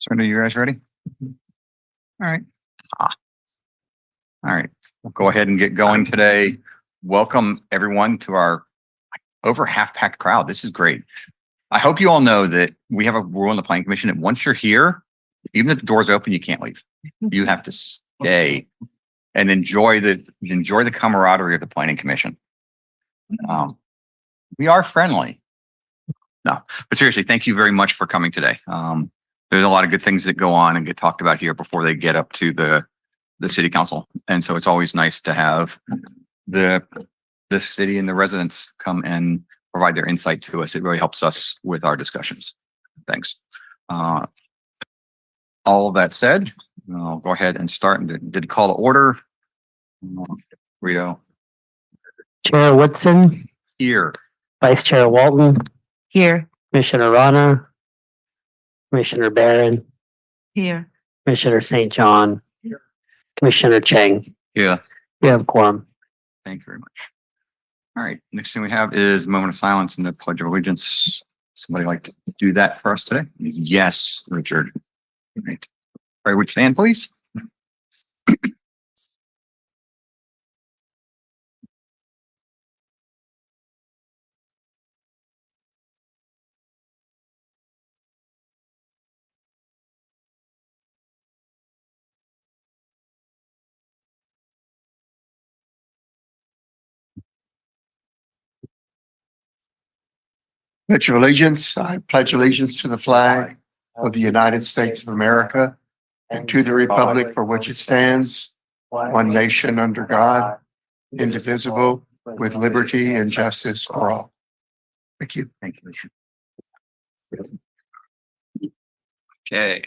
So are you guys ready? All right. All right. We'll go ahead and get going today. Welcome everyone to our over half-packed crowd. This is great. I hope you all know that we have a rule in the Planning Commission that once you're here, even if the door's open, you can't leave. You have to stay and enjoy the camaraderie of the Planning Commission. We are friendly. No, but seriously, thank you very much for coming today. There's a lot of good things that go on and get talked about here before they get up to the city council. And so it's always nice to have the city and the residents come and provide their insight to us. It really helps us with our discussions. Thanks. All of that said, I'll go ahead and start and did call the order. Rio. Chair Woodson. Here. Vice Chair Walton. Here. Commissioner Rana. Commissioner Barron. Here. Commissioner St. John. Here. Commissioner Chang. Yeah. You have quorum. Thank you very much. All right. Next thing we have is a moment of silence and the Pledge of Allegiance. Somebody like to do that for us today? Yes, Richard. All right. All right, would you stand, please? Pledge of allegiance. I pledge allegiance to the flag of the United States of America and to the republic for which it stands, one nation under God, indivisible, with liberty and justice for all. Thank you. Thank you, Richard. Okay.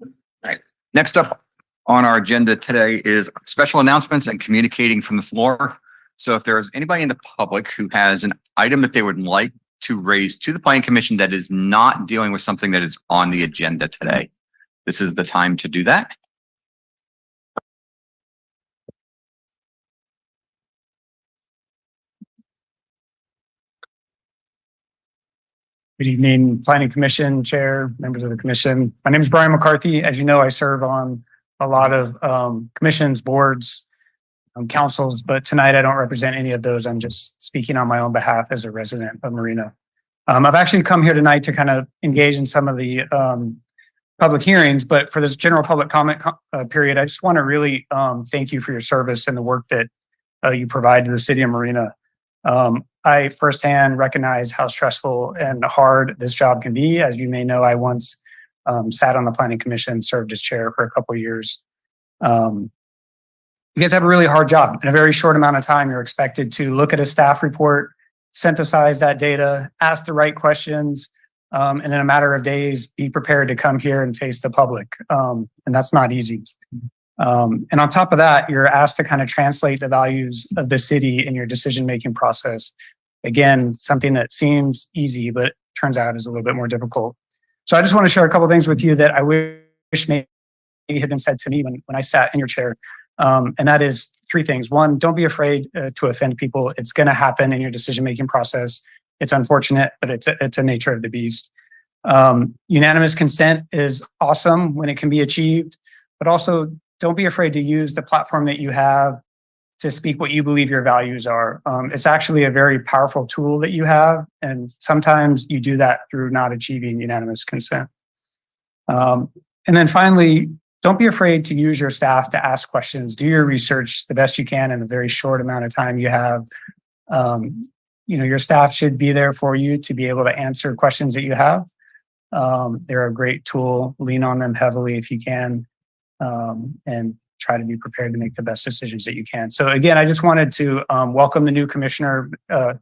All right. Next up on our agenda today is special announcements and communicating from the floor. So if there's anybody in the public who has an item that they would like to raise to the Planning Commission that is not dealing with something that is on the agenda today, this is the time to do that. Good evening, Planning Commission Chair, members of the Commission. My name is Brian McCarthy. As you know, I serve on a lot of commissions, boards, councils, but tonight I don't represent any of those. I'm just speaking on my own behalf as a resident of Marina. I've actually come here tonight to kind of engage in some of the public hearings, but for this general public comment period, I just want to really thank you for your service and the work that you provide to the city of Marina. I firsthand recognize how stressful and hard this job can be. As you may know, I once sat on the Planning Commission, served as chair for a couple of years. You guys have a really hard job. In a very short amount of time, you're expected to look at a staff report, synthesize that data, ask the right questions, and in a matter of days, be prepared to come here and face the public. And that's not easy. And on top of that, you're asked to kind of translate the values of the city in your decision-making process. Again, something that seems easy, but turns out is a little bit more difficult. So I just want to share a couple of things with you that I wish maybe had been said to me when I sat in your chair. And that is three things. One, don't be afraid to offend people. It's going to happen in your decision-making process. It's unfortunate, but it's a nature of the beast. Unanimous consent is awesome when it can be achieved, but also don't be afraid to use the platform that you have to speak what you believe your values are. It's actually a very powerful tool that you have, and sometimes you do that through not achieving unanimous consent. And then finally, don't be afraid to use your staff to ask questions. Do your research the best you can in a very short amount of time you have. Your staff should be there for you to be able to answer questions that you have. They're a great tool. Lean on them heavily if you can, and try to be prepared to make the best decisions that you can. So again, I just wanted to welcome the new Commissioner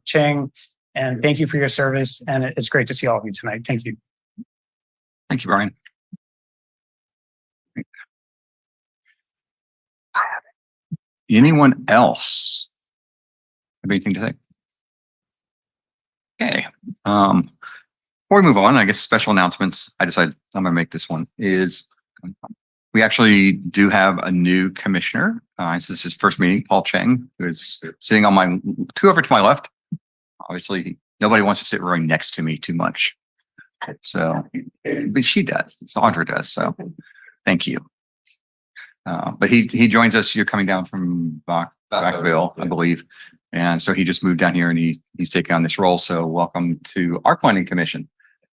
Chang, and thank you for your service. And it's great to see all of you tonight. Thank you. Thank you, Brian. Anyone else have anything to say? Okay. Before we move on, I guess special announcements. I decided I'm going to make this one is we actually do have a new commissioner. This is his first meeting, Paul Chang, who is sitting on two over to my left. Obviously, nobody wants to sit right next to me too much. So, but she does. Sandra does. So thank you. But he joins us. You're coming down from Rockville, I believe. And so he just moved down here and he's taking on this role. So welcome to our planning commission.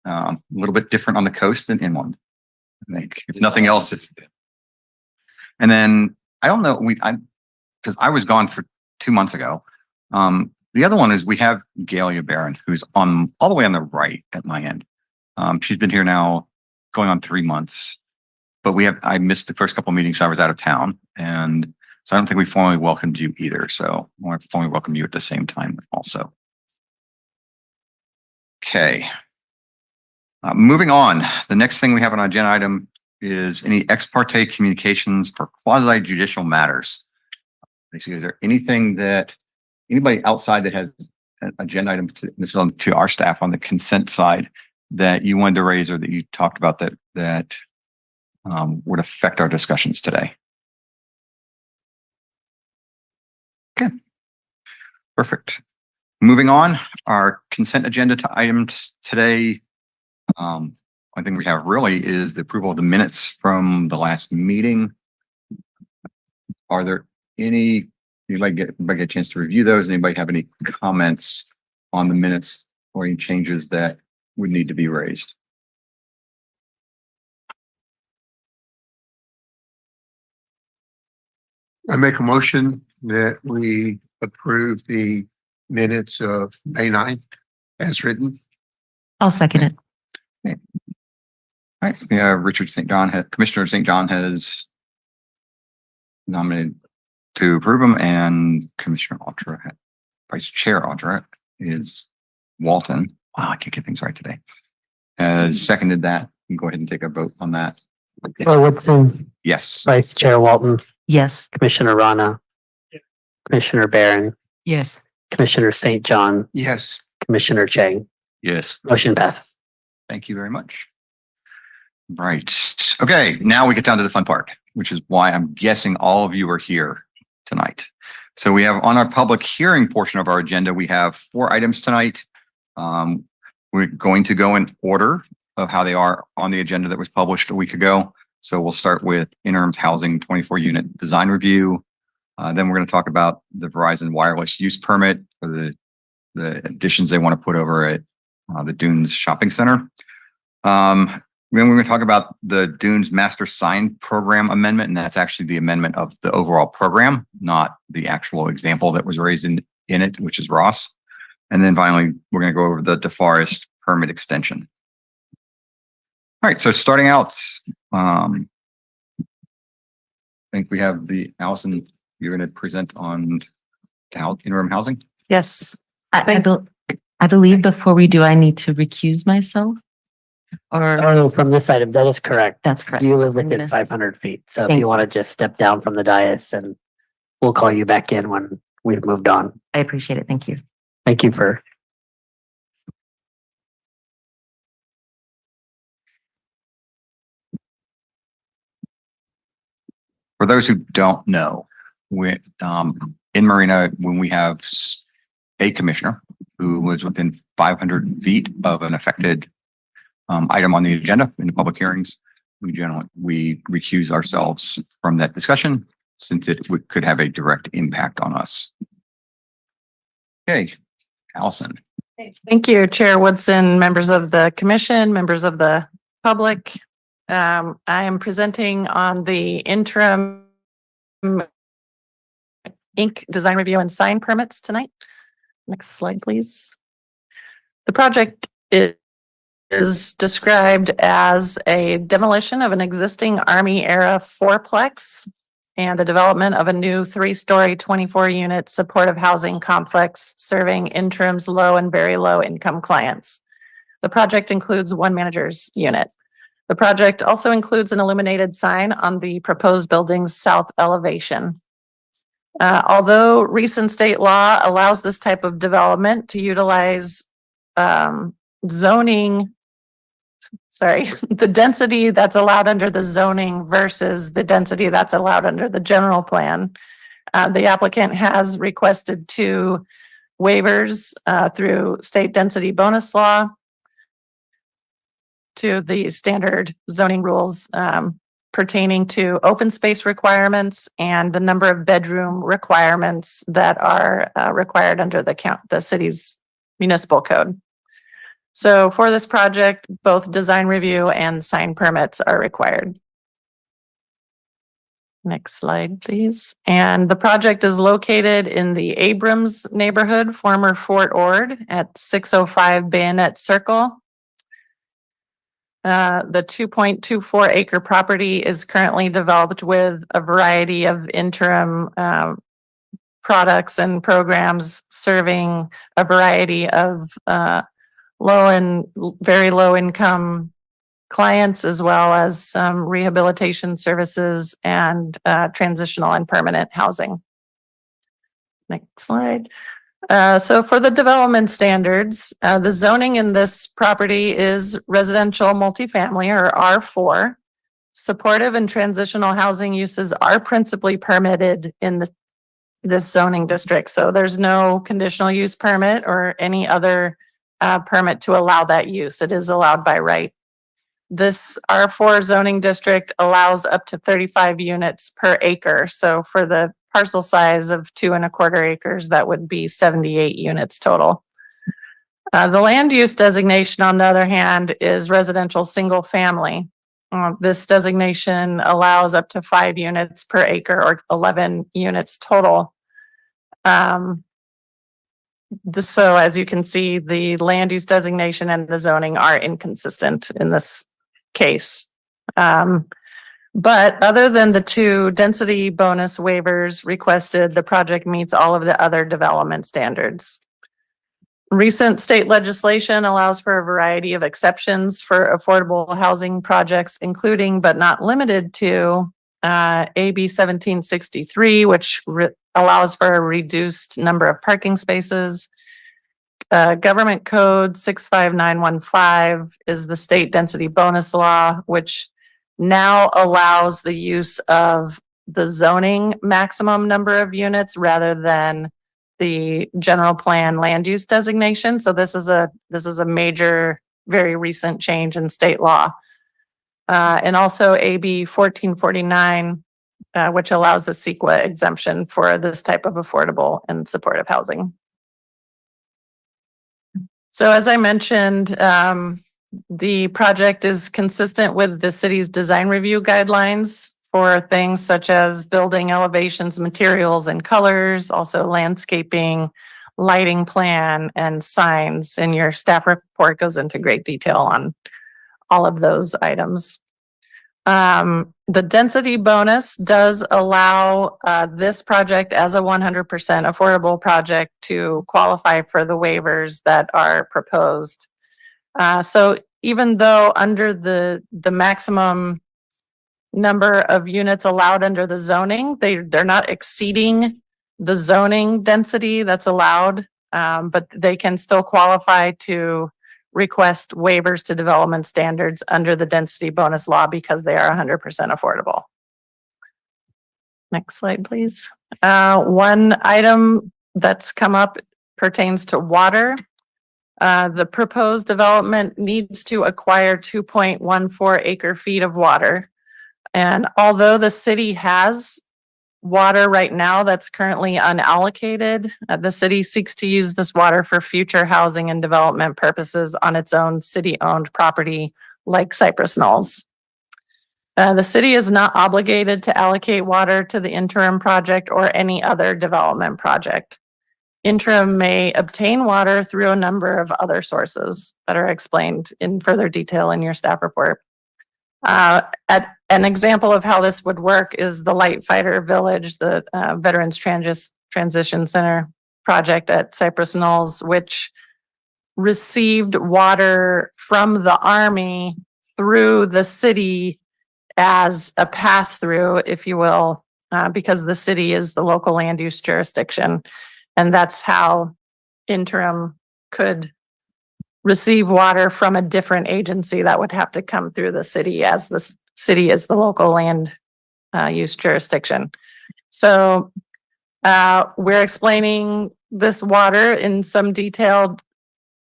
A little bit different on the coast than inland. I think if nothing else is. And then I don't know, because I was gone for 2 months ago. The other one is we have Galia Barron, who's on all the way on the right at my end. She's been here now going on 3 months, but I missed the first couple of meetings. I was out of town, and so I don't think we formally welcomed you either. So I want to formally welcome you at the same time also. Okay. Moving on, the next thing we have on our agenda item is any ex parte communications for quasi judicial matters. Basically, is there anything that anybody outside that has an agenda item this is on to our staff on the consent side that you wanted to raise or that you talked about that would affect our discussions today? Okay, perfect. Moving on, our consent agenda items today. One thing we have really is the approval of the minutes from the last meeting. Are there anybody get a chance to review those? Anybody have any comments on the minutes or any changes that would need to be raised? I make a motion that we approve the minutes of May 9th as written. I'll second it. All right, yeah, Commissioner St. John has nominated to approve them, and Commissioner Audra, Vice Chair Audra is Walton. Wow, I can't get things right today. Has seconded that. You can go ahead and take a vote on that. Chair Woodson, Yes. Vice Chair Walton, Yes. Commissioner Rana, Commissioner Barron, Yes. Commissioner St. John, Yes. Commissioner Chang. Yes. Motion passes. Thank you very much. Right. Okay, now we get down to the fun part, which is why I'm guessing all of you are here tonight. So we have on our public hearing portion of our agenda, we have 4 items tonight. We're going to go in order of how they are on the agenda that was published a week ago. So we'll start with interim housing 24 unit design review. Then we're going to talk about the Verizon wireless use permit for the additions they want to put over at the Dunes Shopping Center. Then we're going to talk about the Dunes Master Sign Program amendment, and that's actually the amendment of the overall program, not the actual example that was raised in it, which is Ross. And then finally, we're going to go over the DeForest permit extension. All right, so starting out, I think we have Allison, you're going to present on interim housing. Yes. I believe before we do, I need to recuse myself. Or Oh, from this item, that is correct. that's correct. You live I'm within gonna- 500 feet. So if Thank you want to just step down from the dais and we'll call you back in when we've moved on. I appreciate it. Thank you. Thank you for. For those who don't know, in Marina, when we have a commissioner who was within 500 feet of an affected item on the agenda in the public hearings, we recuse ourselves from that discussion since it could have a direct impact on us. Okay, Allison. Thank you, Chair Woodson, members of the commission, members of the public. I am presenting on the interim ink design review and sign permits tonight. Next slide, please. The project is described as a demolition of an existing Army era fourplex and the development of a new 3-story, 24-unit supportive housing complex serving interim's low and very low income clients. The project includes 1 manager's unit. The project also includes an illuminated sign on the proposed building's south elevation. Although recent state law allows this type of development to utilize zoning, the density that's allowed under the zoning versus the density that's allowed under the general plan, the applicant has requested 2 waivers through state density bonus law. to the standard zoning rules pertaining to open space requirements and the number of bedroom requirements that are required under the city's municipal code. So for this project, both design review and sign permits are required. Next slide, please. And the project is located in the Abrams neighborhood, former Fort Ord, at 605 Bayonet Circle. The 2.24 acre property is currently developed with a variety of interim products and programs serving a variety of low and very low income clients, as well as some rehabilitation services and transitional and permanent housing. Next slide. So for the development standards, the zoning in this property is residential multifamily, or R4. Supportive and transitional housing uses are principally permitted in this zoning district. So there's no conditional use permit or any other permit to allow that use. It is allowed by right. This R4 zoning district allows up to 35 units per acre. So for the parcel size of 2.25 acres, that would be 78 units total. The land use designation, on the other hand, is residential single family. This designation allows up to 5 units per acre, or 11 units total. So as you can see, the land use designation and the zoning are inconsistent in this case. But other than the 2 density bonus waivers requested, the project meets all of the other development standards. Recent state legislation allows for a variety of exceptions for affordable housing projects, including but not limited to AB 1763, which allows for a reduced number of parking spaces. Government Code 65915 is the state density bonus law, which now allows the use of the zoning maximum number of units rather than the general plan land use designation. So this is a major, very recent change in state law. And also AB 1449, which allows a CEQA exemption for this type of affordable and supportive housing. So as I mentioned, the project is consistent with the city's design review guidelines for things such as building elevations, materials, and colors, also landscaping, lighting plan, and signs. And your staff report goes into great detail on all of those items. The density bonus does allow this project as a 100% affordable project to qualify for the waivers that are proposed. So even though under the maximum number of units allowed under the zoning, they're not exceeding the zoning density that's allowed, but they can still qualify to request waivers to development standards under the density bonus law because they are 100% affordable. Next slide, please. One item that's come up pertains to water. The proposed development needs to acquire 2.14 acre feet of water. And although the city has water right now that's currently unallocated, the city seeks to use this water for future housing and development purposes on its own city-owned property like Cypress Knolls. The city is not obligated to allocate water to the interim project or any other development project. Interim may obtain water through a number of other sources that are explained in further detail in your staff report. An example of how this would work is the Light Fighter Village, the Veterans Transition Center project at Cypress Knolls, which received water from the Army through the city as a pass-through, if you will, because the city is the local land use jurisdiction. And that's how interim could receive water from a different agency that would have to come through the city, as the city is the local land use jurisdiction. So we're explaining this water in some detail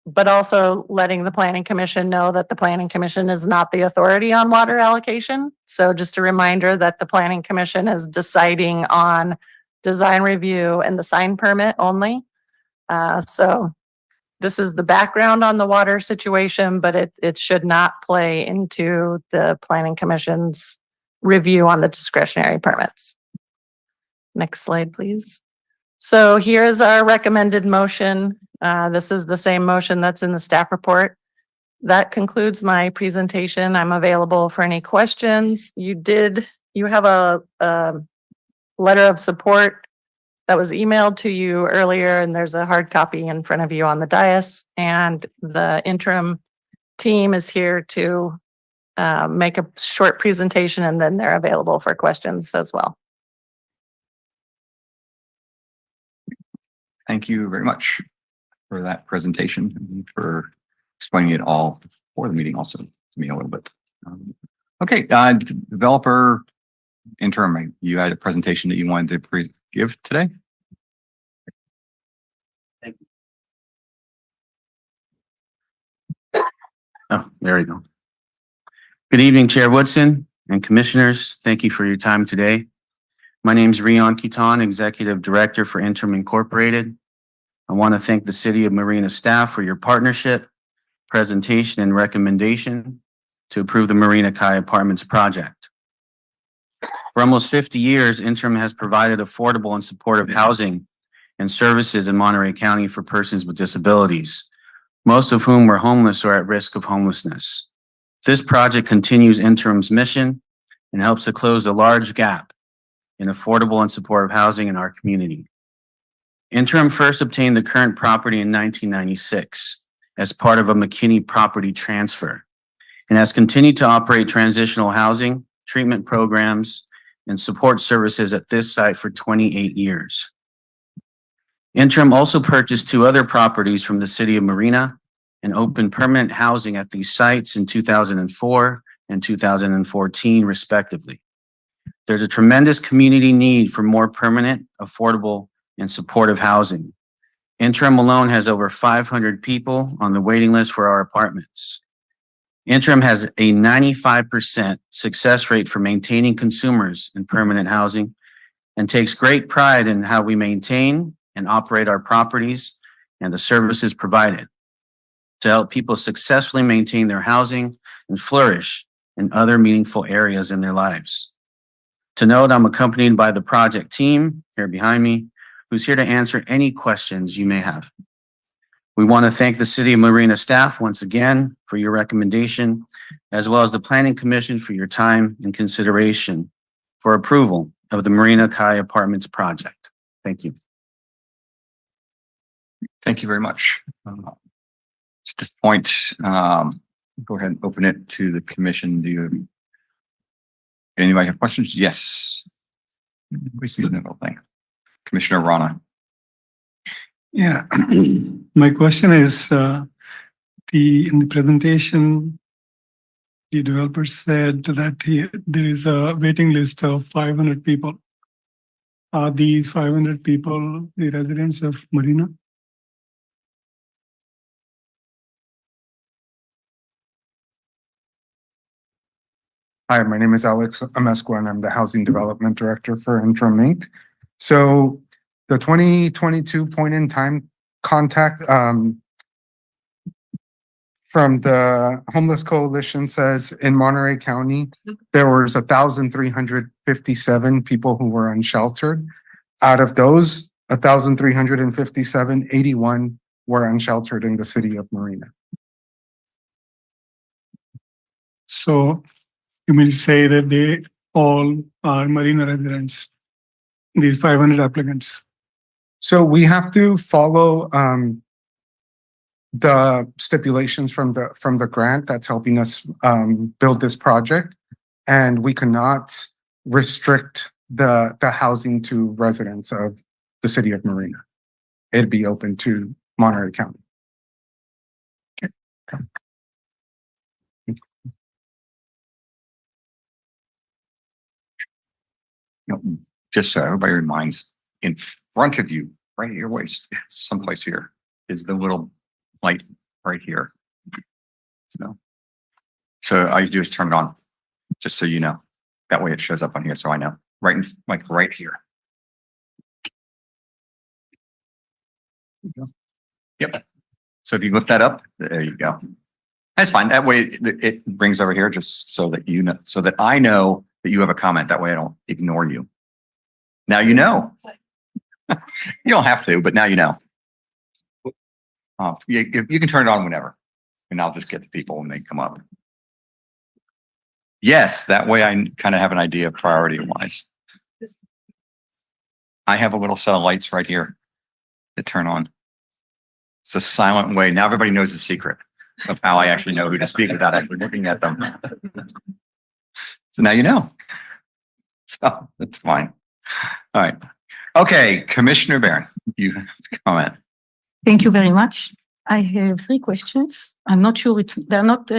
but also letting the planning commission know that the planning commission is not the authority on water allocation. So just a reminder that the planning commission is deciding on design review and the sign permit only. So this is the background on the water situation, but it should not play into the planning commission's review on the discretionary permits. Next slide, please. So here is our recommended motion. This is the same motion that's in the staff report. That concludes my presentation. I'm available for any questions. You have a letter of support that was emailed to you earlier, and there's a hard copy in front of you on the dais. And the interim team is here to make a short presentation, and then they're available for questions as well. Thank you very much for that presentation and for explaining it all for the meeting also to me a little bit. Okay, developer interim, you had a presentation that you wanted to give today? Oh, there we go. Good evening, Chair Woodson and Commissioners. Thank you for your time today. My name is Rion Kitan, Executive Director for Interim Incorporated. I want to thank the City of Marina staff for your partnership, presentation, and recommendation to approve the Marina Kai Apartments project. For almost 50 years, Interim has provided affordable and supportive housing and services in Monterey County for persons with disabilities, most of whom were homeless or at risk of homelessness. This project continues Interim's mission and helps to close a large gap in affordable and supportive housing in our community. Interim first obtained the current property in 1996 as part of a McKinney property transfer and has continued to operate transitional housing, treatment programs, and support services at this site for 28 years. Interim also purchased 2 other properties from the City of Marina and opened permanent housing at these sites in 2004 and 2014, respectively. There's a tremendous community need for more permanent, affordable, and supportive housing. Interim alone has over 500 people on the waiting list for our apartments. Interim has a 95% success rate for maintaining consumers in permanent housing and takes great pride in how we maintain and operate our properties and the services provided to help people successfully maintain their housing and flourish in other meaningful areas in their lives. To note, I'm accompanied by the project team here behind me, who's here to answer any questions you may have. We want to thank the City of Marina staff once again for your recommendation, as well as the Planning Commission for your time and consideration for approval of the Marina Kai Apartments project. Thank you. Thank you very much. At this point, go ahead and open it to the commission. Anybody have questions? Yes. Commissioner Rana. Yeah, my question is, in the presentation, the developer said that there is a waiting list of 500 people. Are these 500 people the residents of Marina? Hi, my name is Alex Amesqua, and I'm the Housing Development Director for Interim Inc. So the 2022 point in time contact from the Homeless Coalition says in Monterey County, there was 1,357 people who were unsheltered. Out of those 1,357, 81 were unsheltered in the city of Marina. So you mean to say that they all are Marina residents, these 500 applicants? So we have to follow the stipulations from the grant that's helping us build this project, and we cannot restrict the housing to residents of the city of Marina. It'd be open to Monterey County. Just so everybody reminds, in front of you, right at your waist, someplace here, is the little light right here. So all you do is turn it on, just so you know. That way it shows up on here, so I know. Right in, like right here. Yep. So if you lift that up, there you go. That's fine. That way it brings over here just so that you know, so that I know that you have a comment. That way I don't ignore you. Now you know. You don't have to, but now you know. You can turn it on whenever, and I'll just get the people when they come up. Yes, that way I kind of have an idea of priority wise. I have a little set of lights right here that turn on. It's a silent way. Now everybody knows the secret of how I actually know who to speak without actually looking at them. So now you know. So that's fine. All right. Okay, Commissioner Barron, you have a comment. Thank you very much. I have 3 questions. I'm not sure they're not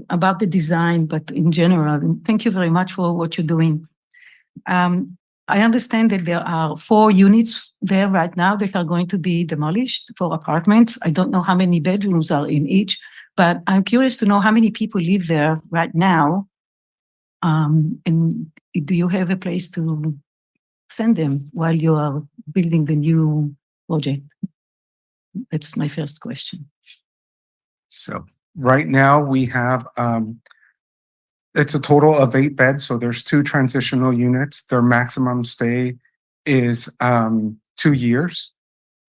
about the design, but in general. And thank you very much for what you're doing. I understand that there are 4 units there right now that are going to be demolished for apartments. I don't know how many bedrooms are in each, but I'm curious to know how many people live there right now. And do you have a place to send them while you are building the new project? That's my first question. So right now we have, it's a total of 8 beds. So there's 2 transitional units. Their maximum stay is 2 years.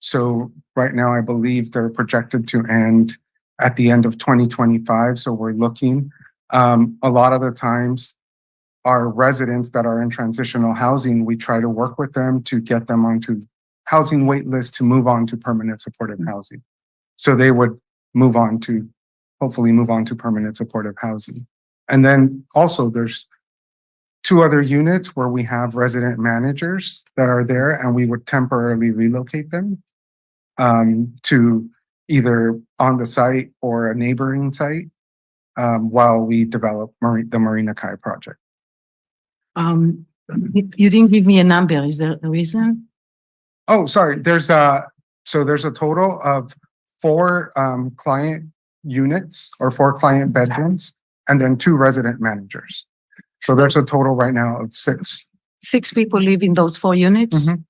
So right now, I believe they're projected to end at the end of 2025. So we're looking, a lot of the times our residents that are in transitional housing, we try to work with them to get them onto housing wait list to move on to permanent supportive housing. So they would hopefully move on to permanent supportive housing. And then also there's 2 other units where we have resident managers that are there, and we would temporarily relocate them to either on the site or a neighboring site while we develop the Marina Kai project. You didn't give me a number. Is there a reason? Oh, sorry. There's a total of 4 client units or 4 client bedrooms, and then 2 resident managers. So there's a total right now of 6. 6 people live in those 4 units? Mhm.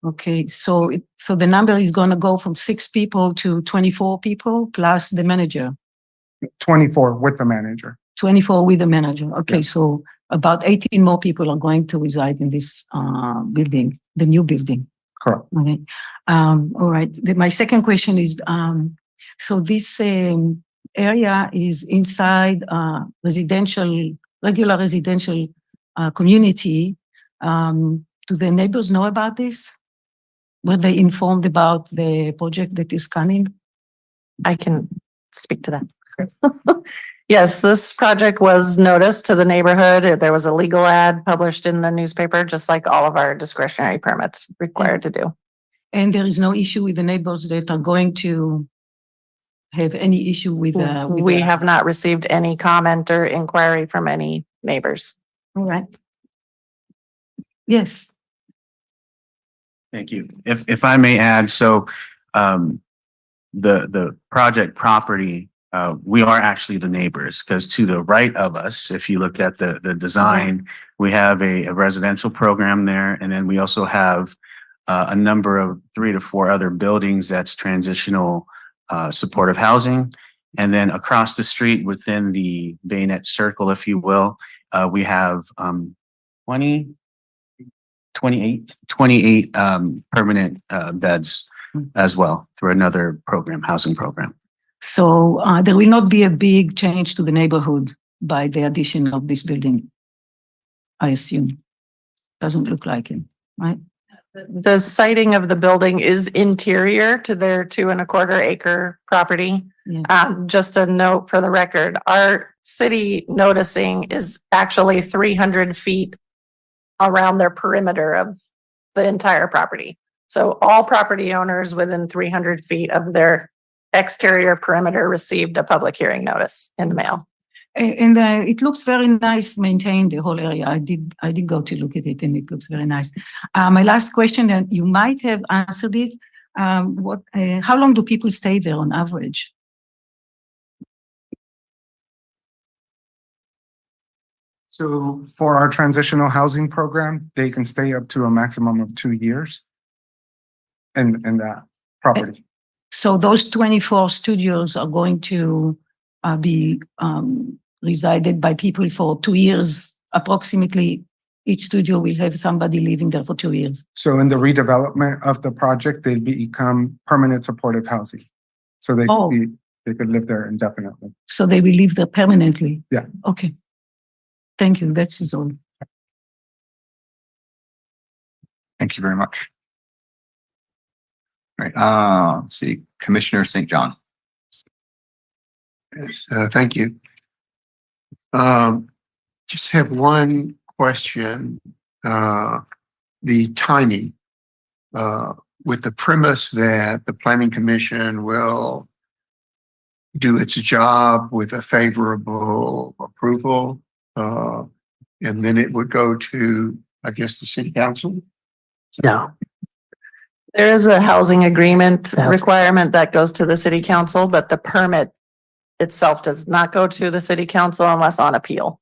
Okay, so the number is gonna go from 6 people to 24 people plus the manager? 24 with the manager. 24 with the manager. Okay, Yeah. so about 18 more people are going to reside in this building, the new building. Correct. Okay. All right. My second question is, so this area is inside regular residential community. Do the neighbors know about this? Were they informed about the project that is coming? I can speak to that. Yes, this project was noticed to the neighborhood. There was a legal ad published in the newspaper, just like all of our discretionary permits required to do. And there is no issue with the neighbors that are going to have any issue with We have not received any comment or inquiry from any neighbors. All right. Yes. Thank you. If I may add, so the project property, we are actually the neighbors, because to the right of us, if you look at the design, we have a residential program there, and then we also have a number of 3 to 4 other buildings that's transitional supportive housing. And then across the street within the bayonet circle, if you will, we have 28 permanent beds as well through another program, housing program. So there will not be a big change to the neighborhood by the addition of this building, I assume. Doesn't look like it, right? The siting of the building is interior to their 2.25 acre property. Yeah. Just a note for the record, our city noticing is actually 300 feet around their perimeter of the entire property. So all property owners within 300 feet of their exterior perimeter received a public hearing notice in the mail. And it looks very nice, maintained, the whole area. I did go to look at it, and it looks very nice. My last question, and you might have answered it, how long do people stay there on average? So for our transitional housing program, they can stay up to a maximum of 2 years in that property. So those 24 studios are going to be resided by people for 2 years, approximately. Each studio will have somebody living there for 2 years. So in the redevelopment of the project, they become permanent supportive housing. So they Oh. they could live there indefinitely. So they will live there permanently? Yeah. Okay. Thank you. That is all. Thank you very much. All right, let's see, Commissioner St. John. Yes, thank you. Just have one question. The timing, with the premise that the Planning Commission will do its job with a favorable approval, and then it would go to, I guess, the city council. No, There is a housing agreement Housing. requirement that goes to the city council, but the permit itself does not go to the city council unless on appeal.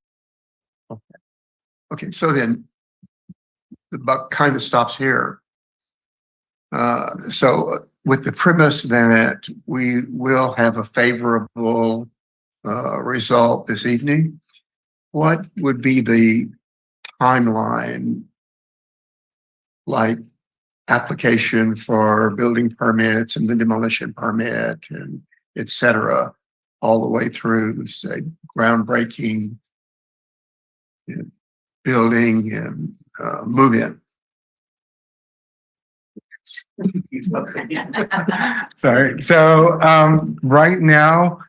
Okay, so then the buck kind of stops here. So with the premise that we will have a favorable result this evening, what would be the timeline, like application for building permits and the demolition permit and et cetera, all the way through, say, groundbreaking, and building and move in? Sorry. So right now,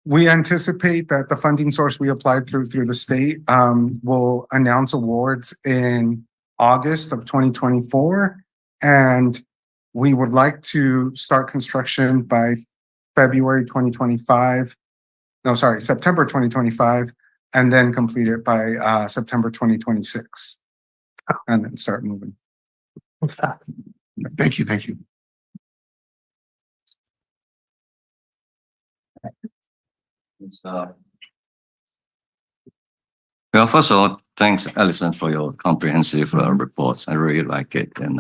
we anticipate that the funding source we applied through the state will announce awards in August of 2024. And we would like to start construction by February 2025. No, sorry, September 2025, and then complete it by September 2026. And then start moving. Thank you, thank you. Well, first of all, thanks, Alison, for your comprehensive reports. I really like it, and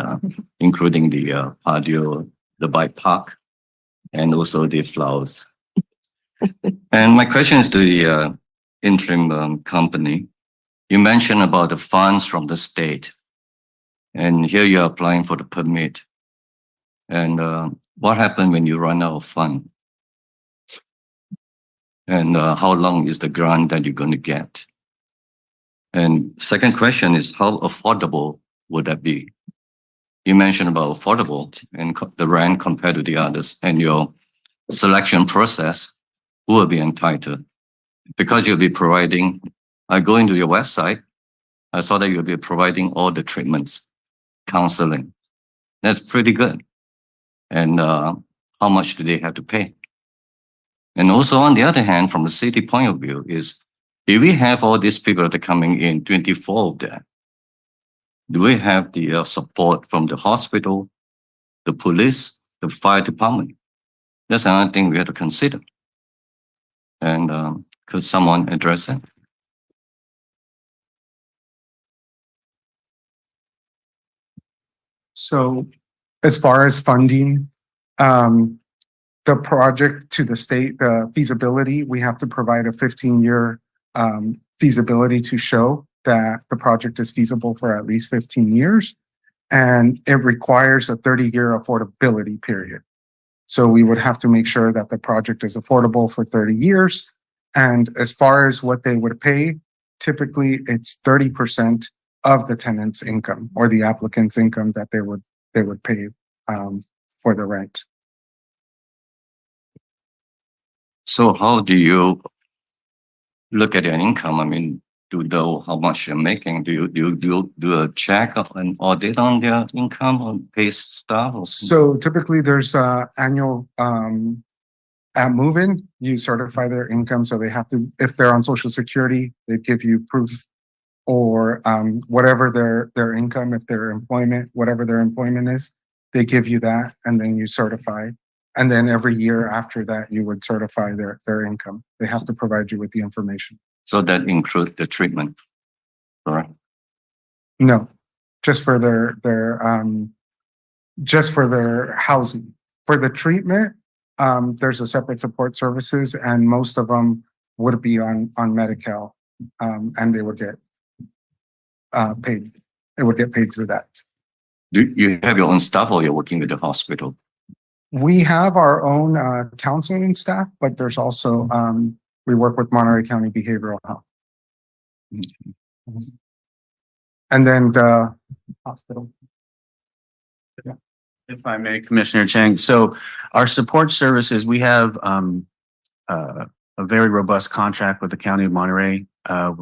including the patio, the bike park, and also the flowers. And my question is to the interim company. You mentioned about the funds from the state, and here you're applying for the permit. And what happened when you run out of fund? And how long is the grant that you're going to get? And second question is, how affordable would that be? You mentioned about affordable and the rent compared to the others, and your selection process, who will be entitled? Because you'll be providing, I go into your website, I saw that you'll be providing all the treatments, counseling. That's pretty good. And how much do they have to pay? And also on the other hand, from the city point of view is, if we have all these people that are coming in, 24 of them, do we have the support from the hospital, the police, the fire department? That's another thing we have to consider. And could someone address that? So as far as funding, the project to the state, the feasibility, we have to provide a 15-year feasibility to show that the project is feasible for at least 15 years. And it requires a 30-year affordability period. So we would have to make sure that the project is affordable for 30 years. And as far as what they would pay, typically it's 30% of the tenant's income or the applicant's income that they would pay for the rent. So how do you look at their income? I mean, do you know how much you're making? Do you do a check of an audit on their income or pay staff? So typically there's annual at move-in, you certify their income. So they have to, if they're on Social Security, they give you proof or whatever their income, if their employment, whatever their employment is, They give you that and then you certify. And then every year after that, you would certify their income. They have to provide you with the information. So that include the treatment, correct? No, just for just for their housing. For the treatment, there's a separate support services and most of them would be on Medi-Cal. And they would get paid. It would get paid through that. Do you have your own staff or you're working with the hospital? We have our own counseling staff, but there's also we work with Monterey County Behavioral Health. And then the hospital. If I may, Commissioner Chang. So our support services, we have a very robust contract with the County of Monterey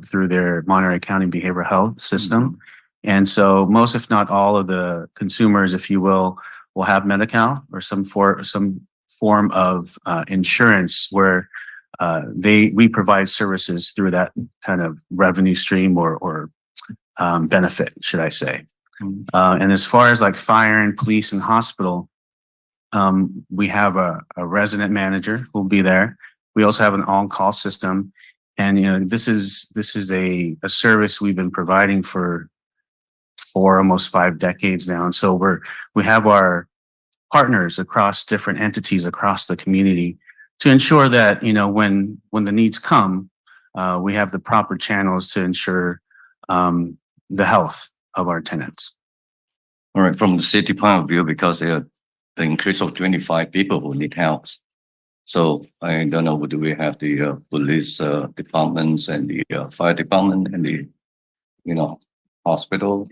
through their Monterey County Behavioral Health System. And so most, if not all of the consumers, if you will have Medi-Cal or some form of insurance where we provide services through that kind of revenue stream or benefit, should I say. And as far as like fire and police and hospital, we have a resident manager who'll be there. We also have an on-call system. And, you know, this is a service we've been providing for almost 5 decades now. And so we have our partners across different entities across the community to ensure that, you know, when the needs come, we have the proper channels to ensure the health of our tenants. All right, from the city point of view, because the increase of 25 people who need help. So I don't know, do we have the police departments and the fire department and the, you know, hospital?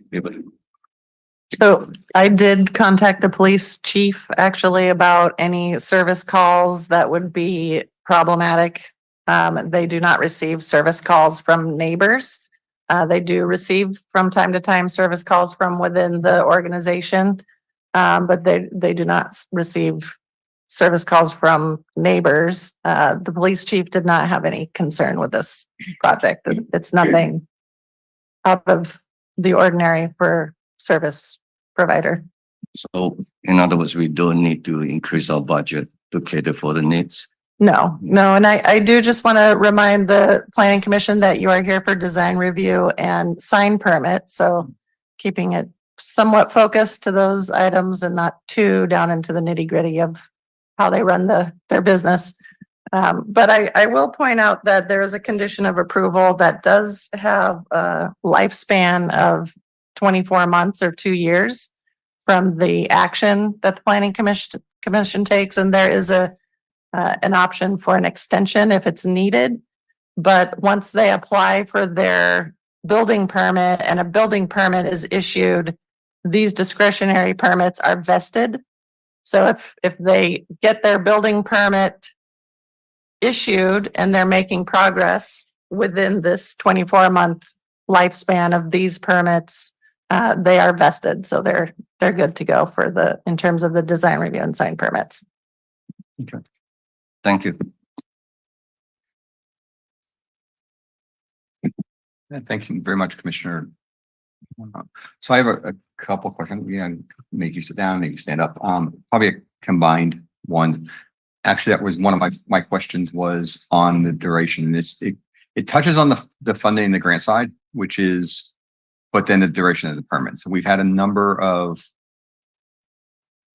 So I did contact the police chief actually about any service calls that would be problematic. They do not receive service calls from neighbors. They do receive from time to time service calls from within the organization, but they do not receive service calls from neighbors. The police chief did not have any concern with this project. It's nothing out of the ordinary for service provider. So in other words, we don't need to increase our budget to cater for the needs. No. And I do just want to remind the planning commission that you are here for design review and sign permit. So keeping it somewhat focused to those items and not too down into the nitty gritty of how they run their business. But I will point out that there is a condition of approval that does have a lifespan of 24 months or 2 years from the action that the planning commission takes. And there is an option for an extension if it's needed. But once they apply for their building permit and a building permit is issued, these discretionary permits are vested. So if they get their building permit issued and they're making progress within this 24-month lifespan of these permits, they are vested. So they're good to go for in terms of the design review and sign permits. Okay. Thank you. Thank you very much, Commissioner. So I have a couple questions. Yeah, make you sit down, make you stand up. Probably a combined one. Actually, that was one of my questions was on the duration. It touches on the funding and the grant side, which is, but then the duration of the permit. So we've had a number of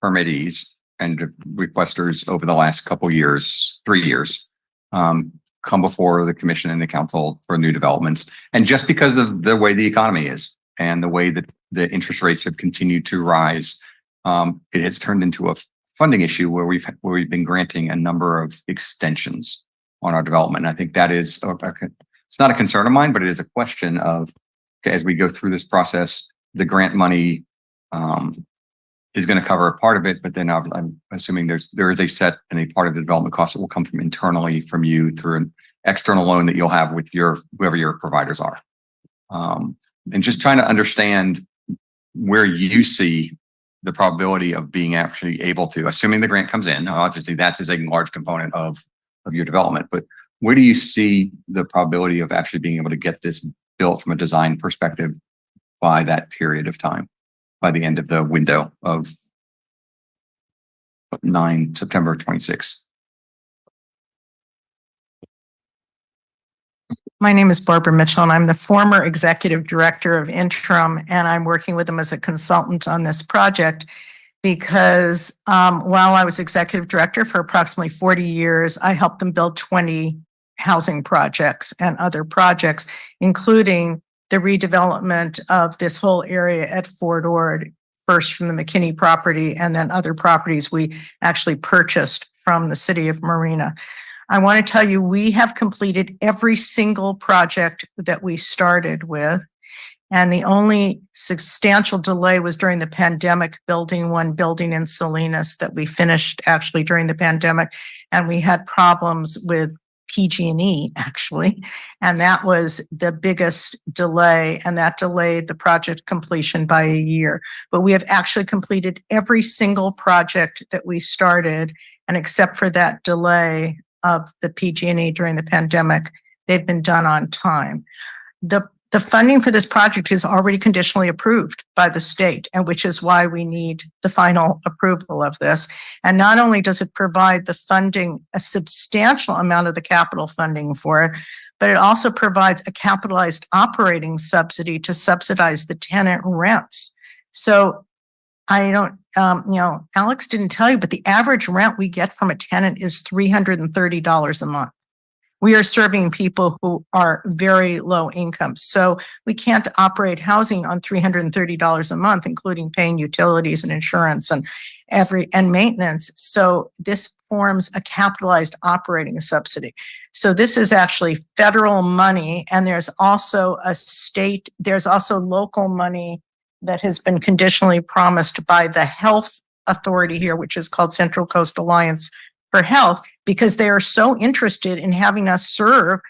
permittees and requesters over the last couple years, 3 years, come before the commission and the council for new developments. And just because of the way the economy is and the way that the interest rates have continued to rise, it has turned into a funding issue where we've been granting a number of extensions on our development. And I think that is, it's not a concern of mine, but it is a question of, okay, as we go through this process, the grant money is going to cover a part of it, but then I'm assuming there is a set and a part of the development cost that will come from internally from you through an external loan that you'll have with whoever your providers are. And just trying to understand where you see the probability of being actually able to, assuming the grant comes in, obviously that's a large component of your development, but where do you see the probability of actually being able to get this built from a design perspective by that period of time, by the end of the window of September 26th. My name is Barbara Mitchell, and I'm the former executive director of Interim, and I'm working with them as a consultant on this project because while I was executive director for approximately 40 years, I helped them build 20 housing projects and other projects, including the redevelopment of this whole area at Fort Ord, first from the McKinney property and then other properties we actually purchased from the city of Marina. I want to tell you, we have completed every single project that we started with. And the only substantial delay was during the pandemic, building one building in Salinas that we finished actually during the pandemic. And we had problems with PG&E actually. And that was the biggest delay, and that delayed the project completion by a year. But we have actually completed every single project that we started. And except for that delay of the PG&E during the pandemic, they've been done on time. The funding for this project is already conditionally approved by the state, and which is why we need the final approval of this. And not only does it provide the funding, a substantial amount of the capital funding for it, but it also provides a capitalized operating subsidy to subsidize the tenant rents. So I don't, Alex didn't tell you, but the average rent we get from a tenant is $330 a month. We are serving people who are very low income. So we can't operate housing on $330 a month, including paying utilities and insurance and maintenance. So this forms a capitalized operating subsidy. So this is actually federal money. And there's also there's also local money that has been conditionally promised by the health authority here, which is called Central Coast Alliance for Health, because they are so interested in having us serve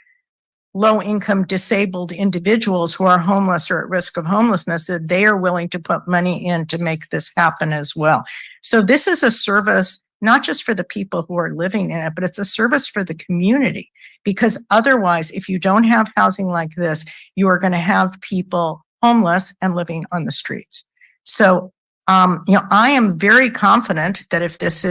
low-income disabled individuals who are homeless or at risk of homelessness, that they are willing to put money in to make this happen as well. So this is a service not just for the people who are living in it, but it's a service for the community, because otherwise, if you don't have housing like this, you are going to have people homeless and living on the streets. So I am very confident that if this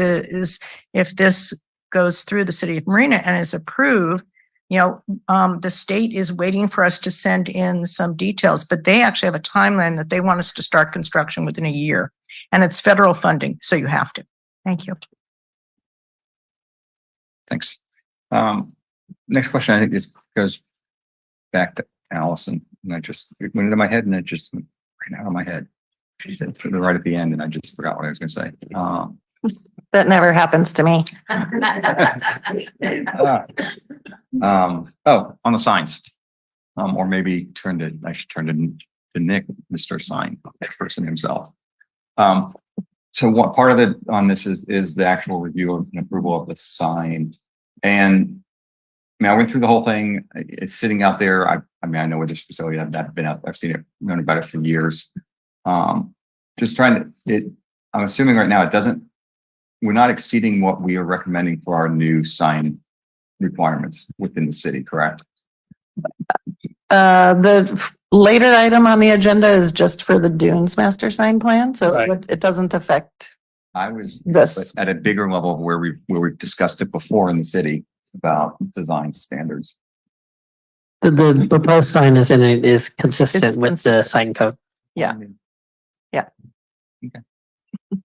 goes through the city of Marina and is approved, the state is waiting for us to send in some details, but they actually have a timeline that they want us to start construction within a year, and it's federal funding. So you have to. Thank you. Thanks. Next question, I think goes back to Allison, and it went into my head and it just went right out of my head. She said right at the end, and I just forgot what I was going to say. That never happens to me. On the signs, or maybe I should turn to Nick, Mr. Sign person himself. So what part of it on this is the actual review and approval of the sign, and I went through the whole thing. It's sitting out there. I know where this facility I've been out. I've seen it, known about it for years. Just trying to, I'm assuming right now we're not exceeding what we are recommending for our new sign requirements within the city, correct? The later item on the agenda is just for the Dunes master sign plan, so it doesn't affect I was this. at a bigger level where we've discussed it before in the city about design standards. The proposed sign is consistent It's with the sign code. Yeah. Yeah. Okay.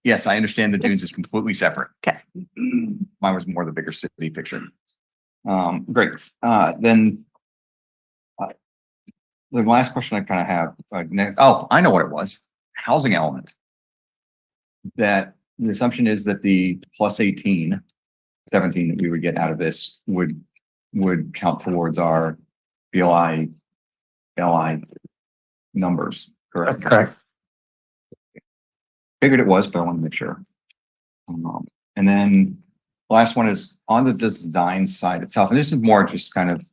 Yes, I understand the Dunes is completely separate. Okay. Mine was more the bigger city picture. Great. Then the last question I kind of have, I know what it was. Housing element. That the assumption is that the plus 17 that we would get out of this would count towards our BLI numbers, correct? That's correct. Figured it was, but I want to make sure. And then the last one is on the design side itself. And this is more just kind of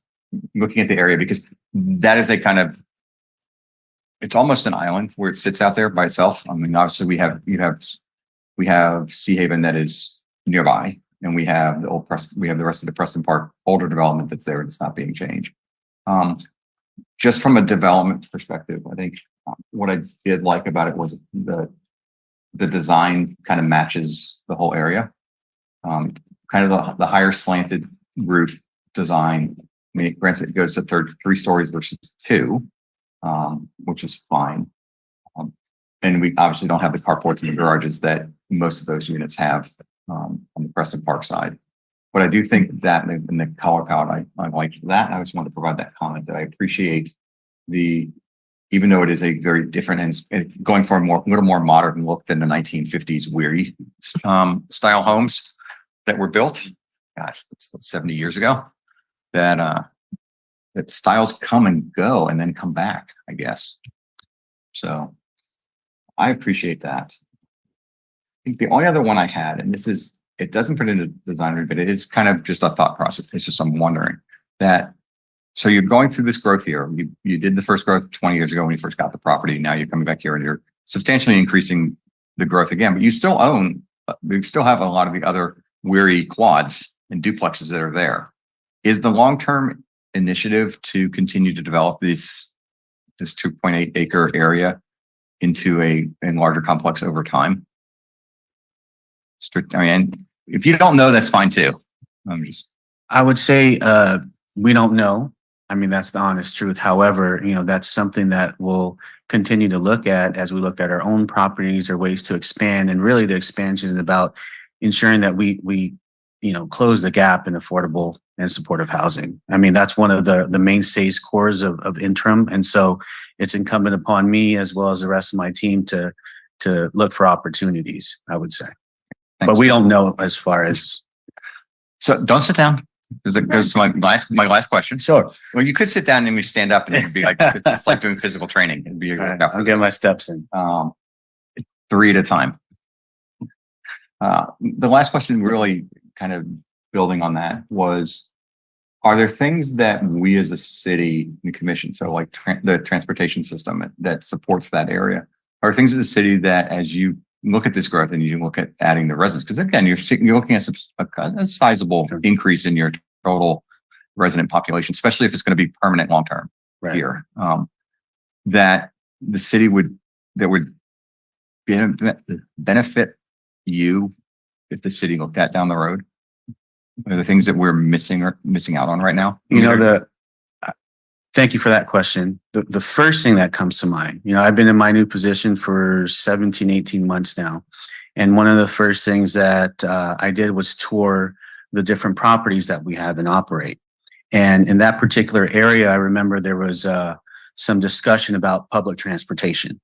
looking at the area, because that is it's almost an island where it sits out there by itself. I mean, obviously we have Sea Haven that is nearby, and we have the rest of the Preston Park older development that's there that's not being changed. Just from a development perspective, I think what I did like about it was the design kind of matches the whole area. Kind of the higher slanted roof design. I mean, granted, it goes to 3 stories versus 2, which is fine. And we obviously don't have the carports and the garages that most of those units have on the Preston Park side. But I do think that in the color palette, I like that. I just want to provide that comment that I appreciate even though it is a very different and going for a little more modern look than the 1950s weary style homes that were built. Gosh, it's 70 years ago. That styles come and go and then come back, I guess. So I appreciate that. I think the only other one I had, and it doesn't put into design, but it is kind of just a thought process. It's just I'm wondering that. So you're going through this growth here. You did the first growth 20 years ago when you first got the property. Now you're coming back here and you're substantially increasing the growth again. But you still have a lot of the other weary quads and duplexes that are there. Is the long-term initiative to continue to develop this 2.8 acre area into a larger complex over time? I mean, if you don't know, that's fine too. I would say, we don't know. I mean, that's the honest truth. However, that's something that we'll continue to look at as we look at our own properties or ways to expand. And really the expansion is about ensuring that we close the gap in affordable and supportive housing. I mean, that's one of the mainstays cores of interim. And so it's incumbent upon me as well as the rest of my team to look for opportunities, I would say. Thanks. But we don't know as far as. So don't sit down. Because it goes to my last question. Sure. Well, you could sit down and then we stand up and it'd be like, it's like doing physical training. It'd be I'm getting my steps in. 3 at a time. The last question, really kind of building on that, was, are there things that we as a city and commission, so like the transportation system that supports that area, are things in the city that as you look at this growth and you look at adding the residents, because again, you're looking at a sizable increase in your total resident population, especially if it's going to be permanent long-term here, that the city would benefit you if the city looked at down the road? Are the things that we're missing out on right now? Thank you for that question. The first thing that comes to mind, I've been in my new position for 17, 18 months now. And one of the first things that I did was tour the different properties that we have and operate. And in that particular area, I remember there was some discussion about public transportation.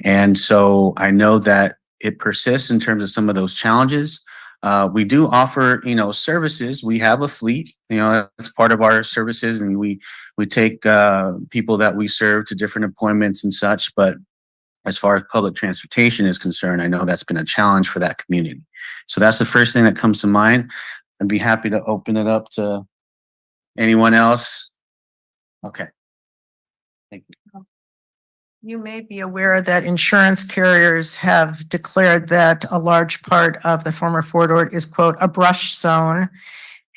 And so I know that it persists in terms of some of those challenges. We do offer, services. We have a fleet, that's part of our services, and we take people that we serve to different appointments and such. But as far as public transportation is concerned, I know that's been a challenge for that community. So that's the first thing that comes to mind. I'd be happy to open it up to anyone else. Okay. Thank you. You may be aware that insurance carriers have declared that a large part of the former Fort Ord is, quote, a brush zone.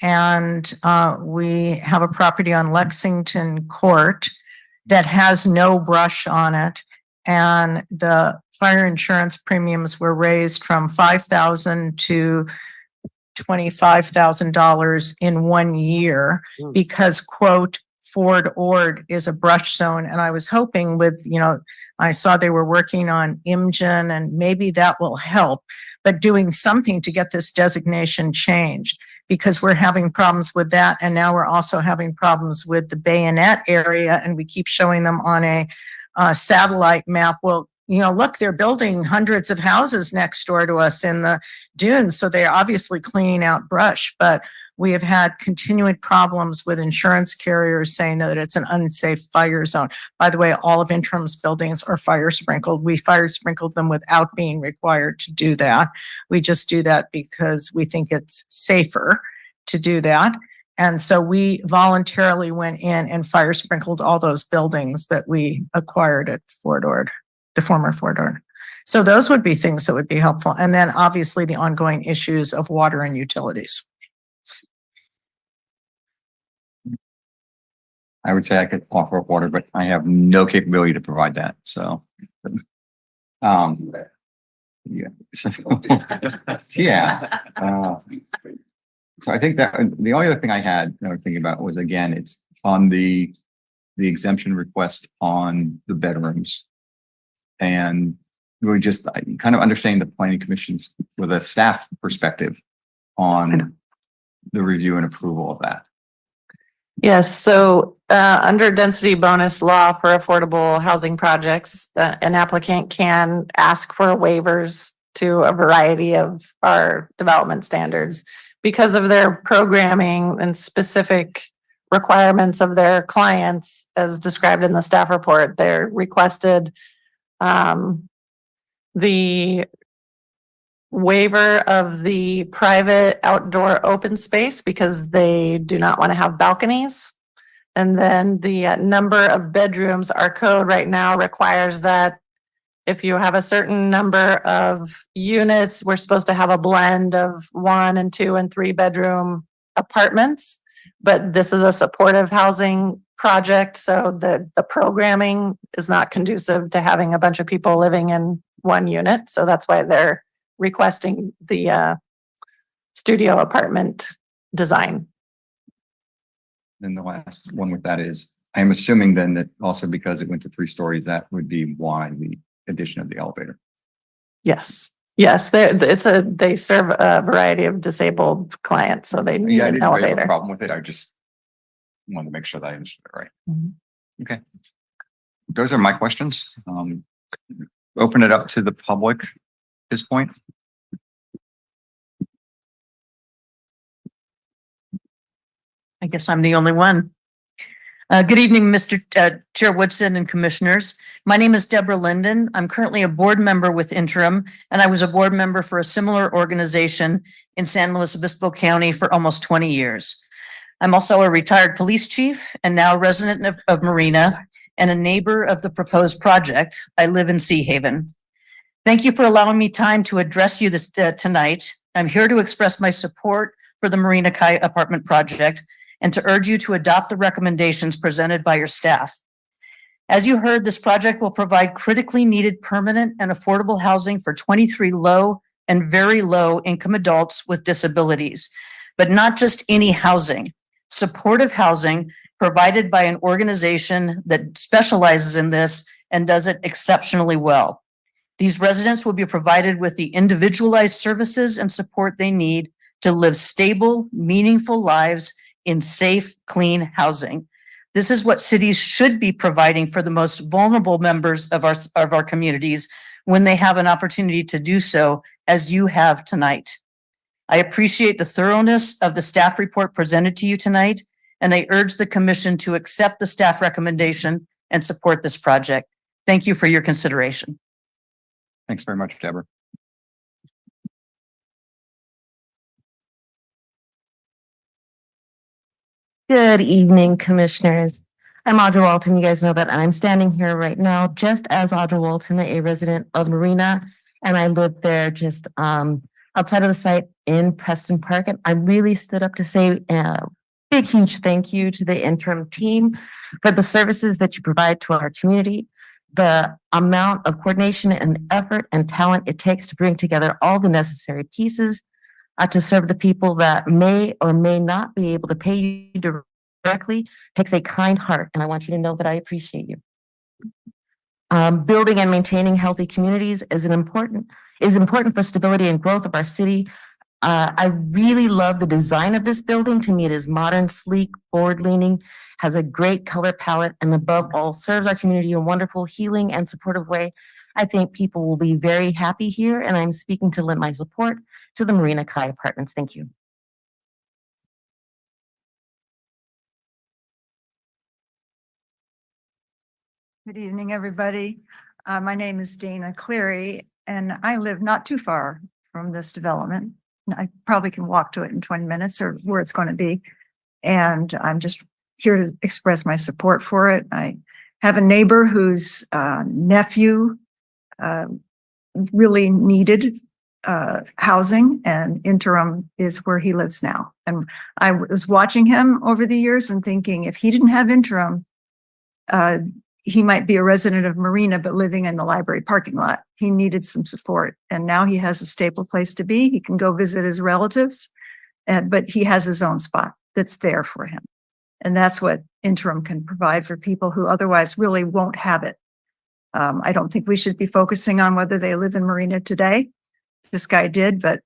And we have a property on Lexington Court that has no brush on it. And the fire insurance premiums were raised from $5,000 to $25,000 in 1 year because, quote, Fort Ord is a brush zone. And I was hoping with, I saw they were working on IMGEN and maybe that will help, but doing something to get this designation changed because we're having problems with that. And now we're also having problems with the Bayonet area and we keep showing them on a satellite map. Well, look, they're building hundreds of houses next door to us in the dunes. So they're obviously cleaning out brush, but we have had continuing problems with insurance carriers saying that it's an unsafe fire zone. By the way, all of Interim's buildings are fire sprinkled. We fire sprinkled them without being required to do that. We just do that because we think it's safer to do that. And so we voluntarily went in and fire sprinkled all those buildings that we acquired at Fort Ord, the former Fort Ord. So those would be things that would be helpful. And then obviously the ongoing issues of water and utilities. I would say I could offer up water, but I have no capability to provide that. So, Yeah. So she asked. So I think that the only other thing I had, I was thinking about was, again, it's on the exemption request on the bedrooms. And we just kind of understanding the planning commission's with a staff perspective on the review and approval of that. Yes, so under density bonus law for affordable housing projects, an applicant can ask for waivers to a variety of our development standards because of their programming and specific requirements of their clients, as described in the staff report. They're requested the waiver of the private outdoor open space because they do not want to have balconies. And then the number of bedrooms, our code right now requires that if you have a certain number of units, we're supposed to have a blend of 1 and 2 and 3 bedroom apartments. But this is a supportive housing project, so the programming is not conducive to having a bunch of people living in one unit. So that's why they're requesting the studio apartment design. Then the last one with that is, I'm assuming then that also because it went to 3 stories, that would be why the addition of the elevator. Yes, they serve a variety of disabled clients, so they need Yeah, I an didn't have a elevator. problem with it. I just wanted to make sure that I understood it right. Mhm. Okay. Those are my questions. Open it up to the public at this point. I guess I'm the only one. Good evening, Mr. Chair Woodson and Commissioners. My name is Deborah Linden. I'm currently a board member with Interim, and I was a board member for a similar organization in San Luis Obispo County for almost 20 years. I'm also a retired police chief and now resident of Marina and a neighbor of the proposed project. I live in Sea Haven. Thank you for allowing me time to address you this tonight. I'm here to express my support for the Marina Kai apartment project and to urge you to adopt the recommendations presented by your staff. As you heard, this project will provide critically needed permanent and affordable housing for 23 low and very low income adults with disabilities, but not just any housing. Supportive housing provided by an organization that specializes in this and does it exceptionally well. These residents will be provided with the individualized services and support they need to live stable, meaningful lives in safe, clean housing. This is what cities should be providing for the most vulnerable members of our communities when they have an opportunity to do so, as you have tonight. I appreciate the thoroughness of the staff report presented to you tonight, and I urge the commission to accept the staff recommendation and support this project. Thank you for your consideration. Thanks very much, Deborah. Good evening, commissioners. I'm Audra Walton. You guys know that. And I'm standing here right now just as Audra Walton, a resident of Marina. And I live there just outside of the site in Preston Park. And I really stood up to say a big, huge thank you to the interim team for the services that you provide to our community, the amount of coordination and effort and talent it takes to bring together all the necessary pieces to serve the people that may or may not be able to pay you directly. Takes a kind heart, and I want you to know that I appreciate you. Building and maintaining healthy communities is important for stability and growth of our city. I really love the design of this building. To me, it is modern, sleek, forward-leaning, has a great color palette, and above all, serves our community in a wonderful, healing, and supportive way. I think people will be very happy here, and I'm speaking to lend my support to the Marina Kai Apartments. Thank you. Good evening, everybody. My name is Dana Cleary, and I live not too far from this development. I probably can walk to it in 20 minutes or where it's going to be. And I'm just here to express my support for it. I have a neighbor whose nephew really needed housing, and Interim is where he lives now. And I was watching him over the years and thinking, if he didn't have Interim, he might be a resident of Marina, but living in the library parking lot. He needed some support, and now he has a stable place to be. He can go visit his relatives, but he has his own spot that's there for him. And that's what interim can provide for people who otherwise really won't have it. I don't think we should be focusing on whether they live in Marina today. This guy did, but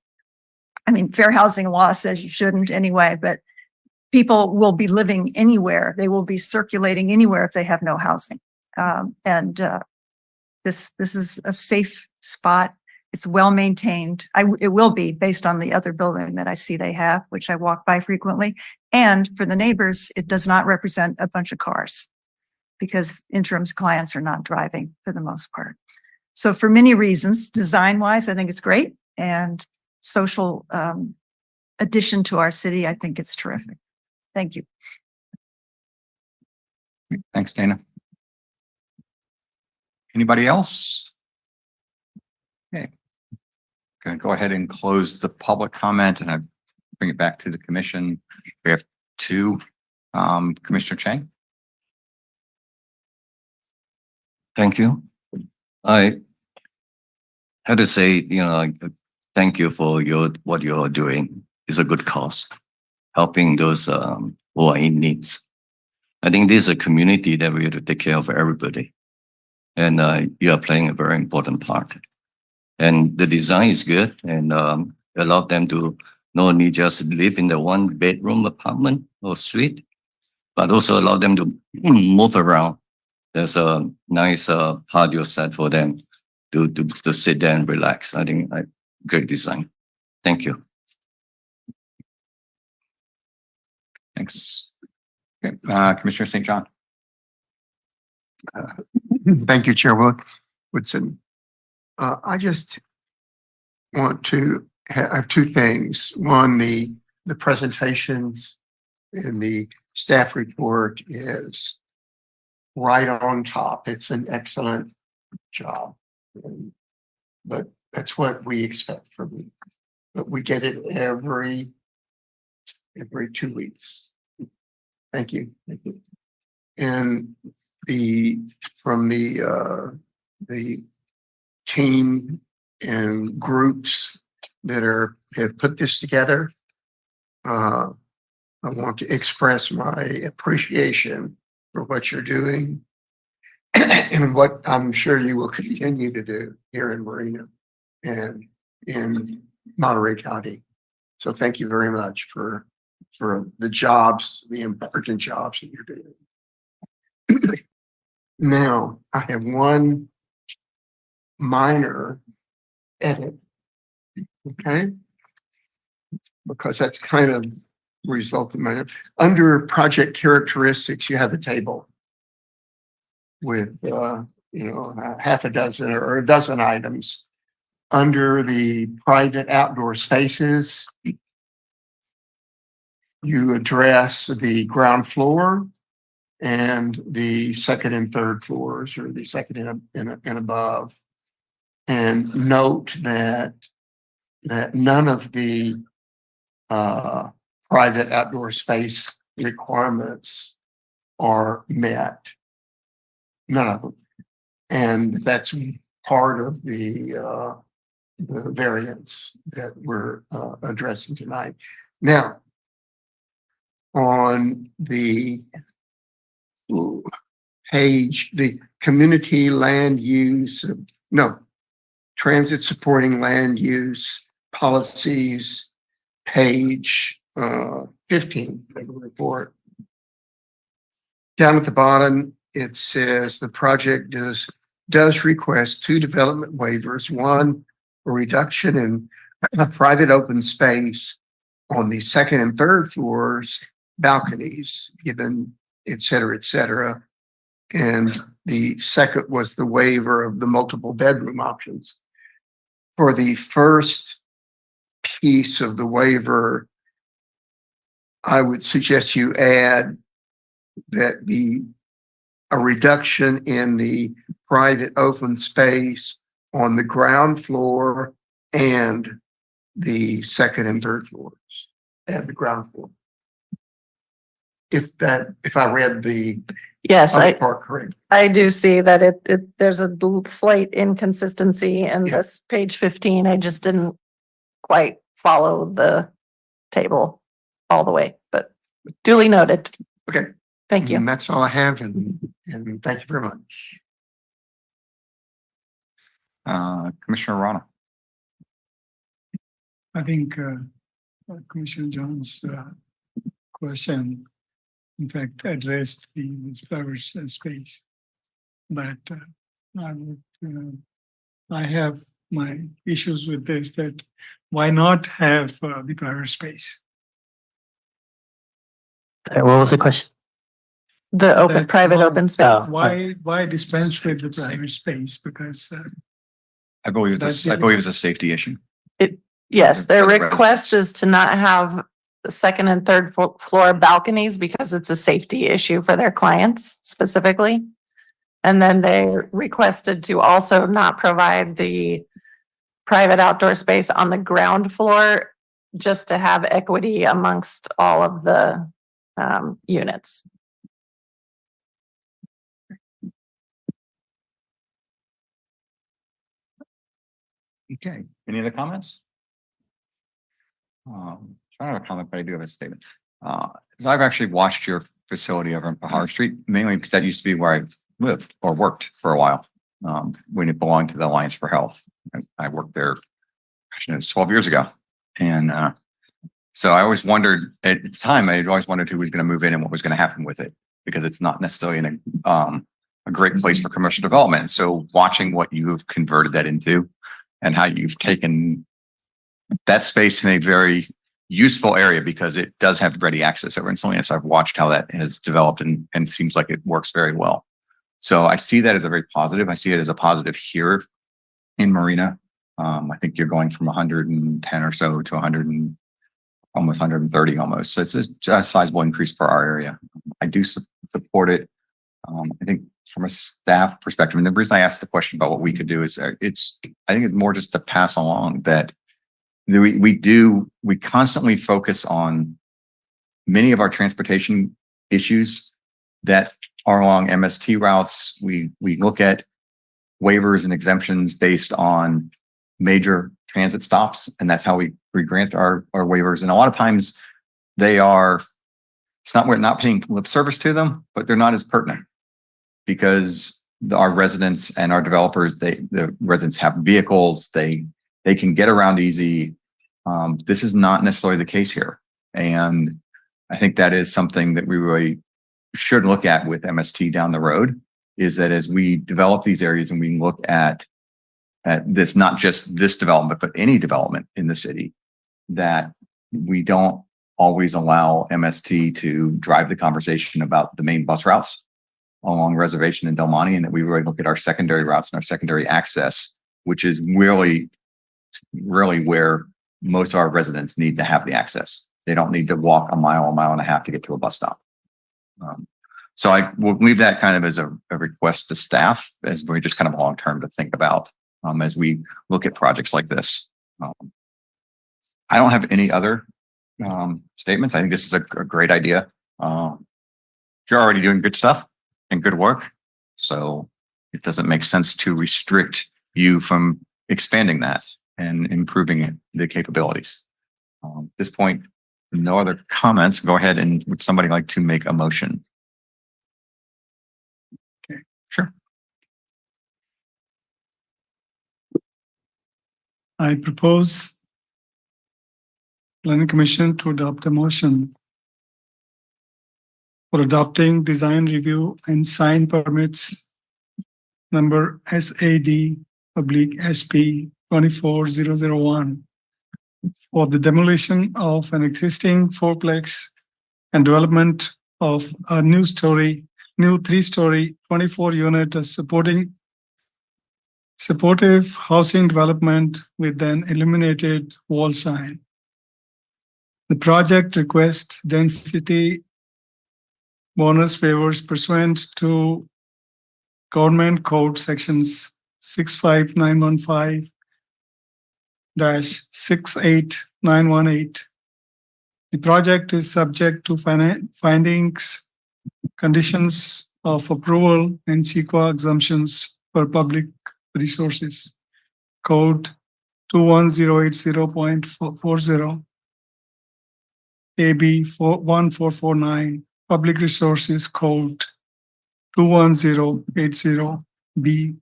I mean, fair housing law says you shouldn't anyway, but people will be living anywhere. They will be circulating anywhere if they have no housing. This is a safe spot. It's well maintained. It will be based on the other building that I see they have, which I walk by frequently. And for the neighbors, it does not represent a bunch of cars because interim's clients are not driving for the most part. So for many reasons, design wise, I think it's great. And social addition to our city, I think it's terrific. Thank you. Thanks, Dana. Anybody else? Okay. Going to go ahead and close the public comment and I bring it back to the commission. We have two, Commissioner Chang. Thank you. I had to say, thank you for what you're doing. It's a good cause, helping those who are in needs. I think this is a community that we have to take care of everybody. And you are playing a very important part. And the design is good and allow them to not only just live in the 1-bedroom apartment or suite, but also allow them to move around. There's a nice patio set for them to sit there and relax. I think great design. Thank you. Thanks. Okay. Commissioner St. John. Thank you, Chair Woodson. I just want to have two things. One, the presentations in the staff report is right on top. It's an excellent job. But that's what we expect from you. But we get it every 2 weeks. Thank you. Thank you. And from the team and groups that have put this together, I want to express my appreciation for what you're doing and what I'm sure you will continue to do here in Marina and in Monterey County. So thank you very much for the jobs, the important jobs that you're doing. Now, I have one minor edit, okay? Because that's kind of resulted in under project characteristics, you have a table with half a dozen or a dozen items. Under the private outdoor spaces, you address the ground floor and the second and third floors, or the second and above. And note that none of the private outdoor space requirements are met. None of them. And that's part of the variance that we're addressing tonight. Now, on the page, the community land use, transit supporting land use policies, page 15 of the report. Down at the bottom, it says the project does request 2 development waivers, one for reduction in private open space on the second and third floors, balconies, given et cetera, and the second was the waiver of the multiple bedroom options. For the first piece of the waiver, I would suggest you add that a reduction in the private open space on the ground floor and the second and third floors, and the ground floor. if I read the Yes, other part correctly. I do see that there's a slight inconsistency in Yeah. this page 15. I just didn't quite follow the table all the way, but duly noted. Okay. Thank you. And that's all I have, and thank you very much. Commissioner Rana. I think Commissioner John's question, in fact, addressed the flowers space. But I would, I have my issues with this, that why not have the private space? What was the question? The open, That private why- open space. Why dispense with the private space? Because I believe it's a safety issue. Yes, their For the request residents. is to not have the second and third floor balconies because it's a safety issue for their clients specifically. And then they requested to also not provide the private outdoor space on the ground floor just to have equity amongst all of the units. Okay, any other comments? I don't have a comment, but I do have a statement. So I've actually watched your facility over on Pahar Street, mainly because that used to be where I lived or worked for a while. When it belonged to the Alliance for Health. I worked there, gosh, it was 12 years ago. And so I always wondered at the time, I had always wondered who was going to move in and what was going to happen with it, because it's not necessarily in a great place for commercial development. So watching what you have converted that into and how you've taken that space in a very useful area, because it does have ready access over in Salinas. I've watched how that has developed and seems like it works very well. So I see that as a very positive. I see it as a positive here in Marina. I think you're going from 110 or so to 100 and almost 130 almost. So it's a sizable increase for our area. I do support it. I think from a staff perspective, and the reason I asked the question about what we could do is I think it's more just to pass along that we constantly focus on many of our transportation issues that are along MST routes. We look at waivers and exemptions based on major transit stops, and that's how we grant our waivers. And a lot of times we're not paying lip service to them, but they're not as pertinent because our residents and our developers, the residents have vehicles, they can get around easy. This is not necessarily the case here. And I think that is something that we really should look at with MST down the road, is that as we develop these areas and we look at this, not just this development, but any development in the city, that we don't always allow MST to drive the conversation about the main bus routes along Reservation and Del Monte, and that we really look at our secondary routes and our secondary access, which is really where most of our residents need to have the access. They don't need to walk a mile and a half to get to a bus stop. So I will leave that kind of as a request to staff, as we just kind of long-term to think about as we look at projects like this. I don't have any other statements. I think this is a great idea. You're already doing good stuff and good work, so it doesn't make sense to restrict you from expanding that and improving the capabilities. At this point, no other comments. Go ahead, and would somebody like to make a motion? Okay, sure. I propose Planning Commission to adopt a motion for adopting design review and sign permits number SAD/SP 24001 for the demolition of an existing fourplex and development of a new three-story, 24-unit supportive housing development with an illuminated wall sign. The project requests density bonus waivers pursuant to Government Code sections 65915-68918 The project is subject to findings, conditions of approval and CEQA exemptions for public resources. Code 21080.40 AB 1449, Public Resources Code 21080B,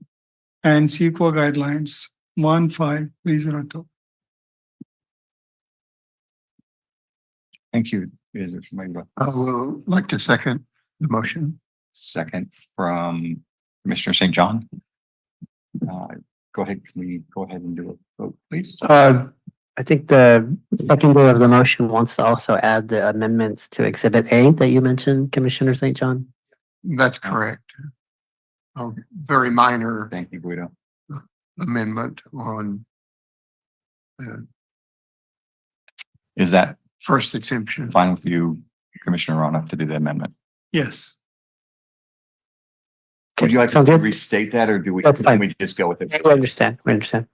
and CEQA Guidelines 15302. Thank you. Is there somebody with I would like to second the motion. second from Commissioner St. John? Go ahead. Can we go ahead and do a vote, please? I think the seconder of the motion wants to also add the amendments to Exhibit A that you mentioned, Commissioner St. John. That's correct. A very minor Thank you, Guido. amendment on the Is that first exemption. fine with you, Commissioner Rana, to do the amendment? Yes. Would you like to Sounds good. restate that, or do we, That's fine. we just go with it? We understand, we understand.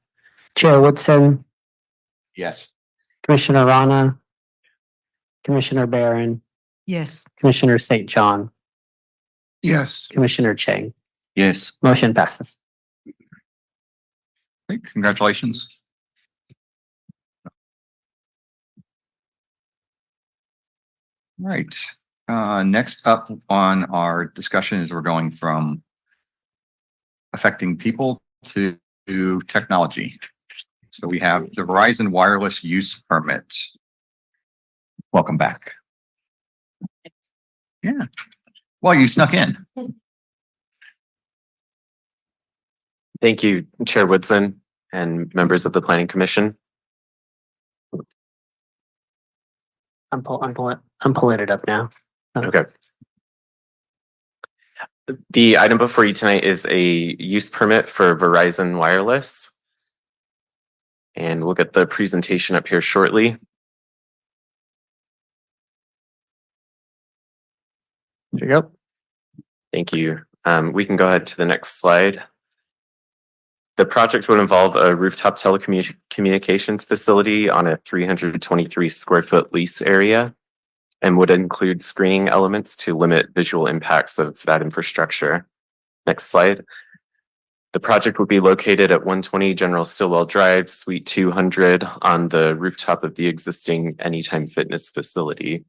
Chair Woodson, Yes. Commissioner Rana, Commissioner Barron, Yes. Commissioner St. John, Yes. Commissioner Chang. Yes. Motion passes. Okay, congratulations. Right. Next up on our discussion is we're going from affecting people to technology. So we have the Verizon wireless use permit. Welcome back. Yeah. Well, you snuck in. Thank you, Chair Woodson and members of the Planning Commission. I'm pulling it up now. Okay. The item before you tonight is a use permit for Verizon Wireless. And we'll get the presentation up here shortly. There you go. Thank you. We can go ahead to the next slide. The project would involve a rooftop telecommunications facility on a 323 square foot lease area and would include screening elements to limit visual impacts of that infrastructure. Next slide. The project would be located at 120 General Stillwell Drive, Suite 200 on the rooftop of the existing Anytime Fitness facility.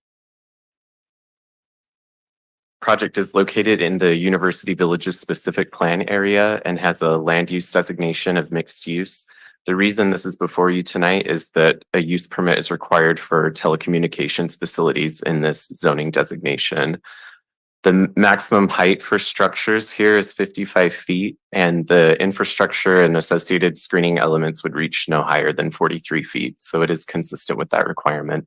Project is located in the University Village's specific plan area and has a land use designation of mixed use. The reason this is before you tonight is that a use permit is required for telecommunications facilities in this zoning designation. The maximum height for structures here is 55 feet, and the infrastructure and associated screening elements would reach no higher than 43 feet. So it is consistent with that requirement.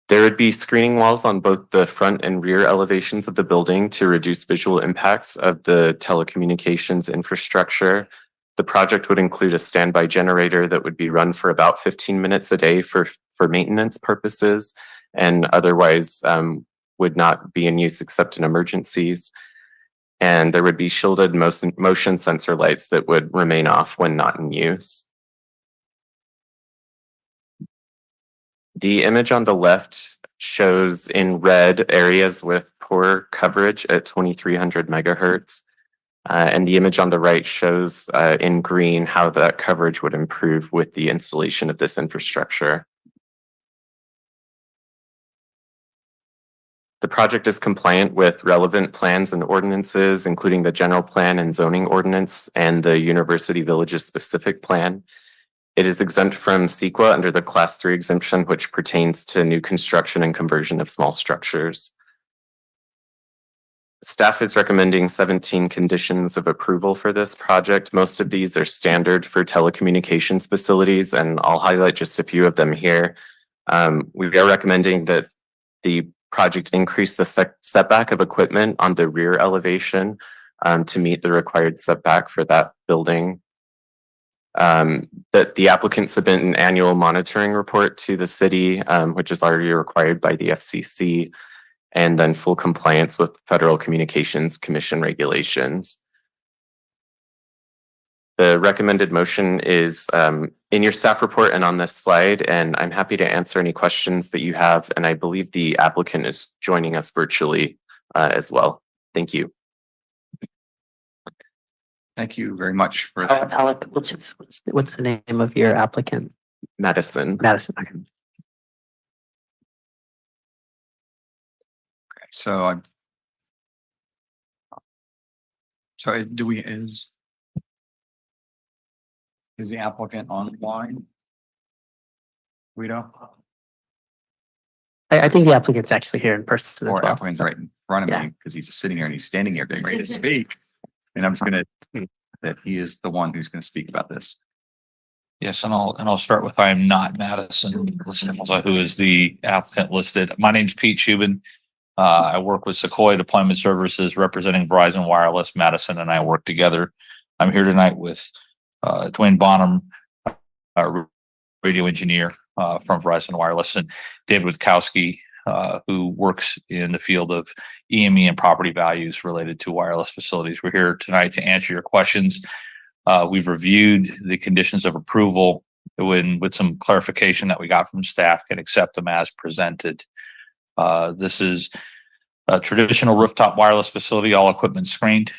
There would be screening walls on both the front and rear elevations of the building to reduce visual impacts of the telecommunications infrastructure. The project would include a standby generator that would be run for about 15 minutes a day for maintenance purposes, and otherwise would not be in use except in emergencies. And there would be shielded motion sensor lights that would remain off when not in use. The image on the left shows in red areas with poor coverage at 2300 megahertz. And the image on the right shows in green how that coverage would improve with the installation of this infrastructure. The project is compliant with relevant plans and ordinances, including the general plan and zoning ordinance and the University Village's specific plan. It is exempt from CEQA under the Class 3 exemption, which pertains to new construction and conversion of small structures. Staff is recommending 17 conditions of approval for this project. Most of these are standard for telecommunications facilities, and I'll highlight just a few of them here. We are recommending that the project increase the setback of equipment on the rear elevation to meet the required setback for that building. That the applicant submit an annual monitoring report to the city, which is already required by the FCC, and then full compliance with Federal Communications Commission regulations. The recommended motion is in your staff report and on this slide, and I'm happy to answer any questions that you have. And I believe the applicant is joining us virtually as well. Thank you. Thank you very much for Alec, what's the name of your applicant? Madison. Madison. Okay. So I. So do we, is the applicant online? We don't, I think the applicant's actually here in person as or well. applicant's right in front of Yeah. me because he's just sitting here and he's standing here getting ready to speak. And I'm just gonna, that he is the one who's gonna speak about this. Yes, and I'll start with, I am not Madison, who is the applicant listed. My name's Pete Shubin. I work with Sequoia Deployment Services representing Verizon Wireless. Madison and I work together. I'm here tonight with Dwayne Bonham, radio engineer from Verizon Wireless, and David Witkowski, who works in the field of EME and property values related to wireless facilities. We're here tonight to answer your questions. We've reviewed the conditions of approval with some clarification that we got from staff, can accept them as presented. This is a traditional rooftop wireless facility, all equipment screened.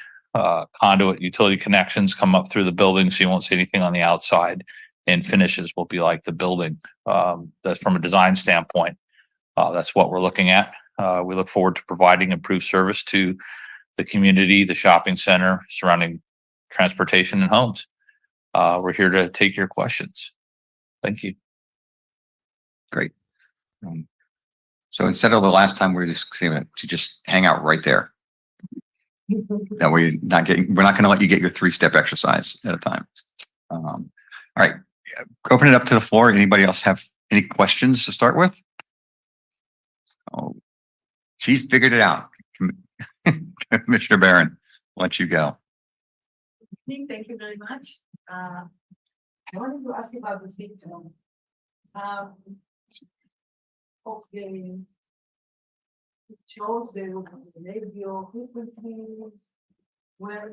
Conduit utility connections come up through the building, so you won't see anything on the outside, and finishes will be like the building. That's from a design standpoint. That's what we're looking at. We look forward to providing improved service to the community, the shopping center, surrounding transportation and homes. We're here to take your questions. Thank you. Great. So instead of the last time, we're just saying to just hang out right there. That way we're not going to let you get your 3-step exercise at a time. All right, open it up to the floor. Anybody else have any questions to start with? Oh, she's figured it out. Commissioner Barron, I'll let you go. Thank you very much. I wanted to ask you about this picture. Okay. It shows the radio frequencies where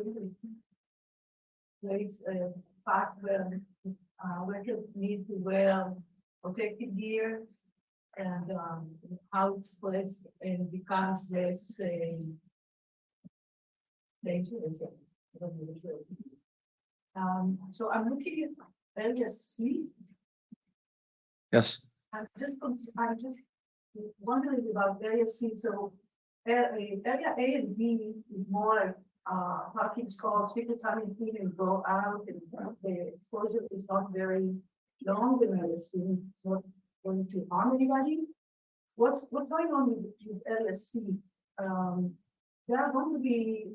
there is a part where workers need to wear protective gear, and how it's placed and becomes less dangerous. So I'm looking at area C. Yes. I'm just wondering about area C. So area A and B is more parking stalls, people coming in and go out, and the exposure is not very long, and it's not going to harm anybody. What's going on with area C? There are going to be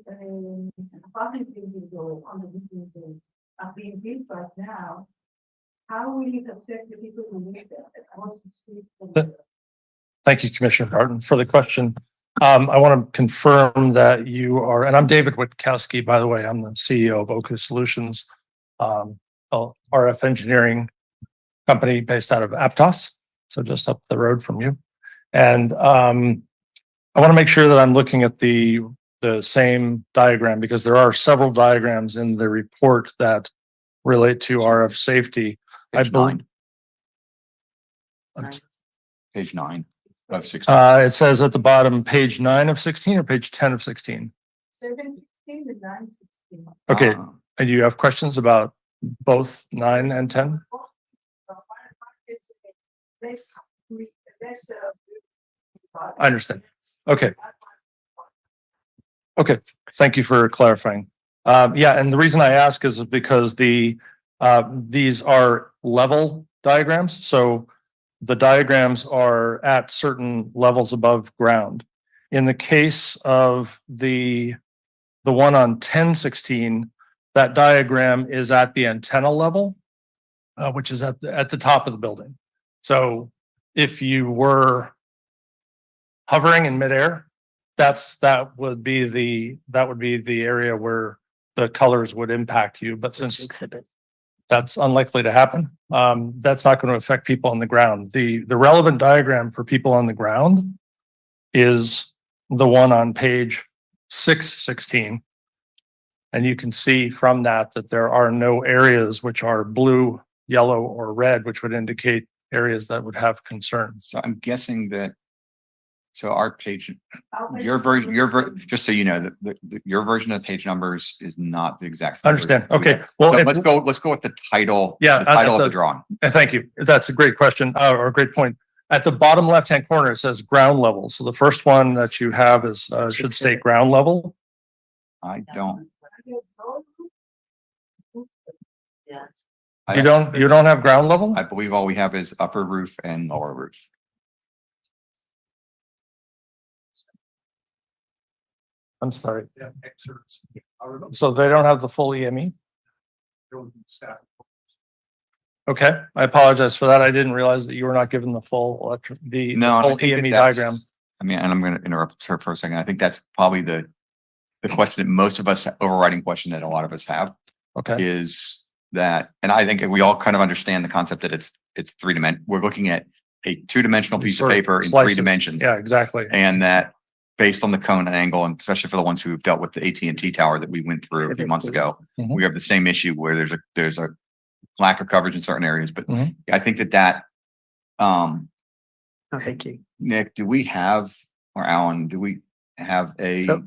apartment buildings or under buildings are being built right now. How will it affect the people who live there? What's the street? Thank you, Commissioner Barton, for the question. I want to confirm that you are, and I'm David Witkowski, by the way, I'm the CEO of Oku Solutions, RF engineering company based out of Aptos, so just up the road from you. And I want to make sure that I'm looking at the same diagram, because there are several diagrams in the report that relate to RF safety. Page 9. Page 9 of 16. It says at the bottom, page 9 of 16 or page 10 of 16? 7, 16 and 9, 16. Okay, and you have questions about both 9 and 10? I understand. Okay. Okay, thank you for clarifying. Yeah, and the reason I ask is because these are level diagrams. So the diagrams are at certain levels above ground. In the case of the one on 1016, that diagram is at the antenna level, which is at the top of the building. So if you were hovering in midair, that would be the area where the colors would impact you. But since that's unlikely to happen, that's not going to affect people on the ground. The relevant diagram for people on the ground is the one on page 616. And you can see from that that there are no areas which are blue, yellow, or red, which would indicate areas that would have concerns. So I'm guessing that, so our page, just so you know, your version of the page numbers is not the exact. same version. Understand. Okay. Well, But let's go with the title. Yeah, The title at of the drawing. Thank you. That's a great question, or a great point. At the bottom left-hand corner, it says ground level. So the first one that you have is, should state ground level. I don't. You don't have ground level? I believe all we have is upper roof and lower roof. I'm sorry. So they don't have the full EME? Okay, I apologize for that. I didn't realize that you were not given the full No, I full think that EME that's- diagram. I mean, and I'm going to interrupt her for a second. I think that's probably the question that most of us, overriding question that a lot of us have Okay, is that, and I think we all kind of understand the concept that it's we're looking at a two-dimensional piece of Sort of paper in slices. 3 dimensions. yeah, exactly. And that based on the cone and angle, and especially for the ones who've dealt with the AT&T tower that we went through a few months ago, Mhm. we have the same issue where there's a lack of coverage in certain areas. But Mhm. I think that Oh, thank you. Nick, do we have, or Alan, do we have a? So,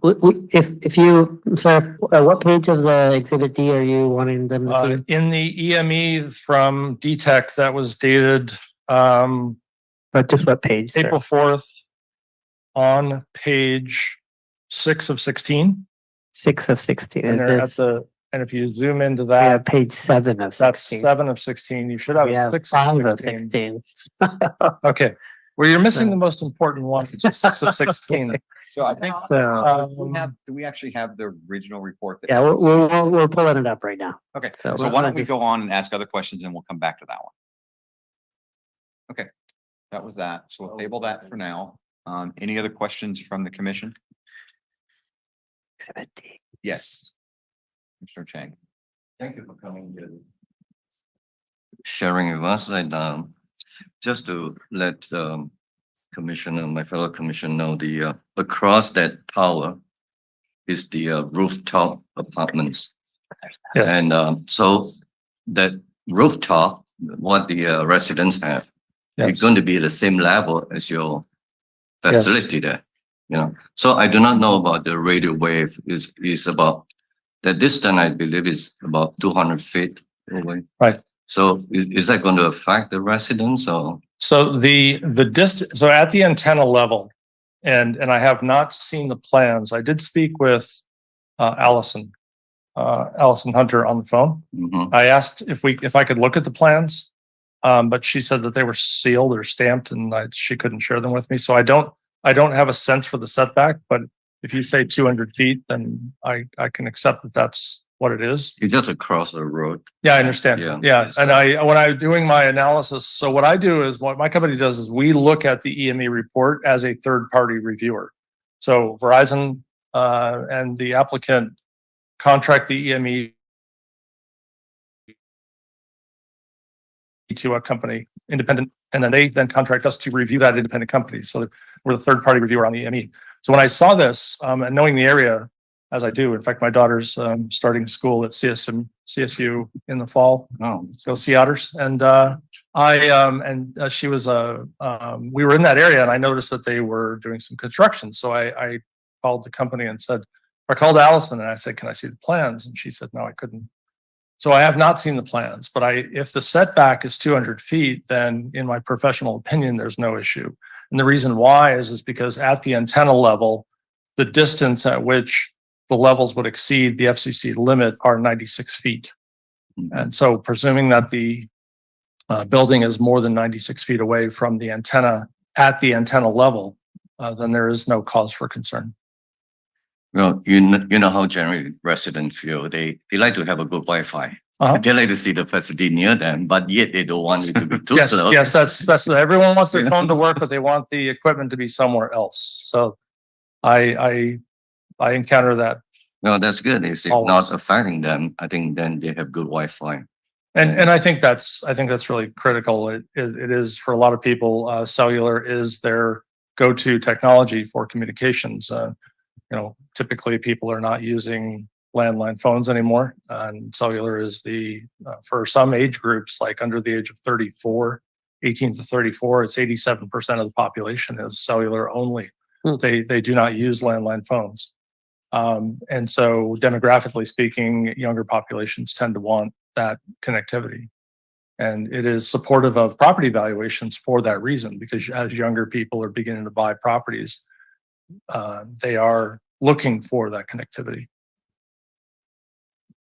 if you, sorry, what page of the exhibit D are you wanting them to see? In the EME from DTEC that was dated, But just what page, sir? April 4th on page 6 of 16. 6 of 16. And Is they're at this, the, and if you zoom into we have that, page 7 of that's 16. 7 of 16. You should have We a have 6 5 of of 16. 16. Okay, well, you're missing the most important one, which is 6 of 16. So I think, So, do we actually have the original report? yeah, we're pulling it up right now. Okay, So so why don't we go on and ask other questions and we'll come back to that one. Okay, that was that. So we'll table that for now. Any other questions from the commission? Exhibit D. Yes. Mr. Chang. Thank you for coming here. Sharing with us and just to let commissioner, my fellow commissioner know the across that tower is the rooftop apartments. Yes. And so that rooftop, what the residents have, Yes. it's going to be the same level as your Yes. facility there. You know, so I do not know about the radio wave is about the distance, I believe is about 200 feet away. Right. So is that going to affect the residents or? So the distance, so at the antenna level, and I have not seen the plans. I did speak with Allison Hunter on the phone. Mhm. I asked if I could look at the plans, but she said that they were sealed or stamped and she couldn't share them with me. So I don't have a sense for the setback, but if you say 200 feet, then I can accept that that's what it is. It's just across the road. Yeah, I understand. Yeah. Yeah, and when I'm doing my analysis, so what I do is, what my company does is we look at the EME report as a third-party reviewer. So Verizon and the applicant contract the EME to a company, independent, and then they contract us to review that independent company. So we're the third-party reviewer on the EME. So when I saw this, and knowing the area, as I do, in fact, my daughter's starting school at CSU in the fall. Oh, Go Sea Otters. And she was we were in that area and I noticed that they were doing some construction. So I called the company and said, I called Allison and I said, can I see the plans? And she said, no, I couldn't. So I have not seen the plans, but if the setback is 200 feet, then in my professional opinion, there's no issue. And the reason why is because at the antenna level, the distance at which the levels would exceed the FCC limit are 96 feet. And so presuming that the building is more than 96 feet away from the antenna at the antenna level, then there is no cause for concern. well, you know how generally residents feel. They like to have a good Wi-Fi. Uh-huh. They like to see the facility near them, but yet they don't want it to be too Yes, close. yes, that's everyone wants their phone to work, but they want the equipment to be somewhere else. So I encounter that. No, that's good. It's not Always. affecting them. I think then they have good Wi-Fi. And I think that's really critical. It is for a lot of people, cellular is their go-to technology for communications. Typically people are not using landline phones anymore. And cellular is for some age groups, like under the age of 34, 18 to 34, it's 87% of the population is cellular only. They do not use landline phones. And so demographically speaking, younger populations tend to want that connectivity. And it is supportive of property valuations for that reason, because as younger people are beginning to buy properties, they are looking for that connectivity.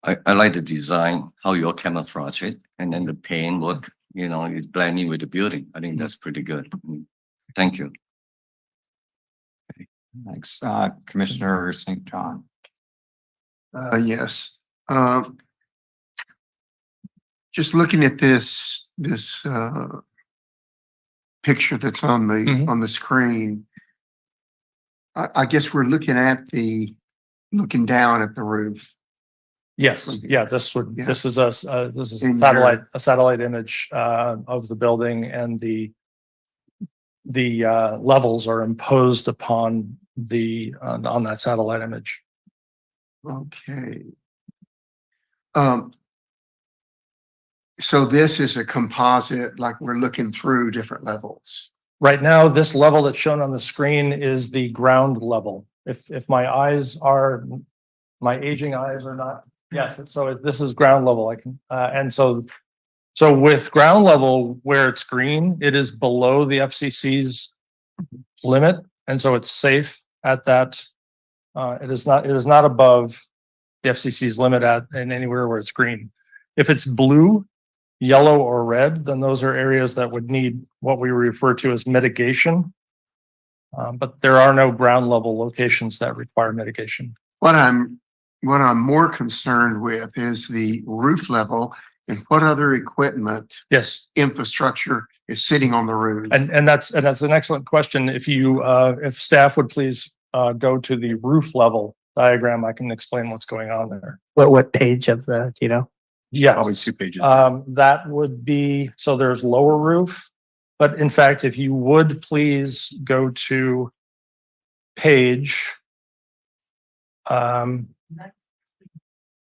I like the design, how you camouflage it, and then the paint work, is blending with the building. I think that's pretty good. Thank you. Thanks, Commissioner St. John. Yes. Just looking at this picture that's on the screen, I guess we're looking down at the roof. Yes, yeah, this is In a satellite image of the building, and the levels are imposed upon on that satellite image. Okay. So this is a composite, like we're looking through different levels. Right now, this level that's shown on the screen is the ground level. If my aging eyes are not, yes, so this is ground level. And so with ground level where it's green, it is below the FCC's limit, and so it's safe at that. It is not above the FCC's limit in anywhere where it's green. If it's blue, yellow, or red, then those are areas that would need what we refer to as mitigation. But there are no ground level locations that require mitigation. What I'm more concerned with is the roof level and what other equipment, Yes, infrastructure is sitting on the roof. and that's an excellent question. If staff would please go to the roof level diagram, I can explain what's going on there. What page of Yes. Probably 2 pages. That would be, so there's lower roof, but in fact, if you would please go to page.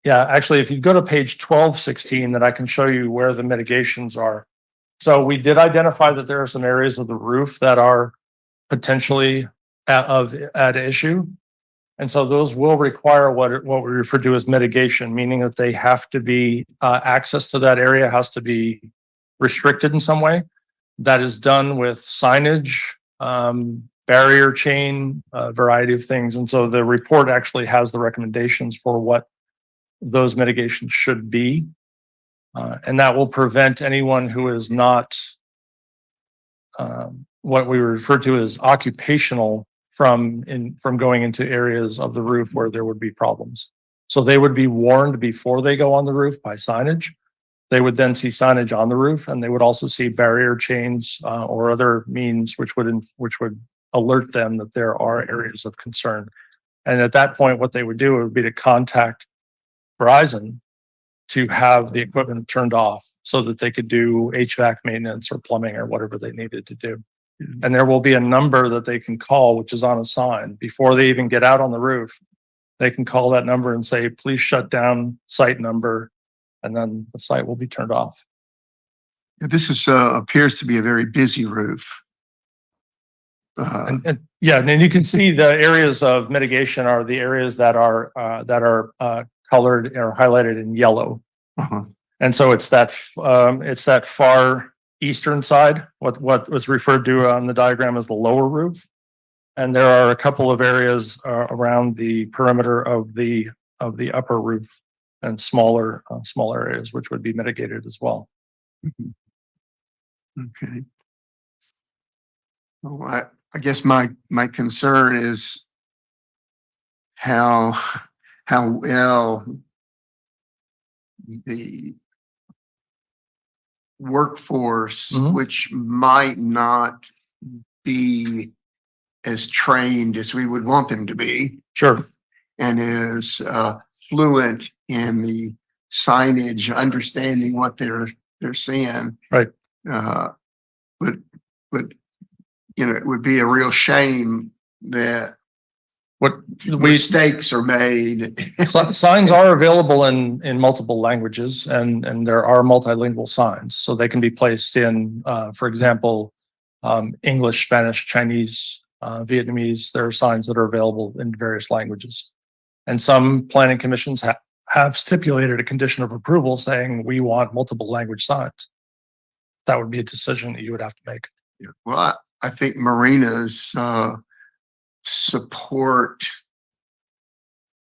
Yeah, actually, if you go to page 1216, then I can show you where the mitigations are. So we did identify that there are some areas of the roof that are potentially at issue. And so those will require what we refer to as mitigation, meaning that they have to be, access to that area has to be restricted in some way. That is done with signage, barrier chain, a variety of things. And so the report actually has the recommendations for what those mitigations should be. And that will prevent anyone who is not what we refer to as occupational from going into areas of the roof where there would be problems. So they would be warned before they go on the roof by signage. They would then see signage on the roof, and they would also see barrier chains or other means which would alert them that there are areas of concern. And at that point, what they would do would be to contact Verizon to have the equipment turned off so that they could do HVAC maintenance or plumbing or whatever they needed to do. And there will be a number that they can call, which is on a sign before they even get out on the roof. They can call that number and say, please shut down site number, and then the site will be turned off. This appears to be a very busy roof. And you can see the areas of mitigation are the areas that are colored or highlighted in yellow. And so it's that far eastern side, what was referred to on the diagram as the lower roof. And there are a couple of areas around the perimeter of the upper roof and smaller areas which would be mitigated as well. Okay. Well, I guess my concern is how well the workforce, which might not be as trained as we would want them to be. Sure. And is fluent in the signage, understanding what they're seeing. Right. But it would be a real shame that What we, mistakes are made. signs are available in multiple languages and there are multilingual signs. So they can be placed in, for example, English, Spanish, Chinese, Vietnamese. There are signs that are available in various languages. And some planning commissions have stipulated a condition of approval saying we want multiple language signs. That would be a decision that you would have to make. Yeah. Well, I think Marina's support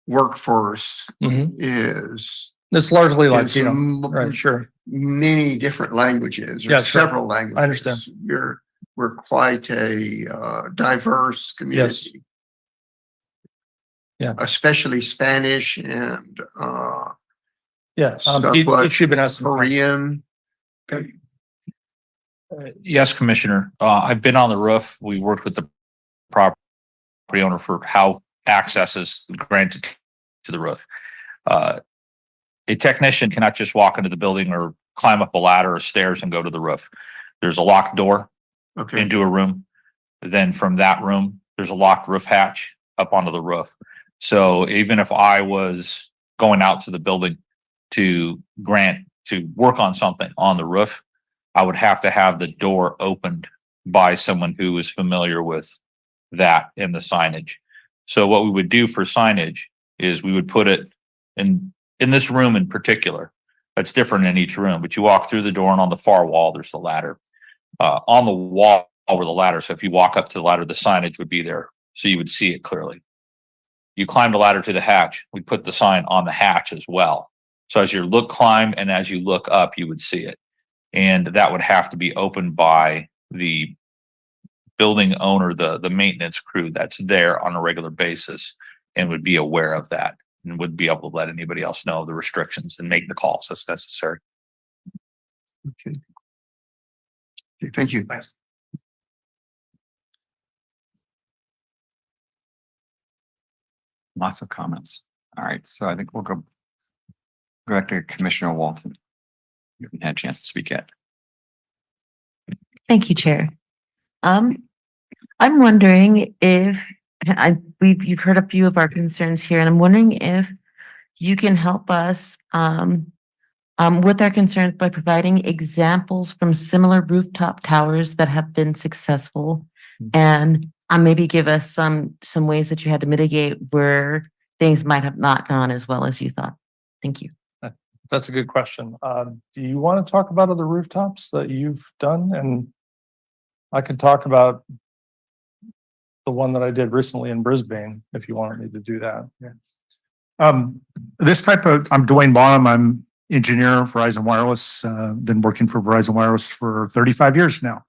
workforce is It's largely is Latino, m- right? Sure. many different languages or Yeah, sure. several languages. I understand. We're quite a diverse community. Yeah. Especially Spanish and Yeah. somewhat Pete Shubin has some Korean. Yes, Commissioner. I've been on the roof. We worked with the property owner for how access is granted to the roof. A technician cannot just walk into the building or climb up a ladder or stairs and go to the roof. There's a locked door Okay. into a room. Then from that room, there's a locked roof hatch up onto the roof. So even if I was going out to the building to work on something on the roof, I would have to have the door opened by someone who is familiar with that in the signage. So what we would do for signage is we would put it in this room in particular. That's different in each room, but you walk through the door and on the far wall, there's the ladder. On the wall were the ladder. So if you walk up to the ladder, the signage would be there. So you would see it clearly. You climb the ladder to the hatch. We put the sign on the hatch as well. So as you climb and as you look up, you would see it. And that would have to be opened by the building owner, the maintenance crew that's there on a regular basis and would be aware of that and would be able to let anybody else know the restrictions and make the calls as necessary. Okay. Okay, thank you. Thanks. Lots of comments. All right, so I think we'll go back to Commissioner Walton. You haven't had a chance to speak yet. Thank you, Chair. I'm wondering if you've heard a few of our concerns here, and I'm wondering if you can help us with our concerns by providing examples from similar rooftop towers that have been successful, and maybe give us some ways that you had to mitigate where things might have not gone as well as you thought. Thank you. That's a good question. Do you want to talk about other rooftops that you've done? And I could talk about the one that I did recently in Brisbane, if you wanted me to do that. This type of, I'm Dwayne Bonham. I'm engineer for Verizon Wireless. Been working for Verizon Wireless for 35 years now.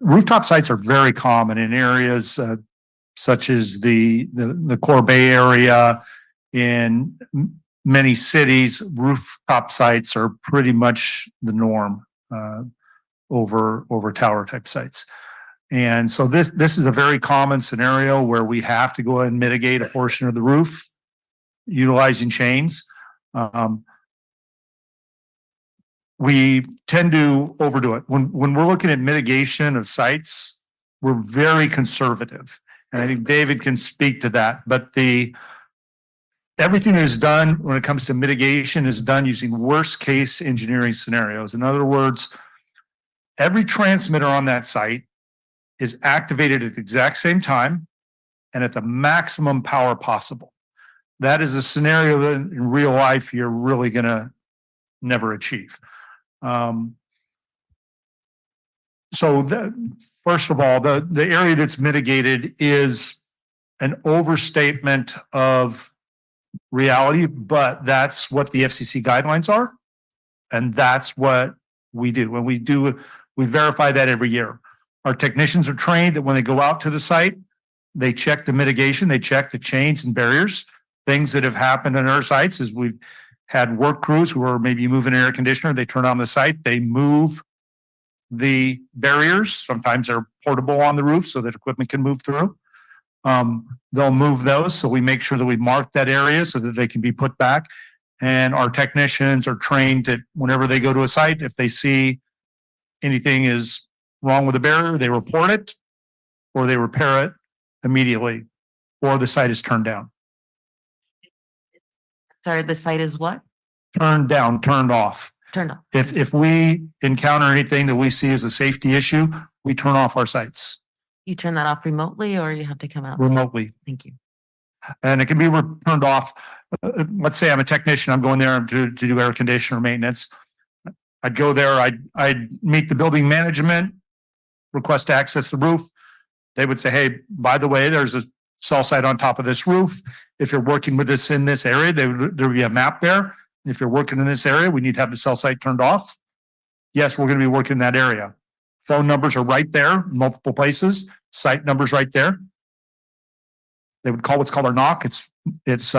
Rooftop sites are very common in areas such as the core Bay Area. In many cities, rooftop sites are pretty much the norm over tower type sites. And so this is a very common scenario where we have to go ahead and mitigate a portion of the roof utilizing chains. We tend to overdo it. When we're looking at mitigation of sites, we're very conservative. And I think David can speak to that, but everything that is done when it comes to mitigation is done using worst case engineering scenarios. In other words, every transmitter on that site is activated at the exact same time and at the maximum power possible. That is a scenario that in real life you're really going to never achieve. First of all, the area that's mitigated is an overstatement of reality, but that's what the FCC guidelines are. And that's what we do. When we verify that every year. Our technicians are trained that when they go out to the site, they check the mitigation, they check the chains and barriers. Things that have happened on our sites is we've had work crews who are maybe moving an air conditioner, they turn on the site, they move the barriers. Sometimes they're portable on the roof so that equipment can move through. They'll move those. So we make sure that we mark that area so that they can be put back. And our technicians are trained that whenever they go to a site, if they see anything is wrong with the barrier, they report it or they repair it immediately. or the site is turned down. Sorry, the site is what? Turned down, turned off. Turned off. If we encounter anything that we see as a safety issue, we turn off our sites You turn that off remotely or you have to come out? remotely. Thank you. And it can be turned off. Let's say I'm a technician, I'm going there to do air conditioner maintenance. I'd go there, I'd meet the building management, request to access the roof. They would say, hey, by the way, there's a cell site on top of this roof. If you're working with us in this area, there would be a map there. If you're working in this area, we need to have the cell site turned off. Yes, we're going to be working in that area. Phone numbers are right there, multiple places, site numbers right there. They would call what's called our knock. It's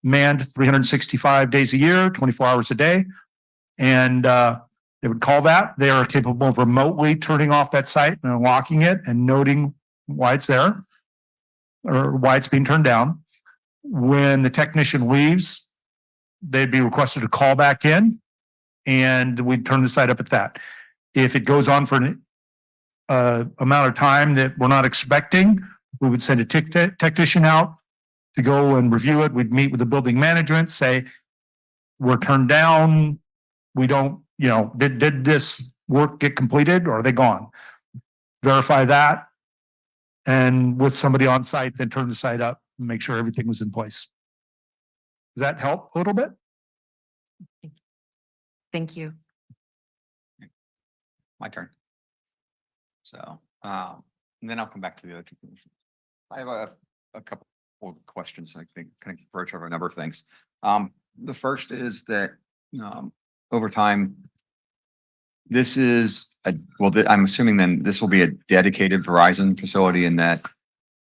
manned 365 days a year, 24 hours a day. And they would call that. They are capable of remotely turning off that site and unlocking it and noting why it's there or why it's being turned down. When the technician leaves, they'd be requested to call back in and we'd turn the site up at that. If it goes on for an amount of time that we're not expecting, we would send a technician out to go and review it. We'd meet with the building management, say, we're turned down. We don't, did this work get completed or are they gone? Verify that. And with somebody on site, then turn the site up and make sure everything was in place. Does that help a little bit? Thank you. My turn. So, and then I'll come back to the other two commissions. I have a couple of questions. I think kind of approach over a number of things. The first is that over time, this is I'm assuming then this will be a dedicated Verizon facility and that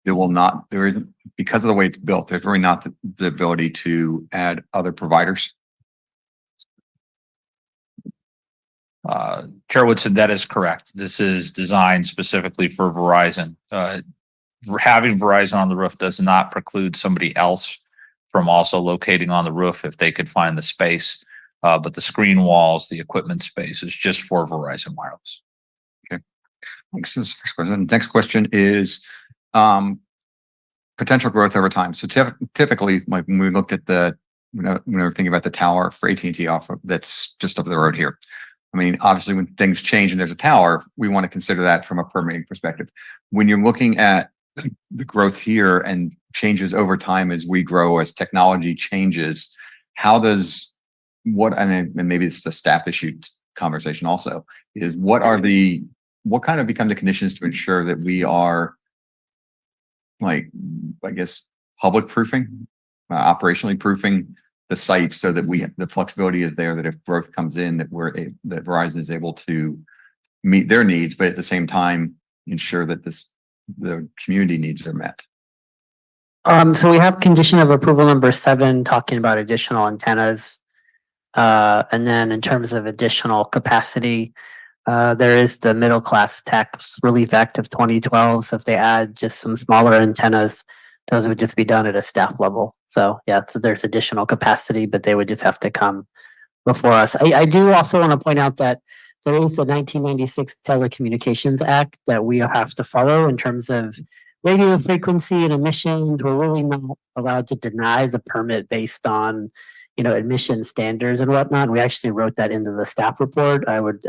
there isn't, because of the way it's built, there's really not the ability to add other providers. Chair Woodson, that is correct. This is designed specifically for Verizon. Having Verizon on the roof does not preclude somebody else from also locating on the roof if they could find the space. But the screen walls, the equipment space is just for Verizon Wireless. Okay. Thanks. This is the first question. Next question is potential growth over time. So typically, like when we looked at when we were thinking about the tower for AT&T that's just up the road here. I mean, obviously, when things change and there's a tower, we want to consider that from a permitting perspective. When you're looking at the growth here and changes over time as we grow, as technology changes, and maybe it's the staff issue conversation also, is what kind of become the conditions to ensure that we are, like, I guess, public proofing, operationally proofing the site so that the flexibility is there, that if growth comes in, that that Verizon is able to meet their needs, but at the same time ensure that the community needs are met. So we have condition of approval number 7 talking about additional antennas. And then in terms of additional capacity, there is the Middle Class Tax Relief Act of 2012. So if they add just some smaller antennas, those would just be done at a staff level. So yeah, so there's additional capacity, but they would just have to come before us. I do also want to point out that there is the 1996 Telecommunications Act that we have to follow in terms of radio frequency and emissions. We're really not allowed to deny the permit based on, admission standards and whatnot. We actually wrote that into the staff report. I would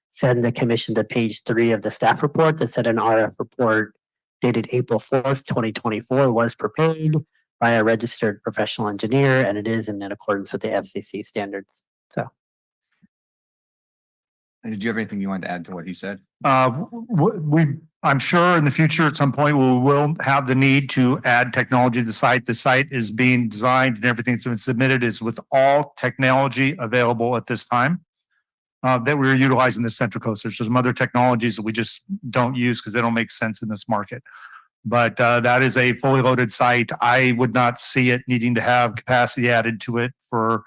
send the commission to page 3 of the staff report that said an RF report dated April 4th, 2024 was prepared by a registered professional engineer, and it is in accordance with the FCC standards. So. And did you have anything you wanted to add to what he said? I'm sure in the future at some point we will have the need to add technology to the site. The site is being designed and everything that's been submitted is with all technology available at this time that we're utilizing the Central Coast. There's some other technologies that we just don't use because they don't make sense in this market. But that is a fully loaded site. I would not see it needing to have capacity added to it for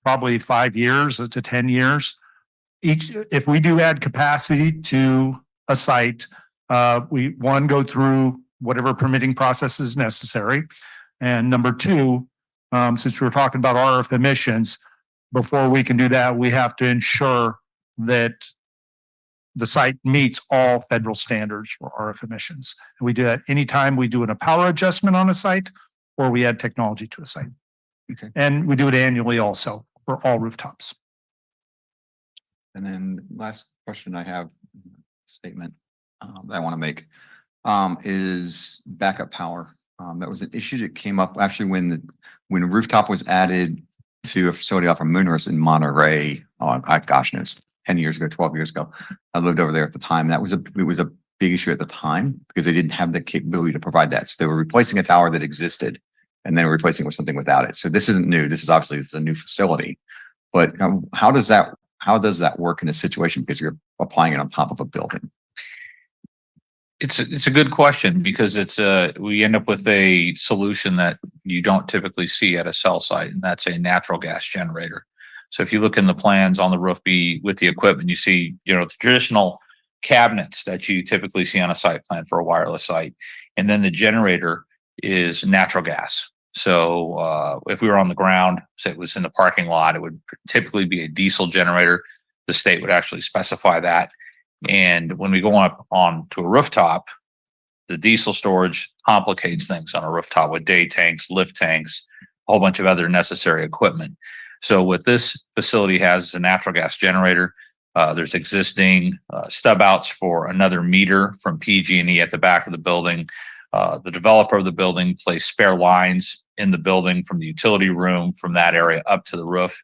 probably 5 years to 10 years. If we do add capacity to a site, we go through whatever permitting process is necessary. And number 2, since we're talking about RF emissions, before we can do that, we have to ensure that the site meets all federal standards for RF emissions. And we do that anytime we do a power adjustment on a site or we add technology to a site. Okay. And we do it annually also for all rooftops. And then last question I have, statement that I want to make is backup power. That was an issue that came up actually when a rooftop was added to a facility off of Moonhurst in Monterey. Oh, gosh, no, it's 10 years ago, 12 years ago. I lived over there at the time. It was a big issue at the time because they didn't have the capability to provide that. So they were replacing a tower that existed and then replacing it with something without it. So this isn't new. This is a new facility. But how does that work in a situation because you're applying it on top of a building? It's a good question because we end up with a solution that you don't typically see at a cell site, and that's a natural gas generator. So if you look in the plans on the roof with the equipment, you see, the traditional cabinets that you typically see on a site plan for a wireless site. And then the generator is natural gas. So if we were on the ground, say it was in the parking lot, it would typically be a diesel generator. The state would actually specify that. And when we go up onto a rooftop, the diesel storage complicates things on a rooftop with day tanks, lift tanks, a whole bunch of other necessary equipment. So what this facility has is a natural gas generator. There's existing stub outs for another meter from PG&E at the back of the building. The developer of the building placed spare lines in the building from the utility room from that area up to the roof.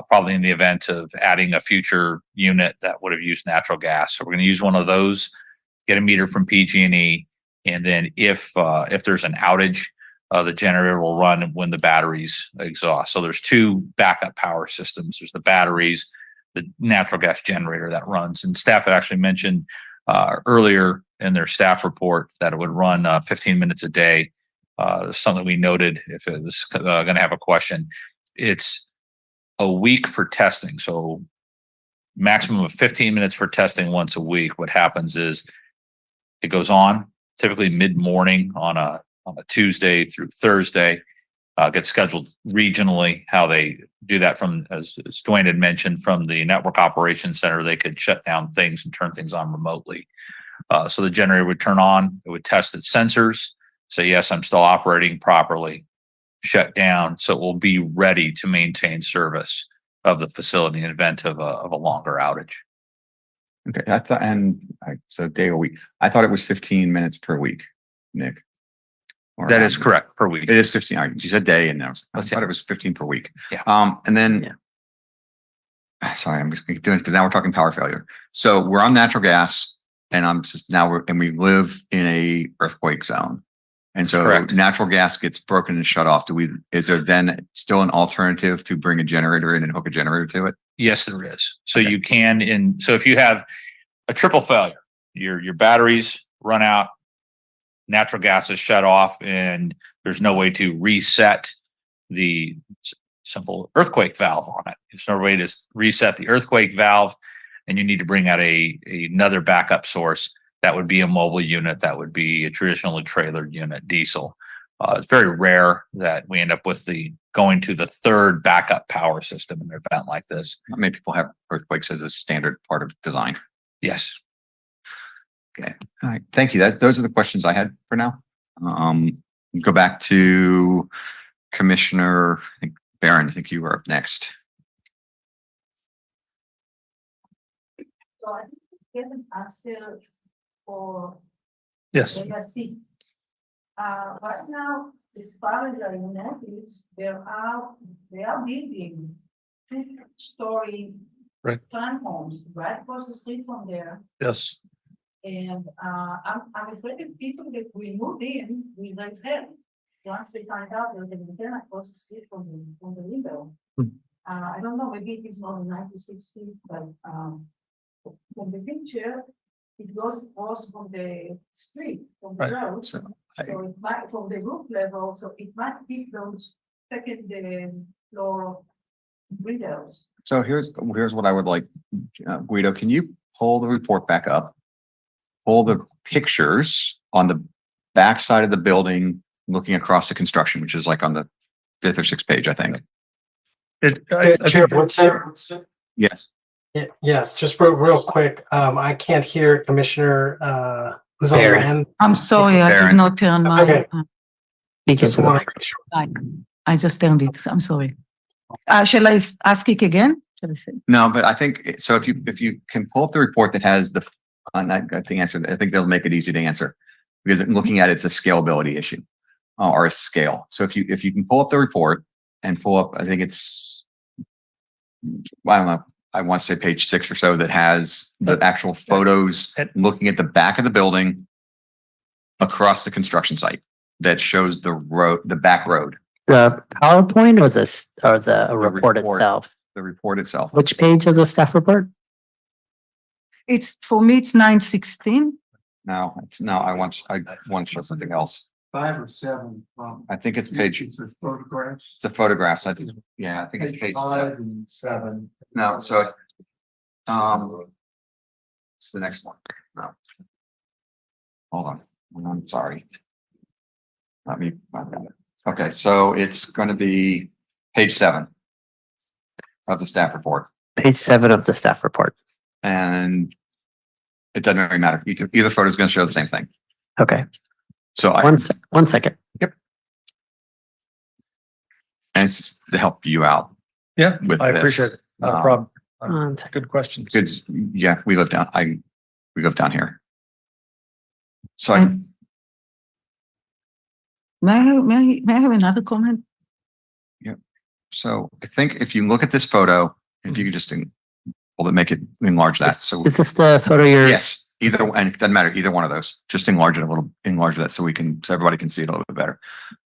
Probably in the event of adding a future unit that would have used natural gas. So we're going to use one of those, get a meter from PG&E, and then if there's an outage, the generator will run when the batteries exhaust. So there's two backup power systems. There's the batteries, the natural gas generator that runs. And staff had actually mentioned earlier in their staff report that it would run 15 minutes a day. Something we noted if it was going to have a question. It's a week for testing. So maximum of 15 minutes for testing once a week. What happens is it goes on typically mid-morning on a Tuesday through Thursday, gets scheduled regionally. How they do that from, as Dwayne had mentioned, from the network operations center, they could shut down things and turn things on remotely. So the generator would turn on, it would test its sensors, say, yes, I'm still operating properly, shut down, so it will be ready to maintain service of the facility in event of a longer outage. Okay, I thought, so day or week. I thought it was 15 minutes per week, Nick. That is correct, per week. It is 15. All right, you said day, and I thought it was 15 per week. Yeah. And then, sorry, I'm just going to keep doing it because now we're talking power failure. So we're on natural gas, and we live in a earthquake zone. And so Correct. Natural gas gets broken and shut off. Is there then still an alternative to bring a generator in and hook a generator to it? Yes, there is. So you can, so if you have a triple failure, your batteries run out, natural gas is shut off, and there's no way to reset the simple earthquake valve on it. There's no way to reset the earthquake valve, and you need to bring out another backup source. That would be a mobile unit. That would be a traditionally trailered unit, diesel. It's very rare that we end up with going to the third backup power system in an event like this. Not many people have earthquakes as a standard part of design. Yes. Okay. All right. Thank you. Those are the questions I had for now. Go back to Commissioner Barron. I think you were up next. So I get an answer for Yes. legacy. Right now, as far as I noticed, they are building 2-story Right. townhomes right across the street from there. Yes. And I'm afraid that people that we move in with their head, once they find out there's an antenna across the street from the window. I don't know, maybe it's more than 96 feet, but from the picture, it goes across from the street, from the Right. road. So it might, from the roof level, so it might hit those second floor windows. So here's what I would like, Guido, can you pull the report back up? Pull the pictures on the back side of the building, looking across the construction, which is like on the 5th or 6th page, I think. Chair Woodson, Yes. Yes, just real quick. I can't hear Commissioner, who's on the Barry. end. I'm sorry, I did Baron. not turn That's my okay. Speak Just into the want mic. mic. I just turned it. I'm sorry. Shall I ask it again? Shall I say? No, but I think, so if you can pull up the report that has the, I think answer, I think they'll make it easy to answer. Because looking at it's a scalability issue, or a scale. So if you can pull up the report and pull up, I think it's, I don't know, I want to say page 6 or so, that has the actual photos looking at the back of the building across the construction site that shows the road, the back road, The PowerPoint or the report report. itself? the report itself. Which page of the staff report? It's for me, it's 916. No, I want to show something else. 5 or 7. I think it's page, It's a photograph. it's a photographs. Yeah, I think it's page 5 and 7. No, so, it's the next one. No. Hold on, I'm sorry. I've got it. Okay, so it's gonna be page 7 of the staff report, Page 7 of the staff report. and it doesn't really matter. Either photo is gonna show the same thing. Okay, So one second. and it's just to help you out. Yeah, With I this. appreciate it. Not a Um, problem. One second. Good questions. Because, yeah, we live down here. So May I have another comment? So I think if you look at this photo, if you could just make it enlarge that. So Is this the photo you're? yes, either, and it doesn't matter, either one of those, just enlarge it a little, enlarge that so everybody can see it a little bit better.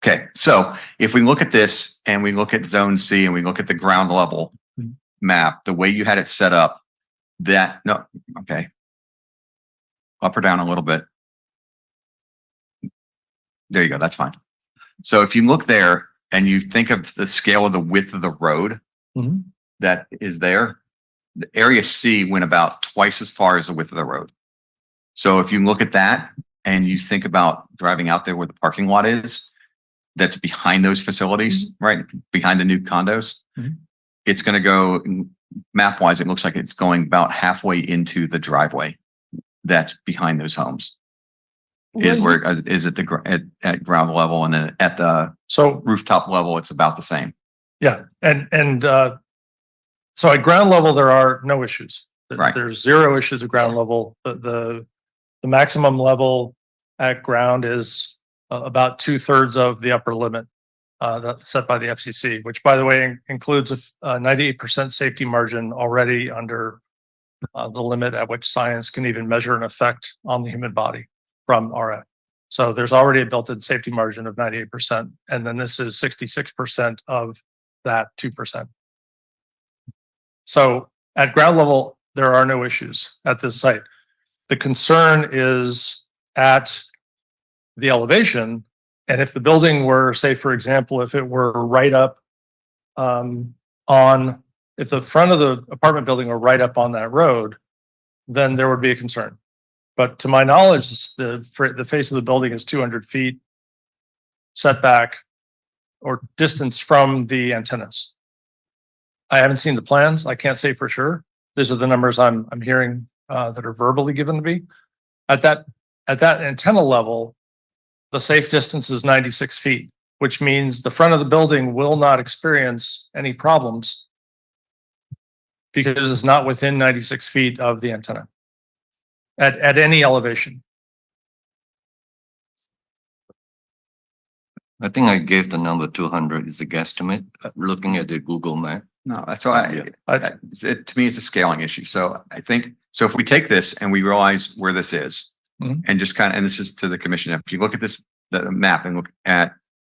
Okay, so if we look at this and we look at zone C and we look at the ground level map, the way you had it set up, okay. Up or down a little bit. There you go, that's fine. So if you look there and you think of the scale of the width of the road that is there, the area C went about twice as far as the width of the road. So if you look at that and you think about driving out there where the parking lot is, that's behind those facilities, right? Behind the new condos, it's going to go map wise. It looks like it's going about halfway into the driveway that's behind those homes. Is where is at at ground level, and then at the rooftop level, it's about the same. Yeah, and so at ground level, there are no issues. Right. There's 0 issues at ground level. The maximum level at ground is about 2/3 of the upper limit that's set by the FCC, which, by the way, includes a 98% safety margin already under the limit at which science can even measure an effect on the human body from RF. So there's already a built-in safety margin of 98%, and then this is 66% of that 2%. So at ground level, there are no issues at this site. The concern is at the elevation, and if the building were, say, for example, if it were right up if the front of the apartment building were right up on that road, then there would be a concern. But to my knowledge, the face of the building is 200 feet setback or distance from the antennas. I haven't seen the plans. I can't say for sure. These are the numbers I'm hearing that are verbally given to me. At that antenna level, the safe distance is 96 feet, which means the front of the building will not experience any problems because it's not within 96 feet of the antenna at any elevation. I think I gave the number 200 is a guesstimate, looking at the Google map. No, that's why to me, it's a scaling issue. So I think, so if we take this and we realize where this is and just and this is to the commission, if you look at the map and look at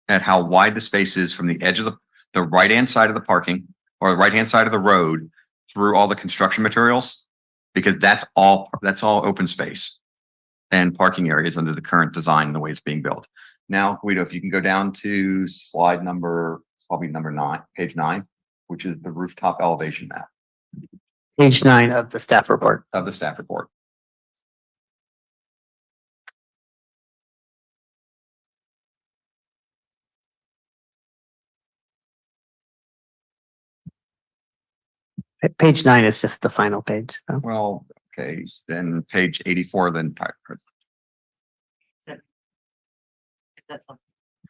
how wide the space is from the edge of the right-hand side of the parking or the right-hand side of the road through all the construction materials, because that's all open space and parking areas under the current design, the way it's being built. Now, Guido, if you can go down to slide probably number 9, page 9, which is the rooftop elevation map. Page 9 of the staff report. Page 9 is just the final page. So. Well, okay, then page 84 of the entire,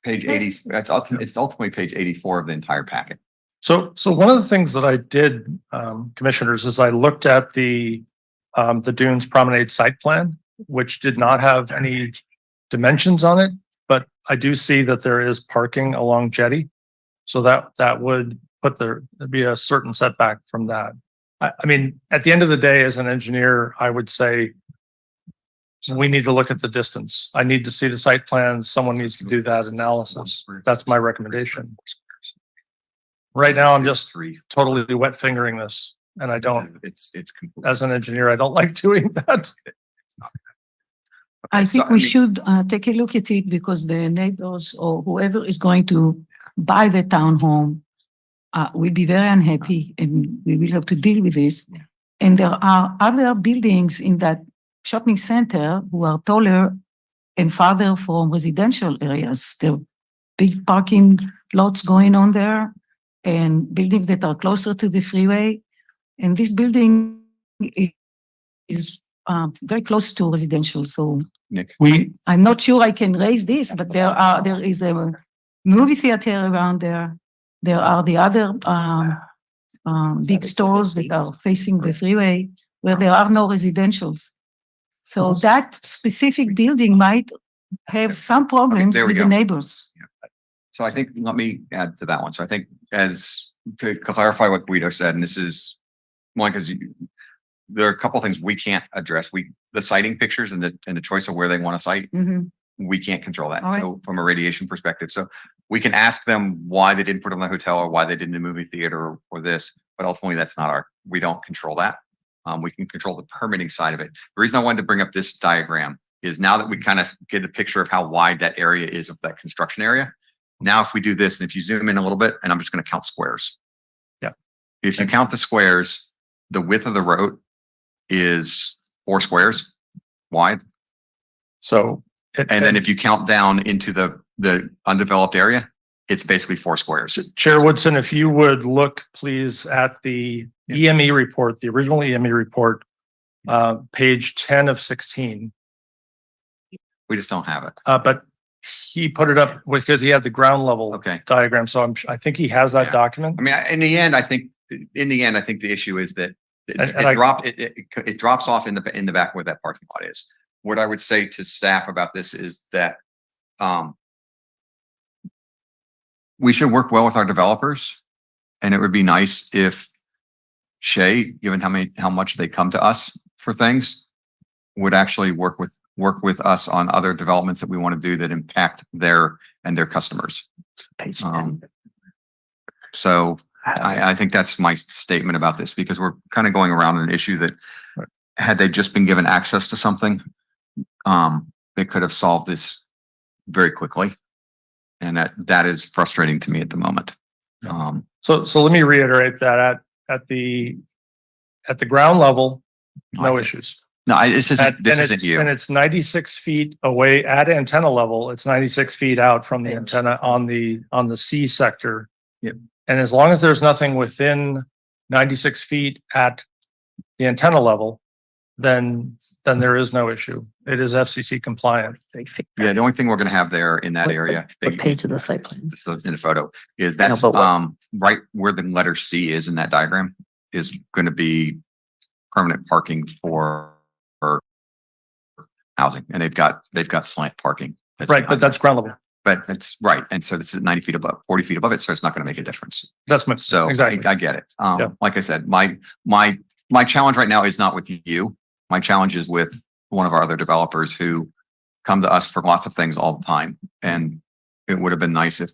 page 80, it's ultimately page 84 of the entire packet. So one of the things that I did, commissioners, is I looked at the Dunes Promenade site plan, which did not have any dimensions on it, but I do see that there is parking along Jetty. So that would there'd be a certain setback from that. I mean, at the end of the day, as an engineer, I would say we need to look at the distance. I need to see the site plans. Someone needs to do that analysis. That's my recommendation. Right now, I'm just totally wet fingering this, and I don't, as an engineer, I don't like doing that. I think we should take a look at it because the neighbors or whoever is going to buy the townhome will be very unhappy and we will have to deal with this. And there are other buildings in that shopping center who are taller and farther from residential areas. There are big parking lots going on there and buildings that are closer to the freeway. And this building is very close to residential. So Nick, I'm not sure I can raise this, but there is a movie theater around there. There are the other big stores that are facing the freeway where there are no residentials. So that specific building might have some problems there we with the go. neighbors. So I think, let me add to that one. So I think to clarify what Guido said, and this is one, because there are a couple of things we can't address. The siting pictures and the choice of where they want to site, we can't control that. All right. So from a radiation perspective, so we can ask them why they didn't put it on the hotel or why they didn't do movie theater or this, but ultimately that's not we don't control that. We can control the permitting side of it. The reason I wanted to bring up this diagram is now that we kind of get a picture of how wide that area is of that construction area. Now, if we do this, and if you zoom in a little bit, and I'm just going to count squares. Yeah. If you count the squares, the width of the road is 4 squares wide. So, and then if you count down into the undeveloped area, it's basically 4 squares. Chair Woodson, if you would look please at the EME report, the original EME report, page 10 of 16. We just don't have it. But he put it up because he had the ground level diagram. So I think he has that document. I mean, in the end, I think the issue is that it drops off in the back where that parking lot is. What I would say to staff about this is that we should work well with our developers, and it would be nice if Shay, given how much they come to us for things, would actually work with us on other developments that we want to do that impact their customers. So I think that's my statement about this, because we're kind of going around an issue that had they just been given access to something, they could have solved this very quickly. And that is frustrating to me at the moment. So let me reiterate that at the ground level, no issues. No, this isn't you. And it's 96 feet away at antenna level. It's 96 feet out from the antenna on the C sector. Yep. And as long as there's nothing within 96 feet at the antenna level, then there is no issue. It is FCC compliant. Yeah, the only thing we're going to have there in that area, What page of the site plan? this is in the photo, is that's right where the letter C is in that diagram is going to be permanent parking for housing, and they've got slant parking. Right, but that's ground level. But it's right, and so this is 90 feet above, 40 feet above it, so it's not going to make a difference. That's my So exactly. I get it. Like I said, my challenge right now is not with you. My challenge is with one of our other developers who come to us for lots of things all the time. And it would have been nice if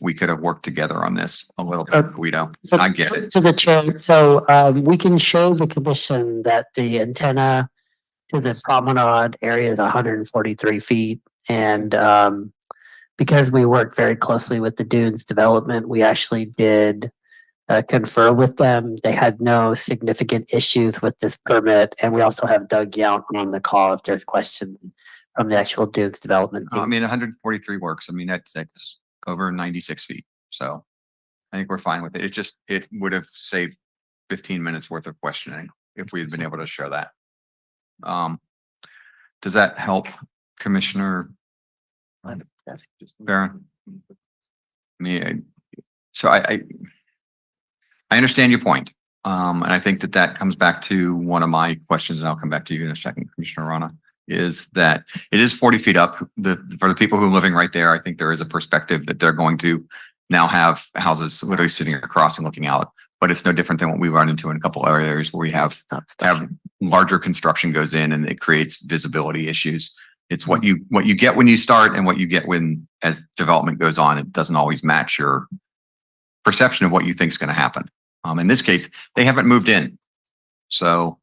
we could have worked together on this a little bit, Guido. I get it. To the chair, so we can show the commission that the antenna to the promenade area is 143 feet. And because we worked very closely with the Dunes development, we actually did confer with them. They had no significant issues with this permit. And we also have Doug Yount on the call if there's questions from the actual Dunes development team. I mean, 143 works. I mean, that's over 96 feet. So I think we're fine with it. It would have saved 15 minutes worth of questioning if we had been able to share that. Does that help, Commissioner Barron? I understand your point. And I think that that comes back to one of my questions, and I'll come back to you in a second, Commissioner Rana, is that it is 40 feet up. For the people who are living right there, I think there is a perspective that they're going to now have houses literally sitting across and looking out. But it's no different than what we run into in a couple other areas where we have larger construction goes in and it creates visibility issues. It's what you get when you start and what you get when as development goes on. It doesn't always match your perception of what you think is going to happen. In this case, they haven't moved in, so.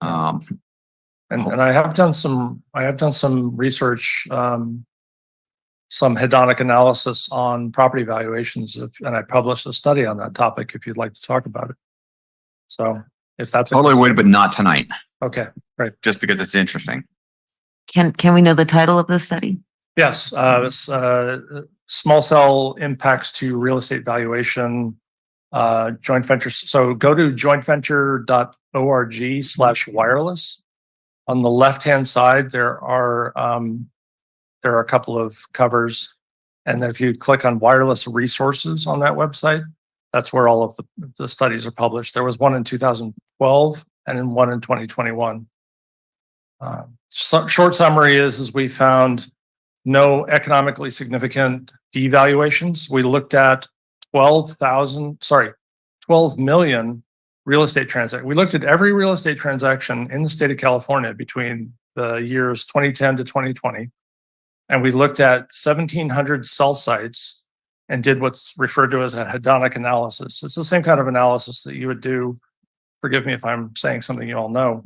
And I have done some research, some hedonic analysis on property valuations, and I published a study on that topic if you'd like to talk about it. So if that's totally would, but not tonight. Okay, right. Just because it's interesting. Can we know the title of the study? Yes, small cell impacts to real estate valuation, joint ventures. So go to jointventure.org/wireless. On the left-hand side, there are a couple of covers. And then if you click on wireless resources on that website, that's where all of the studies are published. There was one in 2012 and then one in 2021. Short summary is we found no economically significant devaluations. We looked at 12 million real estate transactions. We looked at every real estate transaction in the state of California between the years 2010 to 2020. And we looked at 1,700 cell sites and did what's referred to as a hedonic analysis. It's the same kind of analysis that you would do, forgive me if I'm saying something you all know,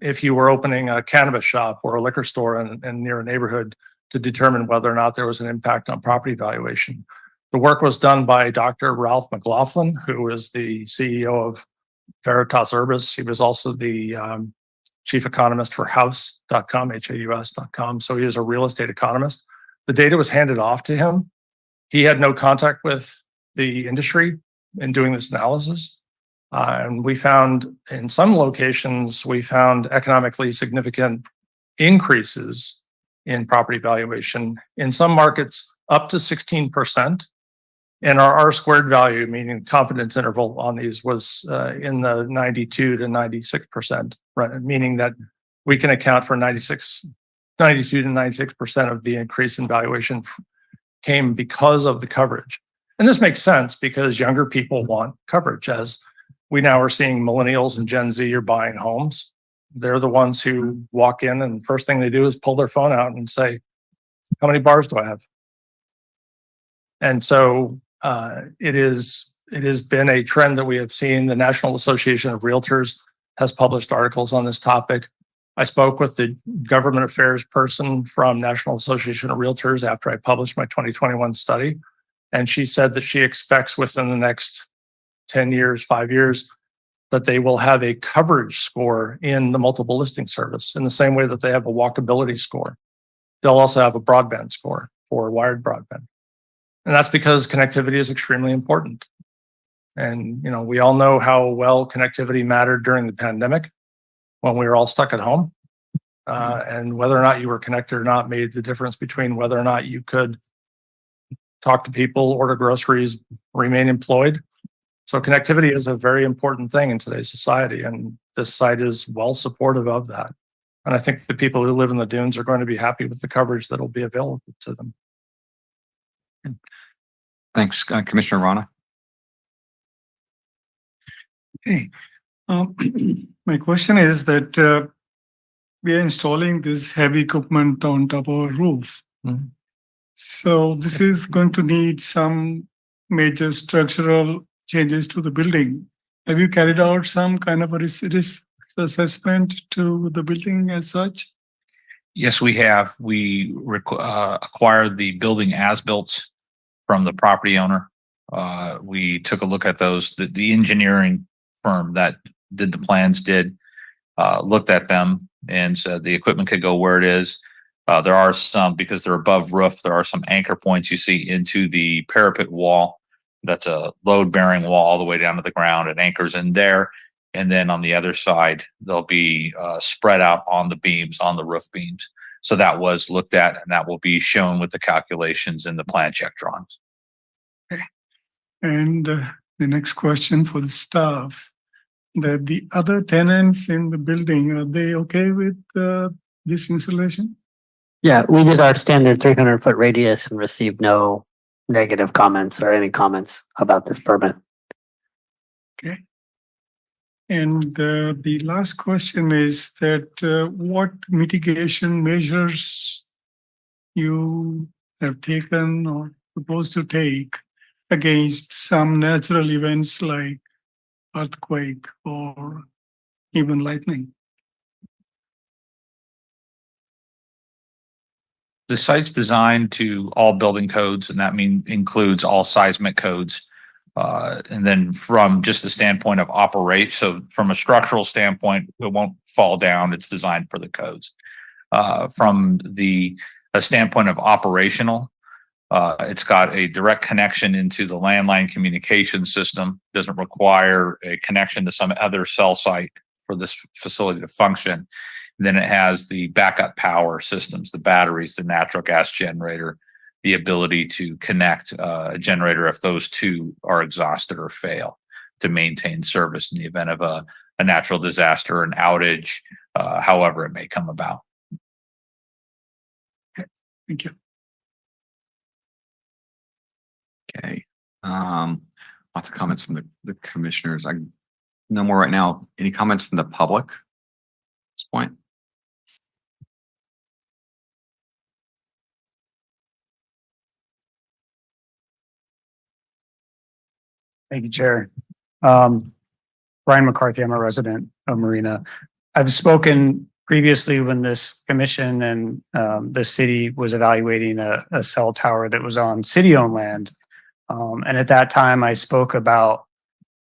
if you were opening a cannabis shop or a liquor store in near a neighborhood to determine whether or not there was an impact on property valuation. The work was done by Dr. Ralph McLaughlin, who is the CEO of Veritas Urbis. He was also the chief economist for House.com, HAUS.com. So he is a real estate economist. The data was handed off to him. He had no contact with the industry in doing this analysis. And we found in some locations, we found economically significant increases in property valuation. In some markets, up to 16%. And our R-squared value, meaning confidence interval on these, was in the 92 to 96%, right? Meaning that we can account for 92 to 96% of the increase in valuation came because of the coverage. And this makes sense because younger people want coverage. As we now are seeing millennials and Gen Z are buying homes. They're the ones who walk in and the first thing they do is pull their phone out and say, how many bars do I have? And so it has been a trend that we have seen. The National Association of Realtors has published articles on this topic. I spoke with the government affairs person from National Association of Realtors after I published my 2021 study. And she said that she expects within the next 10 years, 5 years, that they will have a coverage score in the multiple listing service in the same way that they have a walkability score. They'll also have a broadband score for wired broadband. And that's because connectivity is extremely important. And, we all know how well connectivity mattered during the pandemic when we were all stuck at home. And whether or not you were connected or not made the difference between whether or not you could talk to people, order groceries, remain employed. So connectivity is a very important thing in today's society, and this site is well supportive of that. And I think the people who live in the dunes are going to be happy with the coverage that will be available to them. Thanks, Commissioner Rana. Hey, my question is that we are installing this heavy equipment on top of our roof. Mm-hmm. So this is going to need some major structural changes to the building. Have you carried out some kind of a risk assessment to the building as such? Yes, we have. We acquired the building as-built from the property owner. We took a look at those. The engineering firm that did the plans looked at them and said the equipment could go where it is. There are some, because they're above roof, there are some anchor points you see into the parapet wall That's a load bearing wall all the way down to the ground. It anchors in there. And then on the other side, they'll be spread out on the beams, on the roof beams. So that was looked at and that will be shown with the calculations in the plan check drawings. And the next question for the staff, that the other tenants in the building, are they okay with this installation? Yeah, we did our standard 300-foot radius and received no negative comments or any comments about this permit. Okay. And the last question is that what mitigation measures you have taken or proposed to take against some natural events like earthquake or even lightning? The site's designed to all building codes, and that includes all seismic codes. And then from just the standpoint of operate, so from a structural standpoint, it won't fall down. It's designed for the codes. From a standpoint of operational, it's got a direct connection into the landline communication system. Doesn't require a connection to some other cell site for this facility to function. Then it has the backup power systems, the batteries, the natural gas generator, the ability to connect a generator if those two are exhausted or fail to maintain service in the event of a natural disaster, an outage, however it may come about. Thank you. Okay. Lots of comments from the commissioners. No more right now. Any comments from the public at this point? Thank you, Chair. Brian McCarthy, I'm a resident of Marina. I've spoken previously when this commission and the city was evaluating a cell tower that was on city-owned land. And at that time, I spoke about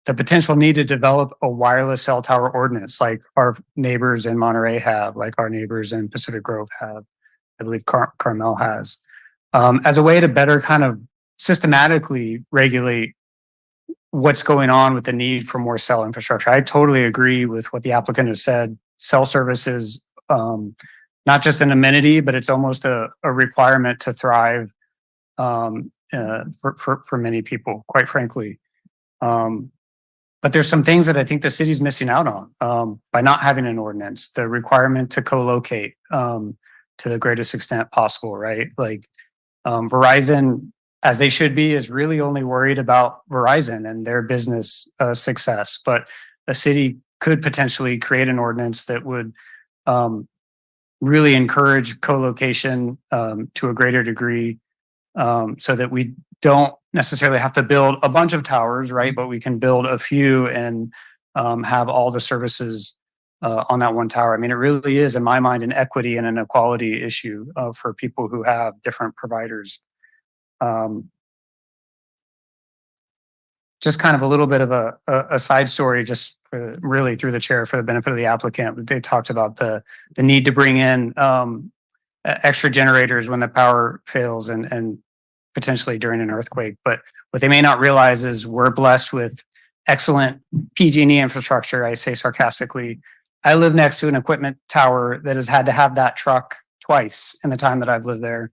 the potential need to develop a wireless cell tower ordinance like our neighbors in Monterey have, like our neighbors in Pacific Grove have, I believe Carmel has, as a way to better kind of systematically regulate what's going on with the need for more cell infrastructure. I totally agree with what the applicant has said. Cell service is not just an amenity, but it's almost a requirement to thrive for many people, quite frankly. But there's some things that I think the city's missing out on by not having an ordinance, the requirement to co-locate to the greatest extent possible, right? Like Verizon, as they should be, is really only worried about Verizon and their business success. But the city could potentially create an ordinance that would really encourage co-location to a greater degree so that we don't necessarily have to build a bunch of towers, right? But we can build a few and have all the services on that one tower. I mean, it really is, in my mind, an equity and an equality issue for people who have different providers. Just kind of a little bit of a side story, just really through the chair for the benefit of the applicant. They talked about the need to bring in extra generators when the power fails and potentially during an earthquake. But what they may not realize is we're blessed with excellent PG&E infrastructure. I say sarcastically. I live next to an equipment tower that has had to have that truck twice in the time that I've lived there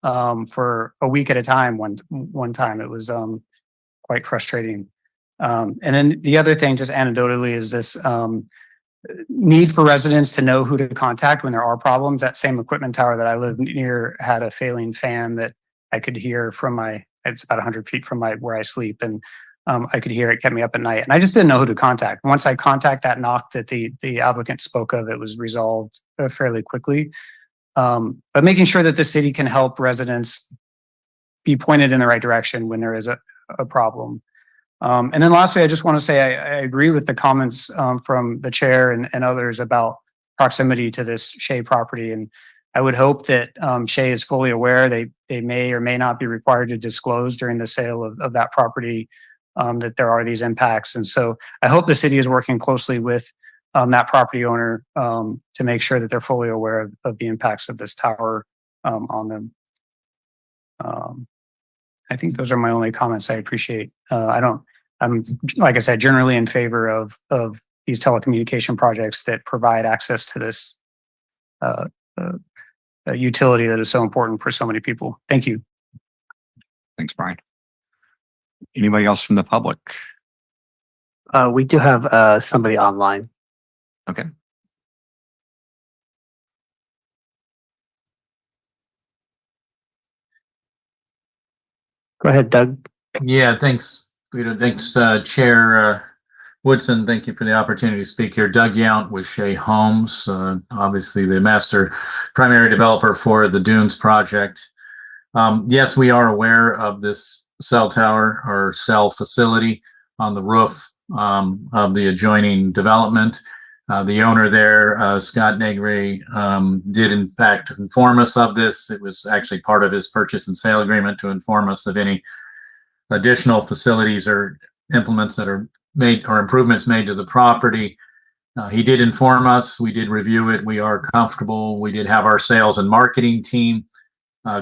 for a week at a time. One time it was quite frustrating. And then the other thing, just anecdotally, is this need for residents to know who to contact when there are problems. That same equipment tower that I live near had a failing fan that I could hear from it's about 100 feet from where I sleep. And I could hear it, kept me up at night. And I just didn't know who to contact. Once I contact that knock that the applicant spoke of, it was resolved fairly quickly. But making sure that the city can help residents be pointed in the right direction when there is a problem. And then lastly, I just want to say I agree with the comments from the chair and others about proximity to this Shea property. And I would hope that Shea is fully aware they may or may not be required to disclose during the sale of that property that there are these impacts. And so I hope the city is working closely with that property owner to make sure that they're fully aware of the impacts of this tower on them. I think those are my only comments. I appreciate. I'm, like I said, generally in favor of these telecommunication projects that provide access to this utility that is so important for so many people. Thank you. Thanks, Brian. Anybody else from the public? We do have somebody online. Okay. Go ahead, Doug. Yeah, thanks, Guido. Thanks, Chair Woodson. Thank you for the opportunity to speak here. Doug Yount with Shea Homes, obviously the master primary developer for the Dunes project. Yes, we are aware of this cell tower or cell facility on the roof of the adjoining development. The owner there, Scott Negre, did in fact inform us of this. It was actually part of his purchase and sale agreement to inform us of any additional facilities or implements that are made or improvements made to the property. He did inform us. We did review it. We are comfortable. We did have our sales and marketing team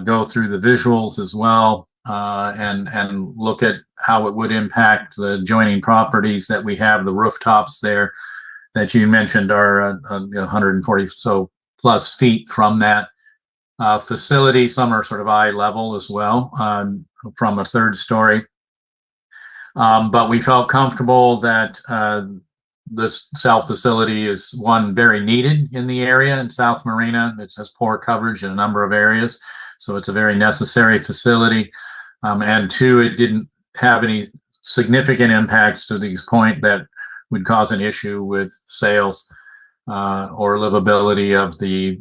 go through the visuals as well and look at how it would impact the adjoining properties that we have. The rooftops there that you mentioned are 140 so plus feet from that facility. Some are sort of eye level as well from a third story. But we felt comfortable that this cell facility is one very needed in the area in South Marina. It has poor coverage in a number of areas. So it's a very necessary facility. And two, it didn't have any significant impacts to the point that would cause an issue with sales or livability of the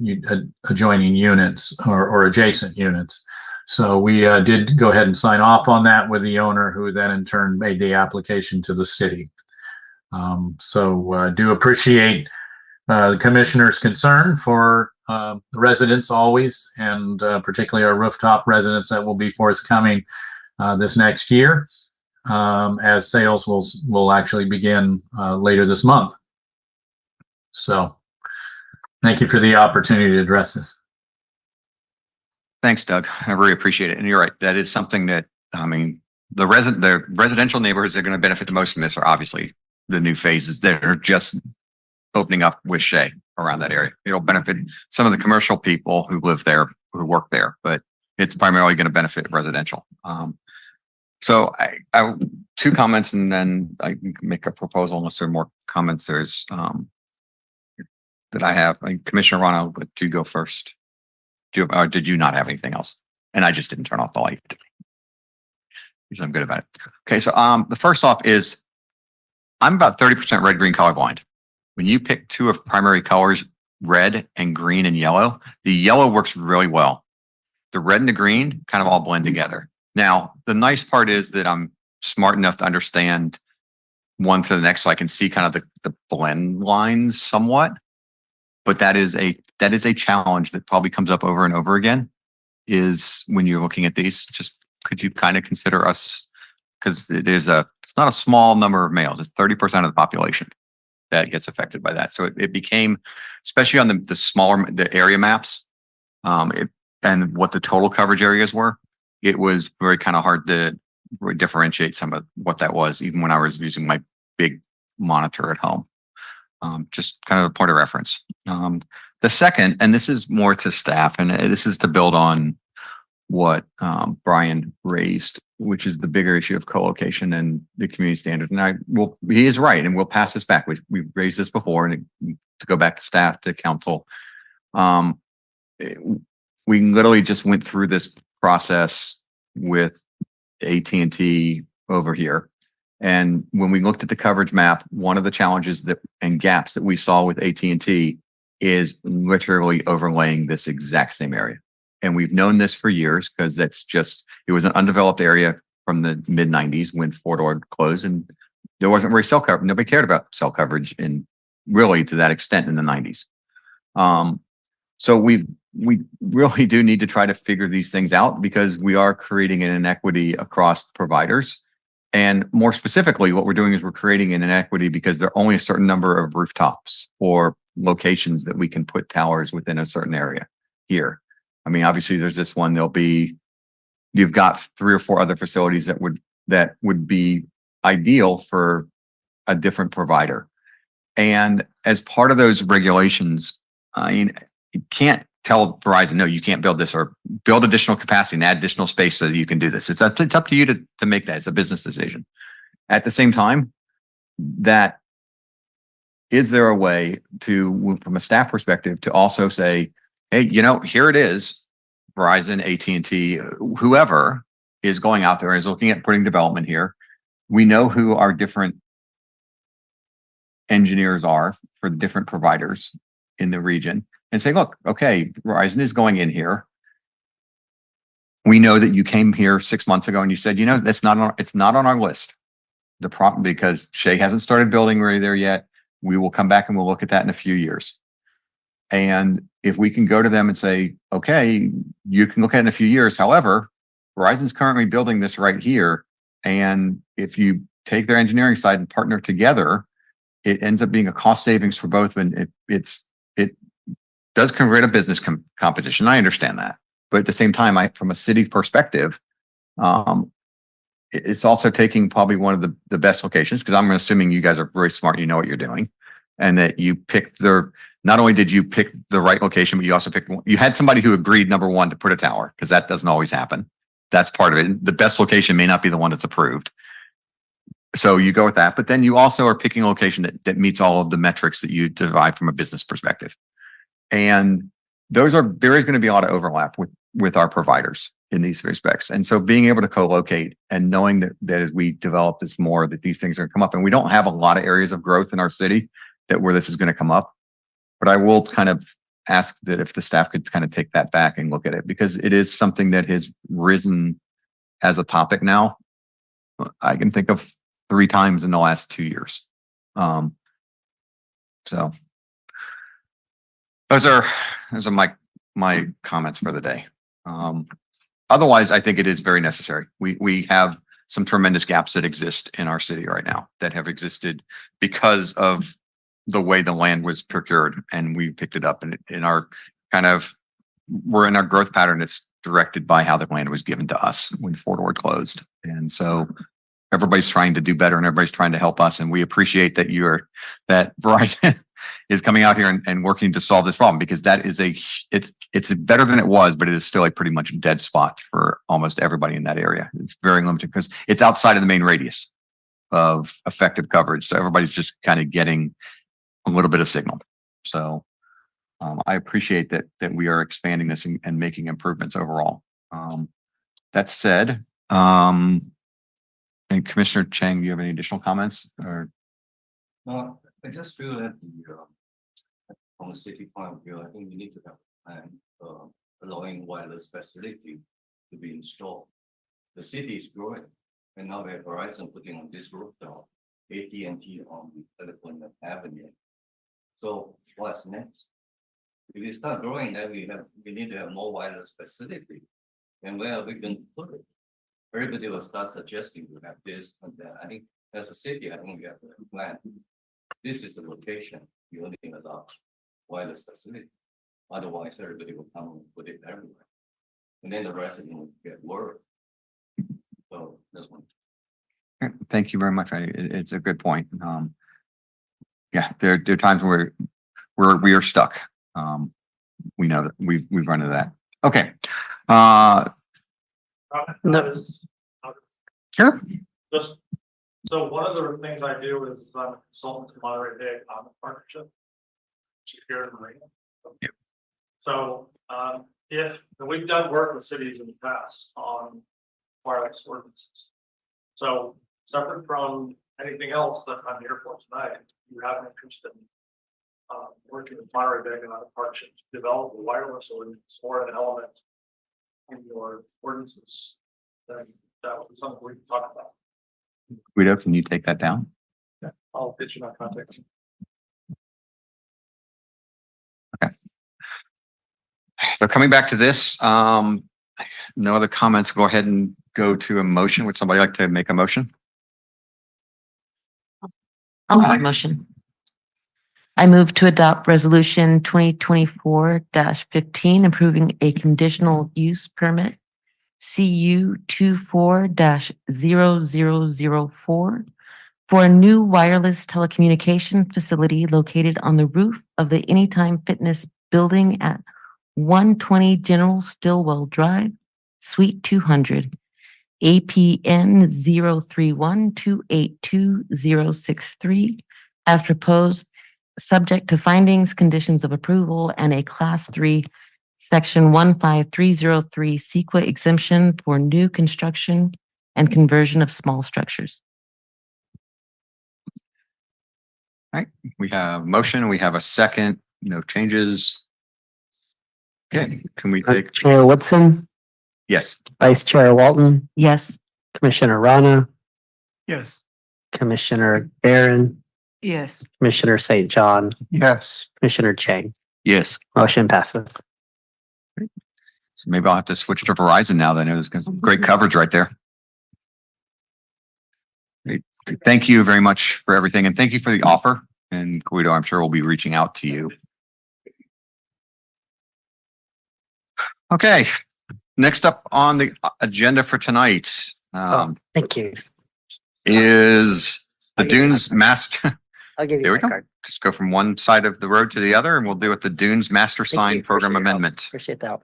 adjoining units or adjacent units. So we did go ahead and sign off on that with the owner, who then in turn made the application to the city. So do appreciate the commissioner's concern for the residents always, and particularly our rooftop residents that will be forthcoming this next year, as sales will actually begin later this month. So thank you for the opportunity to address this. Thanks, Doug. I really appreciate it. And you're right. That is something that, I mean, the residential neighborhoods that are going to benefit the most from this are obviously the new phases that are just opening up with Shea around that area. It'll benefit some of the commercial people who live there, who work there, but it's primarily going to benefit residential. So I two comments, and then I can make a proposal unless there are more comments. There's that I have. Commissioner Rana, I'll let you go first. Or did you not have anything else? And I just didn't turn off the light. Because I'm good about it. Okay, so the first off is I'm about 30% red-green colorblind. When you pick two of primary colors, red and green and yellow, the yellow works really well. The red and the green kind of all blend together. Now, the nice part is that I'm smart enough to understand one to the next, so I can see kind of the blend lines somewhat. But that is a challenge that probably comes up over and over again, is when you're looking at these, just could you kind of consider us, because it's not a small number of males, it's 30% of the population that gets affected by that. So it became, especially on the smaller, the area maps, and what the total coverage areas were, it was very kind of hard to really differentiate some of what that was, even when I was using my big monitor at home. Just kind of a point of reference. The second, and this is more to staff, and this is to build on what Brian raised, which is the bigger issue of co-location and the community standards. And he is right, and we'll pass this back. We've raised this before, and to go back to staff, to council. We literally just went through this process with AT&T over here. And when we looked at the coverage map, one of the challenges and gaps that we saw with AT&T is literally overlaying this exact same area. And we've known this for years, because it was an undeveloped area from the mid 90s when Fort Ord closed, and there wasn't very cell coverage. Nobody cared about cell coverage really to that extent in the 90s. So we really do need to try to figure these things out, because we are creating an inequity across providers. And more specifically, what we're doing is we're creating an inequity because there are only a certain number of rooftops or locations that we can put towers within a certain area here. I mean, obviously there's this one, there'll be you've got 3 or 4 other facilities that would be ideal for a different provider. And as part of those regulations, I mean, you can't tell Verizon, no, you can't build this, or build additional capacity and add additional space so that you can do this. It's up to you to make that. It's a business decision. At the same time, is there a way to, from a staff perspective, to also say, hey, here it is, Verizon, AT&T, whoever is going out there and is looking at putting development here. We know who our different engineers are for the different providers in the region, and say, look, okay, Verizon is going in here. We know that you came here 6 months ago and you said, it's not on our list. The problem, because Shea hasn't started building right there yet. We will come back and we'll look at that in a few years. And if we can go to them and say, okay, you can look at it in a few years. However, Verizon's currently building this right here. And if you take their engineering side and partner together, it ends up being a cost savings for both. And it does create a business competition. I understand that. But at the same time, from a city perspective, it's also taking probably one of the best locations, because I'm assuming you guys are very smart. You know what you're doing, and that you picked not only did you pick the right location, but you also you had somebody who agreed, number one, to put a tower, because that doesn't always happen. That's part of it. The best location may not be the one that's approved. So you go with that, but then you also are picking a location that meets all of the metrics that you derive from a business perspective. And there is going to be a lot of overlap with our providers in these respects. And so being able to co-locate and knowing that as we develop this more, that these things are going to come up, and we don't have a lot of areas of growth in our city where this is going to come up. But I will kind of ask that if the staff could kind of take that back and look at it, because it is something that has risen as a topic now. I can think of 3 times in the last 2 years. So those are my comments for the day. Otherwise, I think it is very necessary. We have some tremendous gaps that exist in our city right now, that have existed because of the way the land was procured, and we picked it up. And we're in our growth pattern. It's directed by how the land was given to us when Fort Ord closed. And so everybody's trying to do better, and everybody's trying to help us. And we appreciate that that Verizon is coming out here and working to solve this problem, because that is it's better than it was, but it is still a pretty much dead spot for almost everybody in that area. It's very limited because it's outside of the main radius of effective coverage. So everybody's just kind of getting a little bit of signal. So I appreciate that we are expanding this and making improvements overall. That said, and Commissioner Chang, do you have any additional comments? Or I just feel that from a city point of view, I think we need to have a plan allowing wireless facility to be installed. The city is growing, and now we have Verizon putting on this rooftop, AT&T on the Telephone Avenue. So what's next? If we start growing, then we need to have more wireless facility. And where are we going to put it? Everybody will start suggesting we have this and that. I think as a city, I think we have to plan. This is the location. We only adopt wireless facility. Otherwise, everybody will come and put it everywhere. And then the resident will get worried. So that's one. thank you very much. It's a good point. Yeah, there are times where we are stuck. We know that we've run into that. Okay. No. Sure. Just so one of the things I do is I'm a consultant to Monterey Bay Economic Partnership, which is here in Marina. Yep. So if and we've done work with cities in the past on wireless ordinances. So separate from anything else that I'm here for tonight, you have an interest in working with Monterey Bay Economic Partnership to develop a wireless ordinance or an element in your ordinances, then that would be something we can talk about. Guido, can you take that down? Yeah, I'll pitch you my contact. Okay. So coming back to this, no other comments. Go ahead and go to a motion. Would somebody like to make a motion? I'll make a motion. I move to adopt resolution 2024-15, approving a conditional use permit CU 24-0004 for a new wireless telecommunication facility located on the roof of the Anytime Fitness building at 120 General Stillwell Drive, Suite 200, APN 031282063, as proposed, subject to findings, conditions of approval, and a Class 3, Section 15303 CEQA exemption for new construction and conversion of small structures. All right, we have motion, we have a second, no changes. Okay, can we take, Chair Woodson, yes, Vice Chair Walton, Yes. Commissioner Rana, Yes. Commissioner Barron, Yes. Commissioner St. John, Yes. Commissioner Chang. Yes. Motion passes. so maybe I'll have to switch to Verizon now then. It was great coverage right there. Great. Thank you very much for everything and thank you for the offer. And Guido, I'm sure we'll be reaching out to you. Okay, next up on the agenda for tonight Thank you. is the I'll give you my Dunes card. Master. I'll give you There we my go. card. Just go from one side of the road to the other and we'll do it the Dunes Master Thank Sign you. Program Appreciate your help. Amendment. Appreciate that.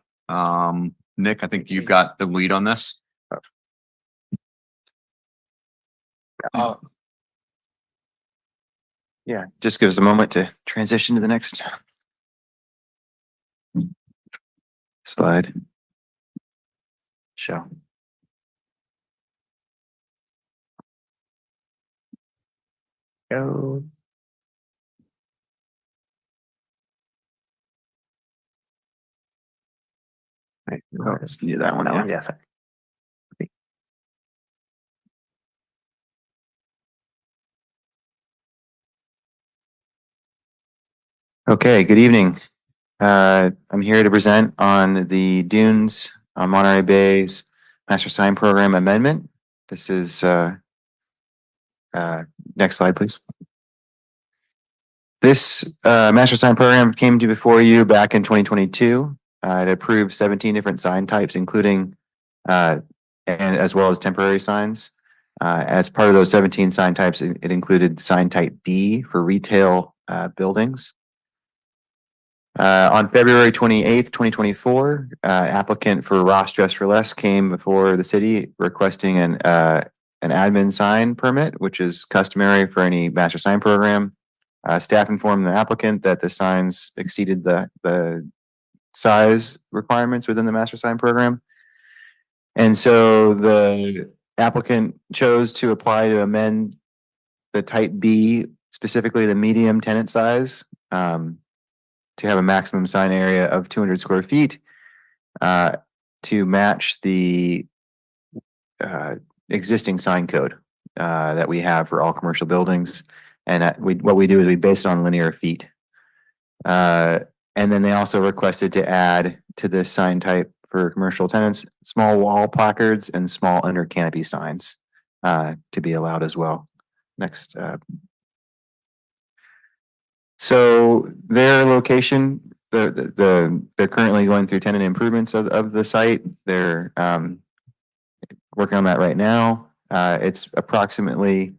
Nick, I think you've got the lead on this. Yeah, just give us a moment to transition to the next slide. Show. Go. Right, let's do that one. Yeah. Yes. Okay, good evening. I'm here to present on the Dunes on Monterey Bay's Master Sign Program Amendment. This is, next slide, please. This Master Sign Program came to before you back in 2022. It approved 17 different sign types, including and as well as temporary signs. As part of those 17 sign types, it included sign type B for retail buildings. On February 28th, 2024, applicant for Ross Dress for Less came before the city requesting an admin sign permit, which is customary for any master sign program. Staff informed the applicant that the signs exceeded the size requirements within the master sign program. And so the applicant chose to apply to amend the type B, specifically the medium tenant size, to have a maximum sign area of 200 square feet to match the existing sign code that we have for all commercial buildings. And what we do is we base it on linear feet. And then they also requested to add to this sign type for commercial tenants, small wall placards and small under canopy signs to be allowed as well. Next. So their location, they're currently going through tenant improvements of the site. They're working on that right now. It's approximately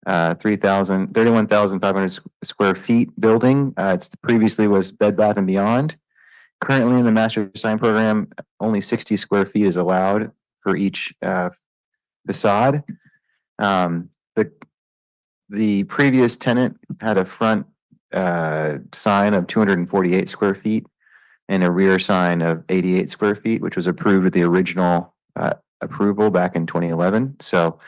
31,500 square feet building. It's previously was Bed Bath and Beyond. Currently in the master sign program, only 60 square feet is allowed for each facade. The previous tenant had a front sign of 248 square feet and a rear sign of 88 square feet, which was approved with the original approval back in 2011. So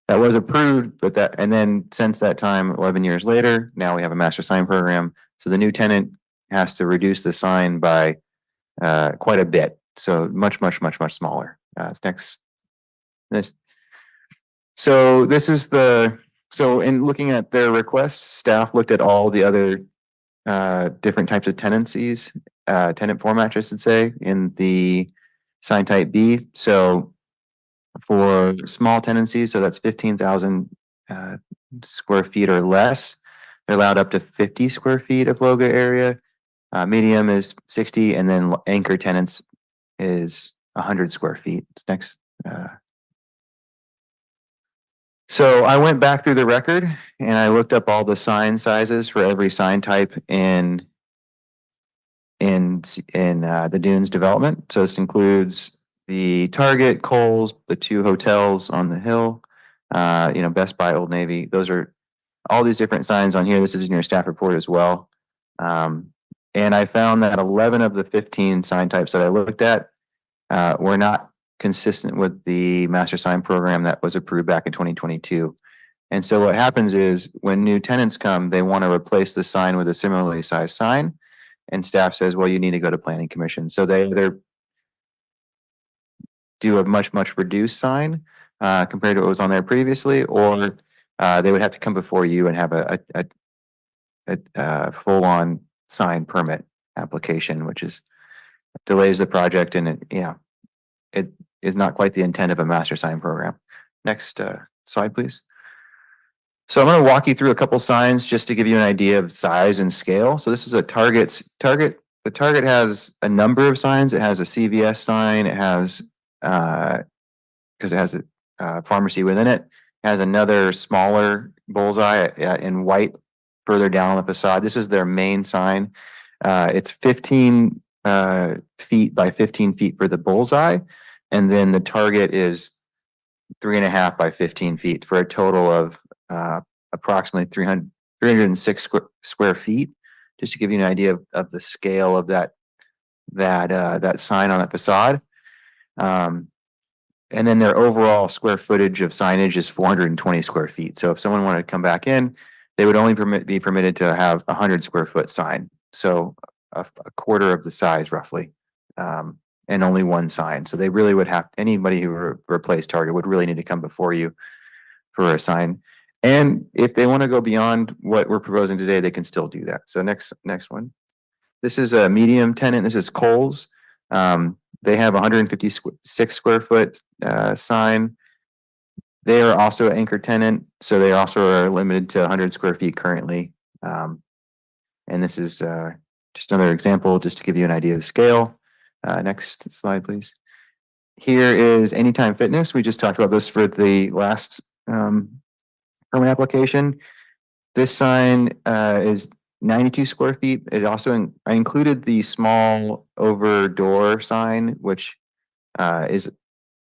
that was approved, but and then since that time, 11 years later, now we have a master sign program. So the new tenant has to reduce the sign by quite a bit. So much smaller. Next. So this is so in looking at their requests, staff looked at all the other different types of tenancies, tenant formats, I should say, in the sign type B. So for small tenancies, so that's 15,000 square feet or less, they're allowed up to 50 square feet of logo area. Medium is 60, and then anchor tenants is 100 square feet. Next. So I went back through the record and I looked up all the sign sizes for every sign type in the Dunes development. So this includes the Target, Kohl's, the 2 hotels on the hill, Best Buy, Old Navy. Those are all these different signs on here. This is in your staff report as well. And I found that 11 of the 15 sign types that I looked at were not consistent with the master sign program that was approved back in 2022. And so what happens is when new tenants come, they want to replace the sign with a similarly sized sign. And staff says, well, you need to go to planning commission. So they either do a much, much reduced sign compared to what was on there previously, or they would have to come before you and have a full-on sign permit application, which delays the project, and it is not quite the intent of a master sign program. Next slide, please. So I'm going to walk you through a couple signs just to give you an idea of size and scale. So this is a Target. The Target has a number of signs. It has a CVS sign. It has because it has a pharmacy within it. It has another smaller bullseye in white further down the facade. This is their main sign. It's 15 feet by 15 feet for the bullseye, and then the Target is 3.5 by 15 feet for a total of approximately 306 square feet. Just to give you an idea of the scale of that sign on that facade. And then their overall square footage of signage is 420 square feet. So if someone wanted to come back in, they would only be permitted to have 100 square foot sign. So a quarter of the size roughly, and only one sign. So they really would have, anybody who replaced Target would really need to come before you for a sign. And if they want to go beyond what we're proposing today, they can still do that. So next one. This is a medium tenant. This is Kohl's. They have 156 square foot sign. They are also an anchor tenant, so they also are limited to 100 square feet currently. And this is just another example, just to give you an idea of scale. Next slide, please. Here is Anytime Fitness. We just talked about this for the last permit application. This sign is 92 square feet. It also I included the small over door sign, which is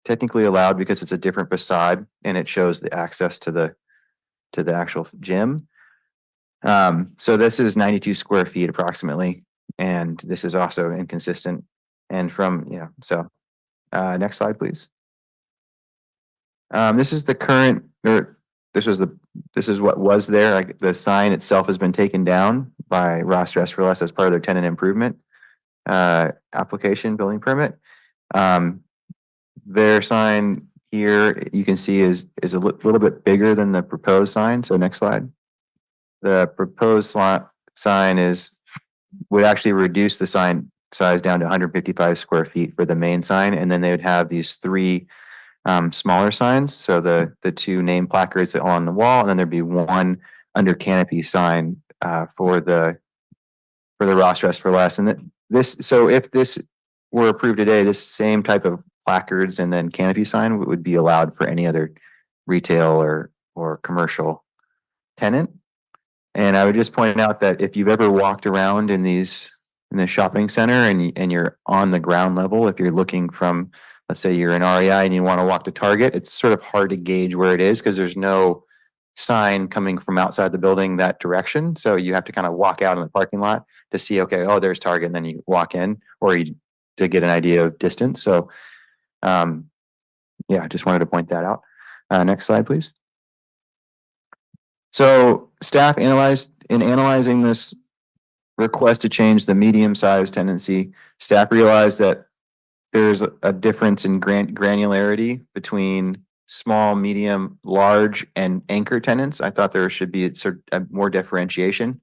technically allowed because it's a different facade and it shows the access to the actual gym. So this is 92 square feet approximately, and this is also inconsistent. And next slide, please. This is the current, or this is what was there. The sign itself has been taken down by Ross Dress for Less as part of their tenant improvement application building permit. Their sign here you can see is a little bit bigger than the proposed sign. So next slide. The proposed sign would actually reduce the sign size down to 155 square feet for the main sign, and then they would have these 3 smaller signs. So the 2 name placards on the wall, and then there'd be 1 under canopy sign for the Ross Dress for Less. And so if this were approved today, this same type of placards and then canopy sign would be allowed for any other retail or commercial tenant. And I would just point out that if you've ever walked around in the shopping center and you're on the ground level, if you're looking from, let's say you're in REI and you want to walk to Target, it's sort of hard to gauge where it is because there's no sign coming from outside the building that direction. So you have to kind of walk out in the parking lot to see, okay, oh, there's Target, and then you walk in, or to get an idea of distance. So I just wanted to point that out. Next slide, please. So staff analyzing this request to change the medium-sized tenancy, staff realized that there's a difference in granularity between small, medium, large, and anchor tenants. I thought there should be more differentiation.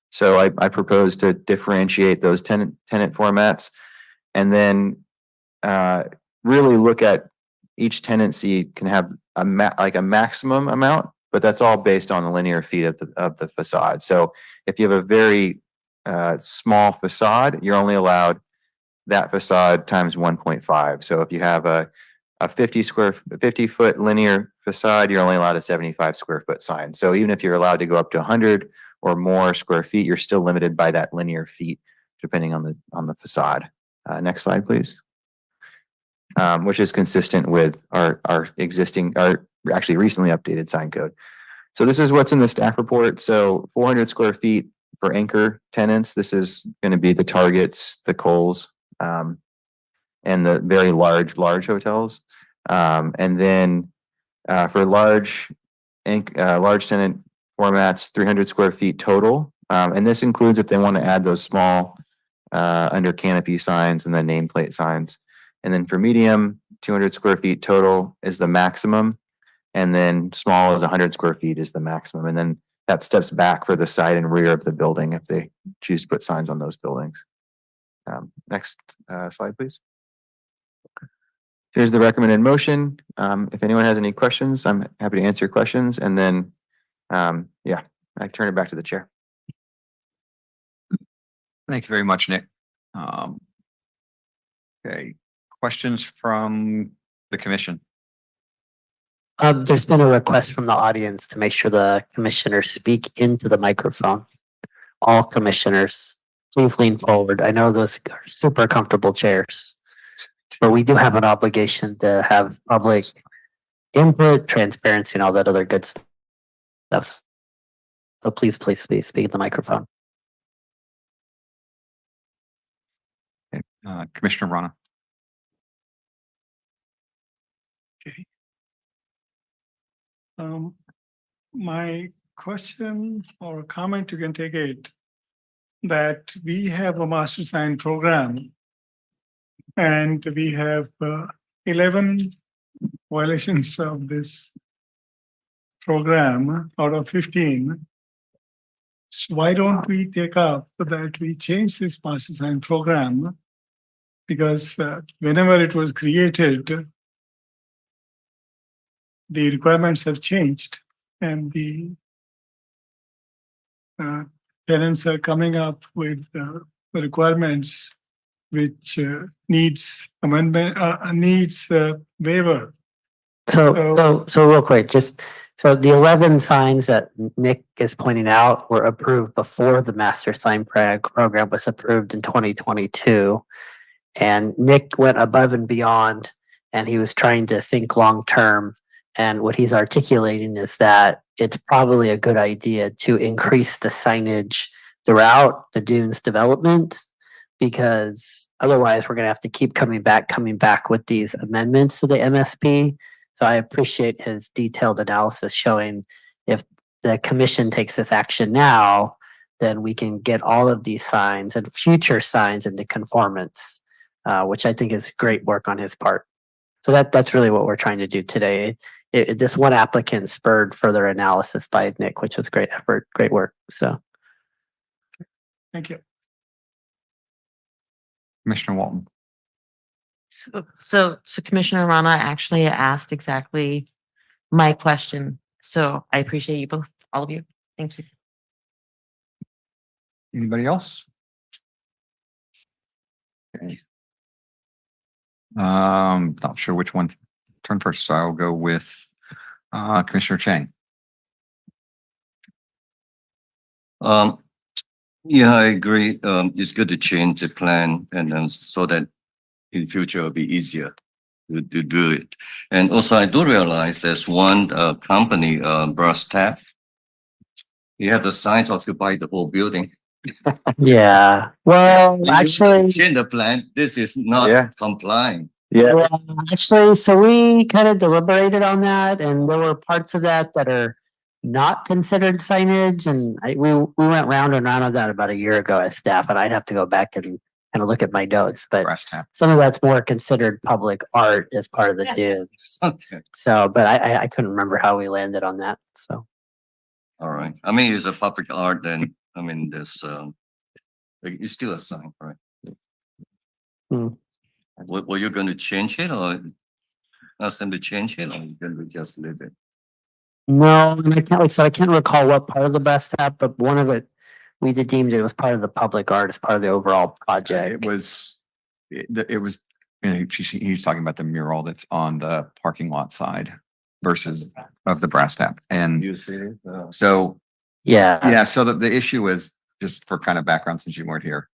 So I proposed to differentiate those tenant formats, and then really look at each tenancy can have a maximum amount, but that's all based on the linear feet of the facade. So if you have a very small facade, you're only allowed that facade times 1.5. So if you have a 50-foot linear facade, you're only allowed a 75 square foot sign. So even if you're allowed to go up to 100 or more square feet, you're still limited by that linear feet, depending on the facade. Next slide, please. Which is consistent with our actually recently updated sign code. So this is what's in the staff report. So 400 square feet for anchor tenants. This is going to be the Targets, the Kohl's, and the very large hotels. And then for large tenant formats, 300 square feet total. And this includes if they want to add those small under canopy signs and the nameplate signs. And then for medium, 200 square feet total is the maximum. And then small as 100 square feet is the maximum. And then that steps back for the side and rear of the building if they choose to put signs on those buildings. Next slide, please. Here's the recommended motion. If anyone has any questions, I'm happy to answer questions. And then, yeah, I turn it back to the chair. Thank you very much, Nick. Okay, questions from the commission? There's been a request from the audience to make sure the commissioners speak into the microphone. All commissioners, please lean forward. I know those are super comfortable chairs, but we do have an obligation to have public input, transparency, and all that other good stuff. So please speak in the microphone. Okay. Commissioner Rana. My question or comment, you can take it, that we have a master sign program and we have 11 violations of this program out of 15. So why don't we take up that we change this master sign program? Because whenever it was created, the requirements have changed and the tenants are coming up with requirements which needs amendment, needs waiver. So real quick, so the 11 signs that Nick is pointing out were approved before the master sign program was approved in 2022. And Nick went above and beyond, and he was trying to think long term. And what he's articulating is that it's probably a good idea to increase the signage throughout the Dunes development, because otherwise we're going to have to keep coming back with these amendments to the MSP. So I appreciate his detailed analysis showing if the commission takes this action now, then we can get all of these signs and future signs into conformance, which I think is great work on his part. So that's really what we're trying to do today. This one applicant spurred further analysis by Nick, which was great effort, great work. So, thank you. Commissioner Walton. So Commissioner Rana actually asked exactly my question. So I appreciate you both, all of you. Thank you. Anybody else? Okay. Not sure which one to turn first, so I'll go with Commissioner Chang. Yeah, I agree. It's good to change the plan and then so that in future it'll be easier to do it. And also I do realize there's one company, Brass Tap. You have the signs occupy the whole building. yeah. Well, actually, change the plan. This is not complying. Yeah. Well, actually, so we kind of deliberated on that, and there were parts of that that are not considered signage, and we went round and round on that about a year ago as staff, and I'd have to go back and kind of look at my notes, but some of that's more considered public art as part of the dues. Okay. So, but I couldn't remember how we landed on that. So, all right. I mean, it's a public art, then I mean, there's it's still a sign, right? Were you going to change it or ask them to change it, or you going to just leave it? no, and I can't, like I said, I can't recall what part of the best app, but one of it, we deemed it was part of the public art as part of the overall project. It was it was, he's talking about the mural that's on the parking lot side versus of the brass tap. And You see it? so, Yeah. yeah, so the issue is, just for kind of background, since you weren't here,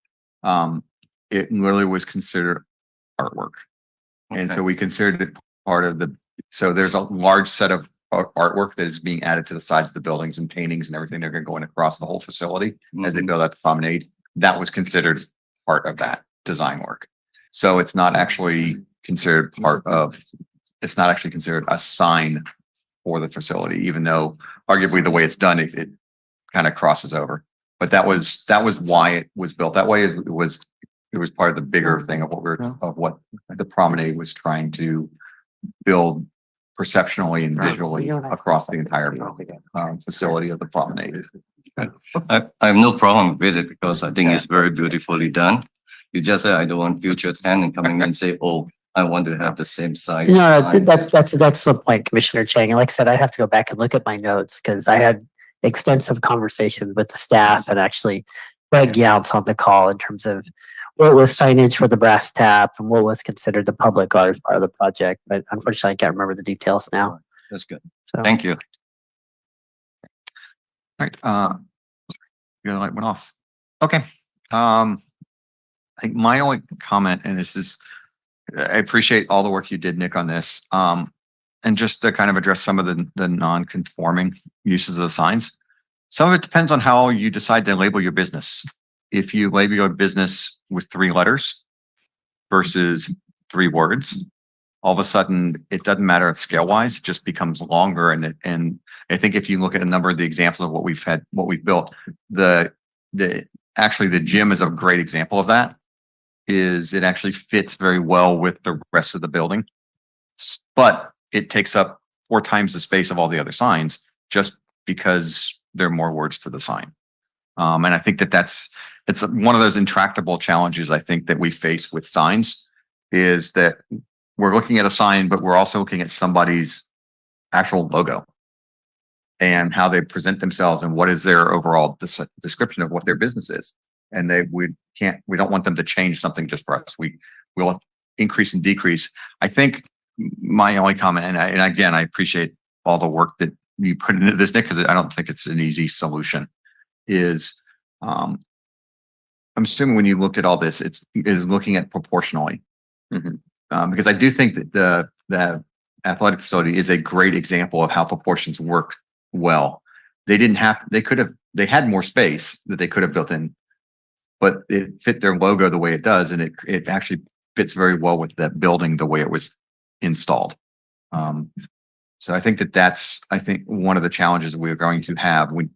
it literally was considered artwork. And so Okay. we considered it part of so there's a large set of artwork that is being added to the sides of the buildings and paintings and everything. They're going across the whole facility as they Mhm. build out the promenade. That was considered part of that design work. So it's not actually considered it's not actually considered a sign for the facility, even though arguably the way it's done, it kind of crosses over. But that was why it was built that way. It was part of the bigger thing of what the promenade was trying to build perceptionally and visually across the entire facility of the promenade. I have no problem with it because I think it's very beautifully done. You just said I don't want future tenant coming in and say, oh, I want to have the same size. No, that's the point, Commissioner Chang. And like I said, I have to go back and look at my notes because I had extensive conversations with the staff and actually Greg Younts on the call in terms of what was signage for the brass tap and what was considered the public art as part of the project. But unfortunately, I can't remember the details now. That's good. So Thank you. All right, your light went off. Okay. I think my only comment, and this is, I appreciate all the work you did, Nick, on this. And just to kind of address some of the non-conforming uses of the signs. Some of it depends on how you decide to label your business. If you label your business with 3 letters versus 3 words, all of a sudden it doesn't matter scale wise, it just becomes longer. And I think if you look at a number of the examples of what we've built, actually the gym is a great example of that. It actually fits very well with the rest of the building, but it takes up 4 times the space of all the other signs just because there are more words to the sign. And I think it's one of those intractable challenges I think that we face with signs is that we're looking at a sign, but we're also looking at somebody's actual logo and how they present themselves and what is their overall description of what their business is. And we don't want them to change something just for us. We'll increase and decrease. I think my only comment, and again, I appreciate all the work that you put into this, Nick, because I don't think it's an easy solution, is I'm assuming when you looked at all this, is looking at proportionally. Because I do think that the athletic facility is a great example of how proportions work well. They had more space that they could have built in, but it fit their logo the way it does, and it actually fits very well with that building the way it was installed. So I think that's one of the challenges we're going to have when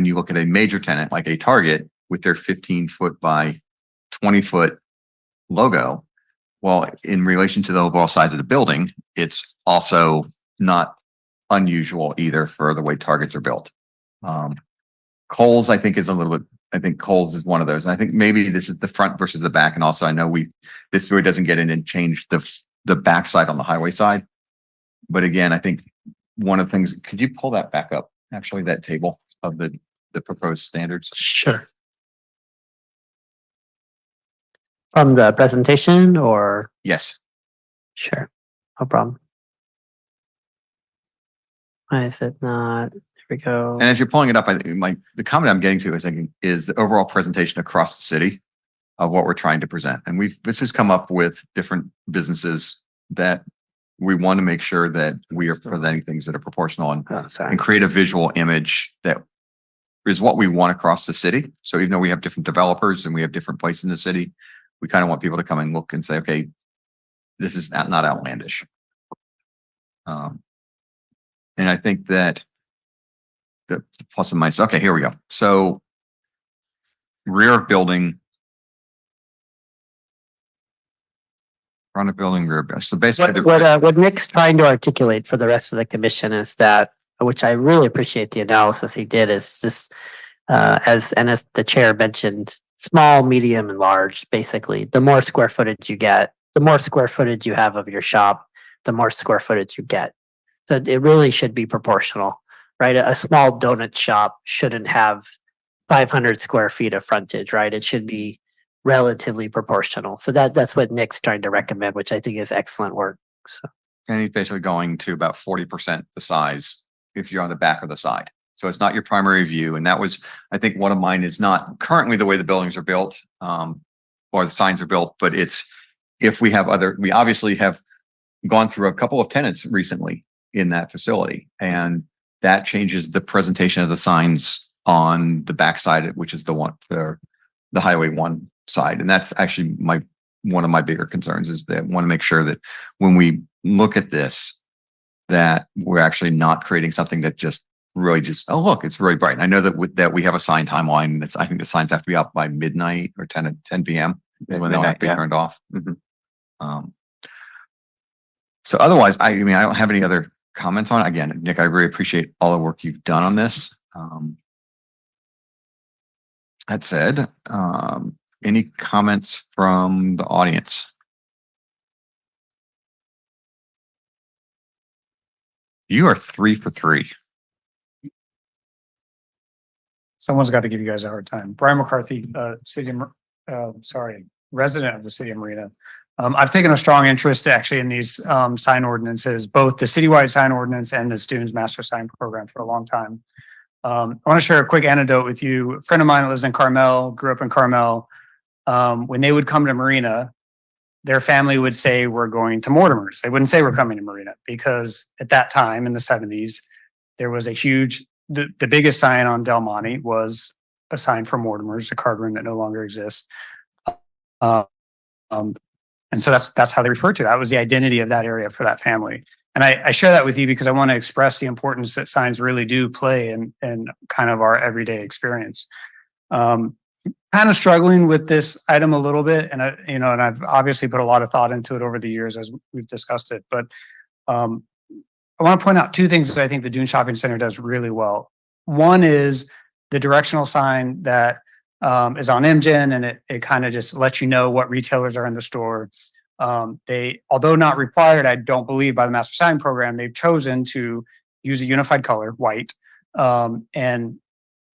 you look at a major tenant like a Target with their 15-foot by 20-foot logo. Well, in relation to the overall size of the building, it's also not unusual either for the way Targets are built. Kohl's, I think, is a little bit. I think Kohl's is one of those. And I think maybe this is the front versus the back. And also, I know this story doesn't get in and change the back side on the highway side. But again, I think one of the things. Could you pull that back up? Actually, that table of the proposed standards. sure. From the presentation or? Yes. Sure, no problem. Why is it not? There we go. And as you're pulling it up, I think the comment I'm getting to is the overall presentation across the city of what we're trying to present. And this has come up with different businesses that we want to make sure that we are presenting things that are proportional and create a visual image that is what we want across the city. So even though we have different developers and we have different places in the city, we kind of want people to come and look and say, okay, this is not outlandish. And I think that the plus and minus. Okay, here we go. So rear of building, front of building, rear. So basically, What Nick's trying to articulate for the rest of the commission is that, which I really appreciate the analysis he did, is this, as the chair mentioned, small, medium, and large. Basically, the more square footage you get, the more square footage you have of your shop, the more square footage you get. So it really should be proportional, right? A small donut shop shouldn't have 500 square feet of frontage, right? It should be relatively proportional. So that's what Nick's trying to recommend, which I think is excellent work. So And he's basically going to about 40% the size if you're on the back of the side. So it's not your primary view. And that was, I think one of mine is not currently the way the buildings are built, or the signs are built, but it's if we have we obviously have gone through a couple of tenants recently in that facility, and that changes the presentation of the signs on the backside, which is the Highway 1 side. And that's actually one of my bigger concerns, is that I want to make sure that when we look at this, that we're actually not creating something that just really oh, look, it's really bright. And I know that we have a sign timeline. I think the signs have to be up by midnight or 10 p.m. is when they'll have to be turned off. So otherwise, I mean, I don't have any other comments on it. Again, Nick, I really appreciate all the work you've done on this. That said, any comments from the audience? You are 3 for 3. Someone's got to give you guys a hard time. Brian McCarthy, resident of the city of Marina. I've taken a strong interest actually in these sign ordinances, both the citywide sign ordinance and the Students Master Sign Program for a long time. I want to share a quick anecdote with you. A friend of mine lives in Carmel, grew up in Carmel. When they would come to Marina, their family would say, we're going to Mortimer's. They wouldn't say we're coming to Marina, because at that time in the 70s, there was a huge, the biggest sign on Del Monte was a sign for Mortimer's, a card room that no longer exists. And so that's how they referred to it. That was the identity of that area for that family. And I share that with you because I want to express the importance that signs really do play in kind of our everyday experience. Kind of struggling with this item a little bit, and I've obviously put a lot of thought into it over the years as we've discussed it. But I want to point out 2 things that I think the Dune Shopping Center does really well. One is the directional sign that is on IMGen, and it kind of just lets you know what retailers are in the store. They, although not required, I don't believe by the Master Sign Program, they've chosen to use a unified color, white, and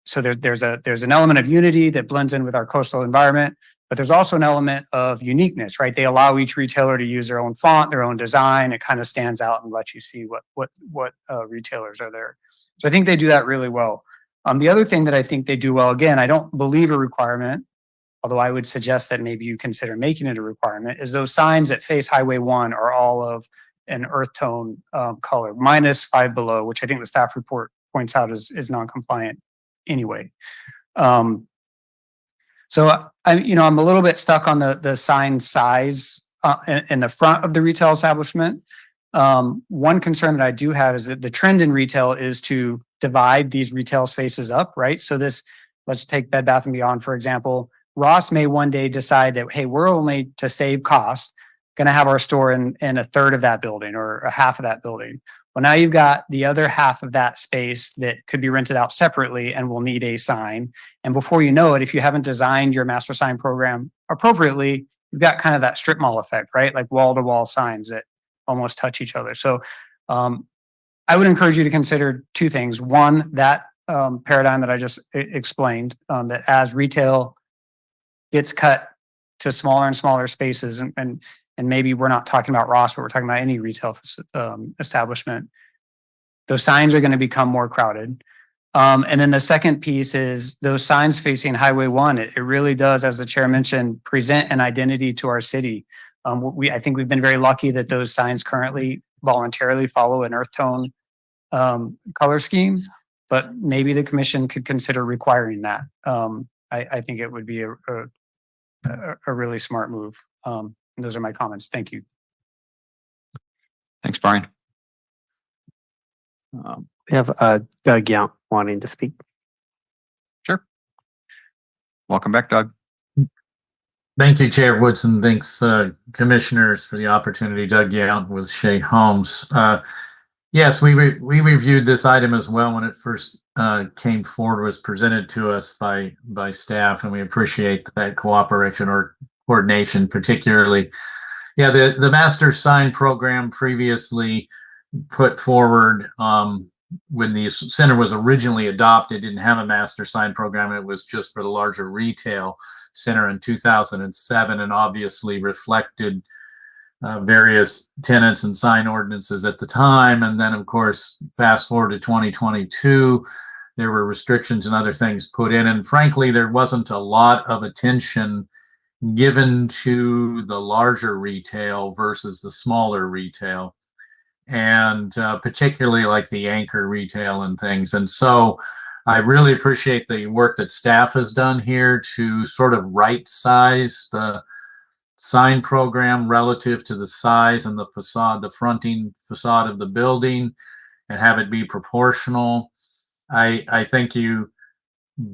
so there's an element of unity that blends in with our coastal environment, but there's also an element of uniqueness, right? They allow each retailer to use their own font, their own design. It kind of stands out and lets you see what retailers are there. So I think they do that really well. The other thing that I think they do well, again, I don't believe a requirement, although I would suggest that maybe you consider making it a requirement, is those signs that face Highway 1 are all of an earth tone color, minus 5 below, which I think the staff report points out is non-compliant anyway. So I'm a little bit stuck on the sign size in the front of the retail establishment. One concern that I do have is that the trend in retail is to divide these retail spaces up, right? So let's take Bed Bath & Beyond, for example. Ross may one day decide that, hey, we're only, to save cost, going to have our store in a third of that building or a half of that building. Well, now you've got the other half of that space that could be rented out separately and will need a sign. And before you know it, if you haven't designed your master sign program appropriately, you've got kind of that strip mall effect, right? Like wall-to-wall signs that almost touch each other. So I would encourage you to consider 2 things. One, that paradigm that I just explained, that as retail gets cut to smaller and smaller spaces, and maybe we're not talking about Ross, but we're talking about any retail establishment, those signs are going to become more crowded. And then the second piece is those signs facing Highway 1. It really does, as the chair mentioned, present an identity to our city. I think we've been very lucky that those signs currently voluntarily follow an earth tone color scheme, but maybe the commission could consider requiring that. I think it would be a really smart move. And those are my comments. Thank you. Thanks, Brian. We have Doug Yount wanting to speak. Sure. Welcome back, Doug. Thank you, Chair Woodson. Thanks, commissioners, for the opportunity. Doug Yount with Shea Homes. Yes, we reviewed this item as well when it first came forward, was presented to us by staff, and we appreciate that cooperation or coordination, particularly. Yeah, the master sign program previously put forward when the center was originally adopted, didn't have a master sign program. It was just for the larger retail Center in 2007 and obviously reflected various tenants and sign ordinances at the time. And then, of course, fast forward to 2022, there were restrictions and other things put in. And frankly, there wasn't a lot of attention given to the larger retail versus the smaller retail, and particularly like the anchor retail and things. And so I really appreciate the work that staff has done here to sort of right size the sign program relative to the size and the facade, the fronting facade of the building, and have it be proportional. I think you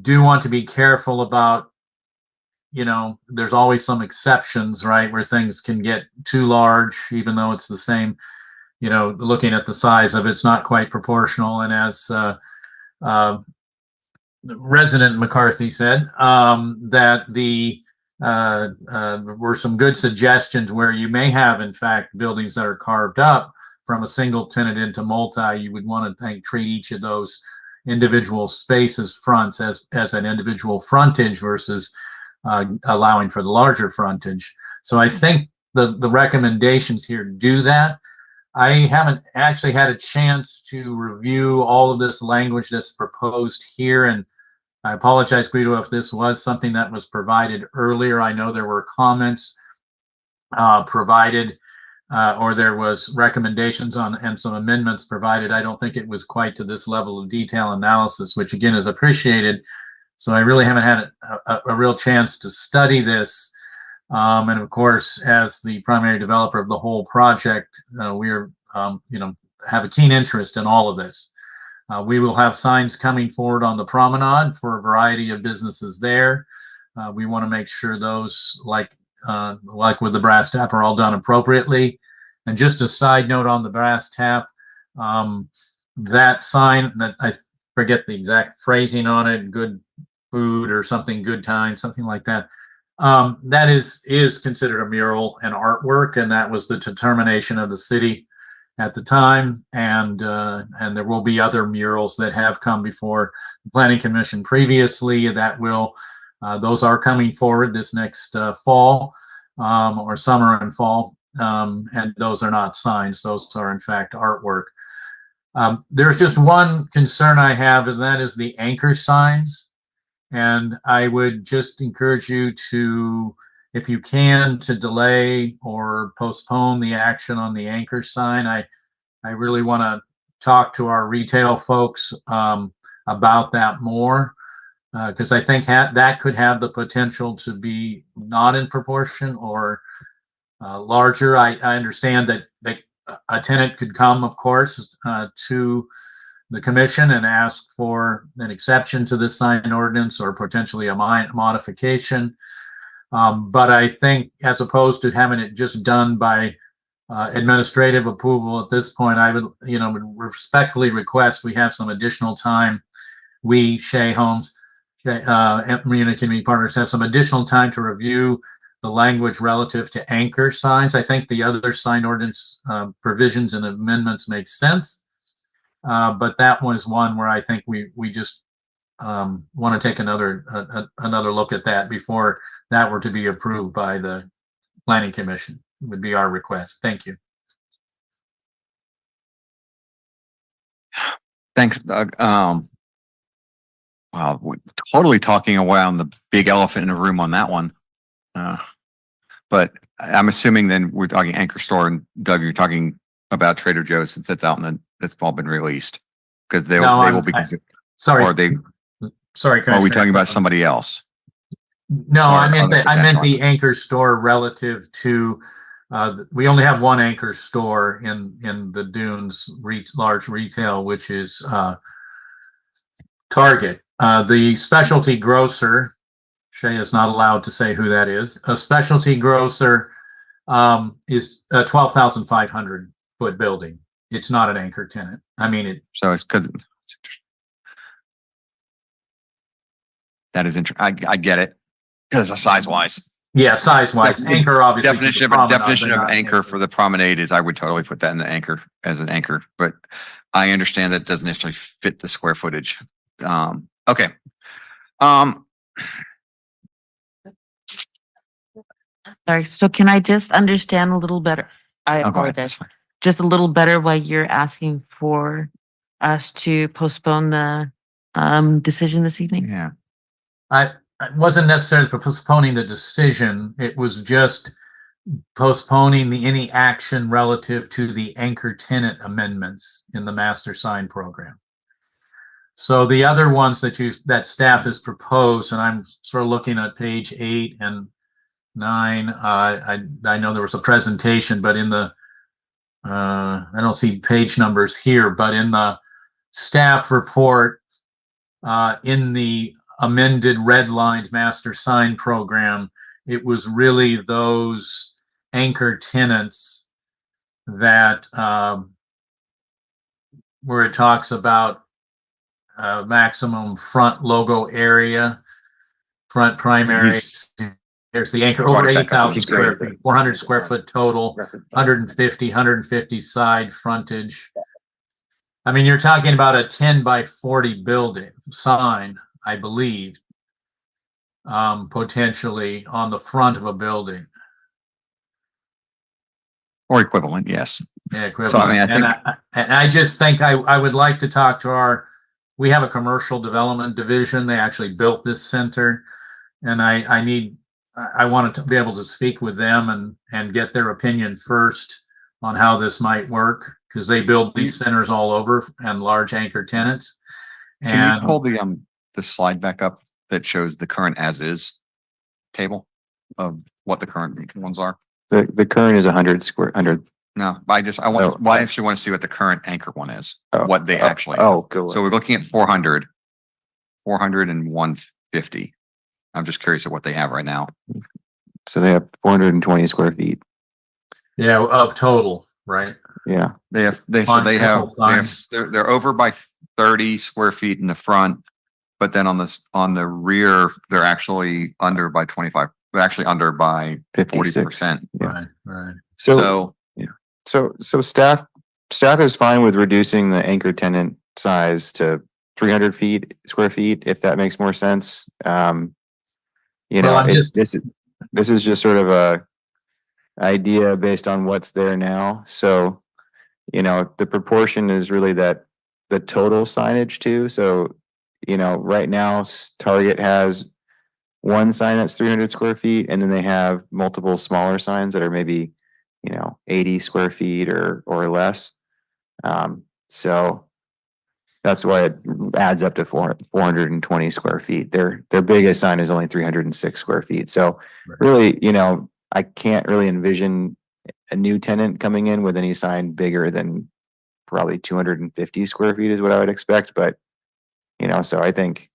do want to be careful about, you know, there's always some exceptions, right, where things can get too large, even though it's the same, you know, looking at the size of it's not quite proportional. And as Resident McCarthy said, that the were some good suggestions where you may have, in fact, buildings that are carved up from a single tenant into multi. You would want to treat each of those individual spaces fronts as an individual frontage versus allowing for the larger frontage. So I think the recommendations here do that. I haven't actually had a chance to review all of this language that's proposed here, and I apologize, Guido, if this was something that was provided earlier. I know there were comments provided, or there was recommendations on and some amendments provided. I don't think it was quite to this level of detail analysis, which again is appreciated. So I really haven't had a real chance to study this. And of course, as the primary developer of the whole project, we're, you know, have a keen interest in all of this. We will have signs coming forward on the promenade for a variety of businesses there. We want to make sure those, like with the brass tap, are all done appropriately. And just a side note on the brass tap, that sign, that I forget the exact phrasing on it, good food or something, good time, something like that. That is considered a mural and artwork, and that was the determination of the city at the time. And there will be other murals that have come before the Planning Commission previously that will, those are coming forward this next fall, or summer and fall. And those are not signs, those are in fact artwork. There's just one concern I have, and that is the anchor signs. And I would just encourage you to, if you can, to delay or postpone the action on the anchor sign. I really want to talk to our retail folks about that more, because I think that could have the potential to be not in proportion or larger. I understand that a tenant could come, of course, to the commission and ask for an exception to this sign ordinance or potentially a modification. But I think, as opposed to having it just done by administrative approval at this point, I would, you know, respectfully request we have some additional time. We, Shea Homes, Marina Community Partners, have some additional time to review the language relative to anchor signs. I think the other sign ordinance provisions and amendments make sense. But that was one where I think we just want to take another look at that before that were to be approved by the Planning Commission, would be our request. Thank you. Thanks, Doug. Wow, we're totally talking around the big elephant in the room on that one. But I'm assuming then we're talking anchor store, and Doug, you're talking about Trader Joe's since it's out and it's all been released, because they will be. Sorry. Are they? Sorry. Are we talking about somebody else? No, I meant the anchor store relative to. We only have one anchor store in the Dunes large retail, which is Target. The specialty grocer, Shea is not allowed to say who that is. A specialty grocer is a 12,500 foot building. It's not an anchor tenant. I mean, so it's because that is interesting. I get it, because of size wise. Yeah, size wise. Anchor, obviously. Definition of anchor for the promenade is, I would totally put that in the anchor as an anchor, but I understand that doesn't actually fit the square footage. Okay. Sorry, so can I just understand a little better? I Oh, go ahead. apologize. Just a little better why you're asking for us to postpone the decision this evening? Yeah. I wasn't necessarily postponing the decision. It was just postponing any action relative to the anchor tenant amendments in the master sign program. So the other ones that staff has proposed, and I'm sort of looking at page 8 and 9. I know there was a presentation, but in the I don't see page numbers here, but in the staff report, in the amended redlined master sign program, it was really those anchor tenants that where it talks about maximum front logo area, front primary. There's the anchor over 80,000 square feet, 400 square foot total, 150 side frontage. I mean, you're talking about a 10 by 40 building sign, I believe, potentially on the front of a building. Or equivalent, yes. Yeah, equivalent. So, I mean, I just think I would like to talk to we have a commercial development division. They actually built this center, and I wanted to be able to speak with them and get their opinion first on how this might work, because they build these centers all over and large anchor tenants. Can you pull the slide back up that shows the current as is table of what the current ones are? The current is 100. No, I actually want to see what the current anchor one is, what they actually. Go. So we're looking at 400 and 150. I'm just curious at what they have right now. So they have 420 square feet. Yeah, of total, right? Yeah. They're over by 30 square feet in the front, but then on the rear, they're actually under by 25. They're actually under by 40%. Right, right. So staff is fine with reducing the anchor tenant size to 300 square feet, if that makes more sense. This is just sort of a idea based on what's there now. So, the proportion is really that the total signage too. So, right now Target has one sign that's 300 square feet, and then they have multiple smaller signs that are maybe, 80 square feet or less. So that's why it adds up to 420 square feet. Their biggest sign is only 306 square feet. So really, I can't really envision a new tenant coming in with any sign bigger than probably 250 square feet is what I would expect. But, so I think,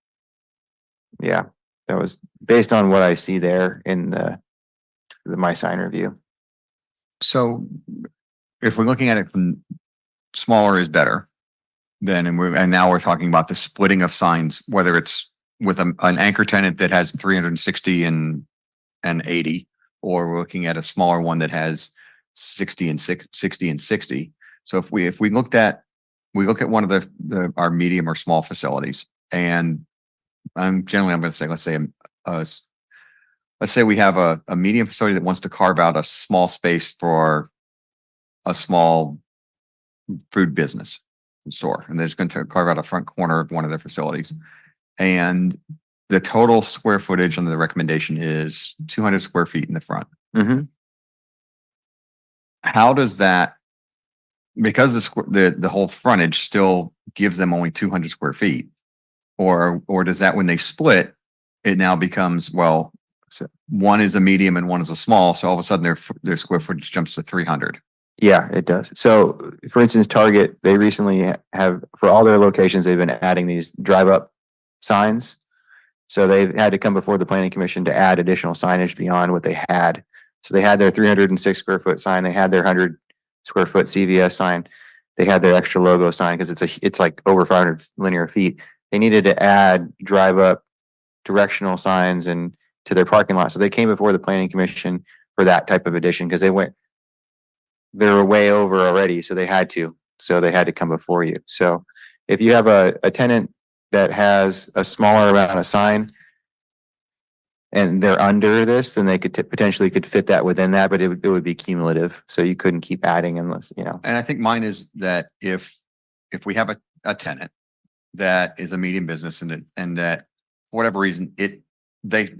yeah, that was based on what I see there in my sign review. So if we're looking at it from smaller is better, then, and now we're talking about the splitting of signs, whether it's with an anchor tenant that has 360 and 80, or we're looking at a smaller one that has 60 and 60. So if we look at one of our medium or small facilities, and I'm going to say, let's say we have a medium facility that wants to carve out a small space for a small food business store, and they're just going to carve out a front corner of one of their facilities. And the total square footage under the recommendation is 200 square feet in the front. Mm-hmm. How does that, because the whole frontage still gives them only 200 square feet, or does that, when they split, it now becomes, well, one is a medium and one is a small, so all of a sudden their square footage jumps to 300. Yeah, it does. So for instance, Target, they recently have, for all their locations, they've been adding these drive up signs. So they've had to come before the planning commission to add additional signage beyond what they had. So they had their 306 square foot sign, they had their 100 square foot CVS sign, they had their extra logo sign because it's like over 500 linear feet. They needed to add drive up directional signs and to their parking lot. So they came before the planning commission for that type of addition because they were way over already. So they had to come before you. So if you have a tenant that has a smaller amount of sign and they're under this, then they could potentially could fit that within that, but it would be cumulative. So you couldn't keep adding unless, you know. And I think mine is that if we have a tenant that is a medium business and that for whatever reason, they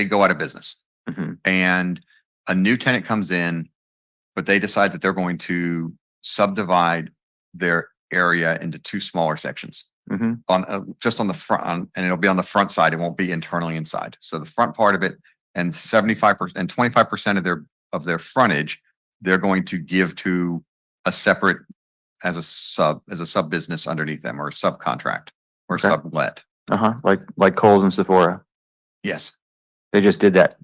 go out of business Mhm. and a new tenant comes in, but they decide that they're going to subdivide their area into two smaller sections Mhm. on just on the front, and it'll be on the front side. It won't be internally inside. So the front part of it and 75% and 25% of their frontage, they're going to give to a separate as a sub business underneath them or a subcontract or Okay. sublet. Like Kohl's and Sephora. Yes. They just did that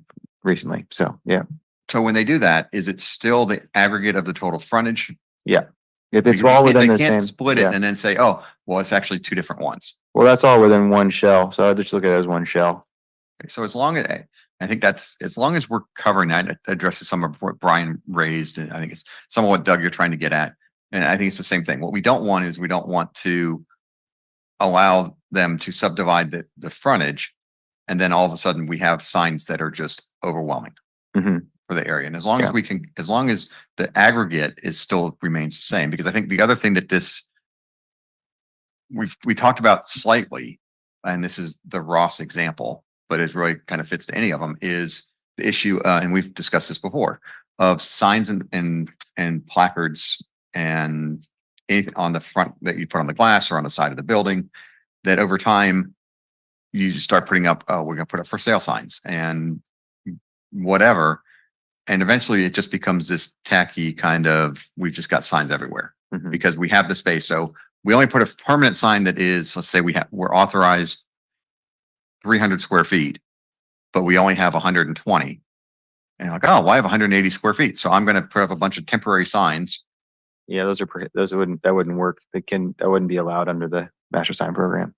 recently. So yeah. So when they do that, is it still the aggregate of the total frontage? Yeah. If it's Because all within they the can't same. split it Yeah. and then say, oh, well, it's actually two different ones. Well, that's all within one shell. So I just look at it as one shell. Okay, so as long as I think that's as long as we're covering that, it addresses some of what Brian raised, and I think it's some of what Doug you're trying to get at. And I think it's the same thing. What we don't want is we don't want to allow them to subdivide the frontage, and then all of a sudden we have signs that are just overwhelming Mhm. for the area. And as long as Yeah. we can, as long as the aggregate is still remains the same, because I think the other thing that we talked about slightly, and this is the Ross example, but it really kind of fits to any of them, is the issue, and we've discussed this before, of signs and placards and anything on the front that you put on the glass or on the side of the building, that over time you just start putting up, oh, we're going to put up for sale signs and whatever. And eventually it just becomes this tacky kind of, we've just got signs everywhere Mhm. because we have the space. So we only put a permanent sign that is, let's say we're authorized 300 square feet, but we only have 120. And you're like, oh, well, I have 180 square feet. So I'm going to put up a bunch of temporary signs. Yeah, that wouldn't work. That wouldn't be allowed under the master sign program.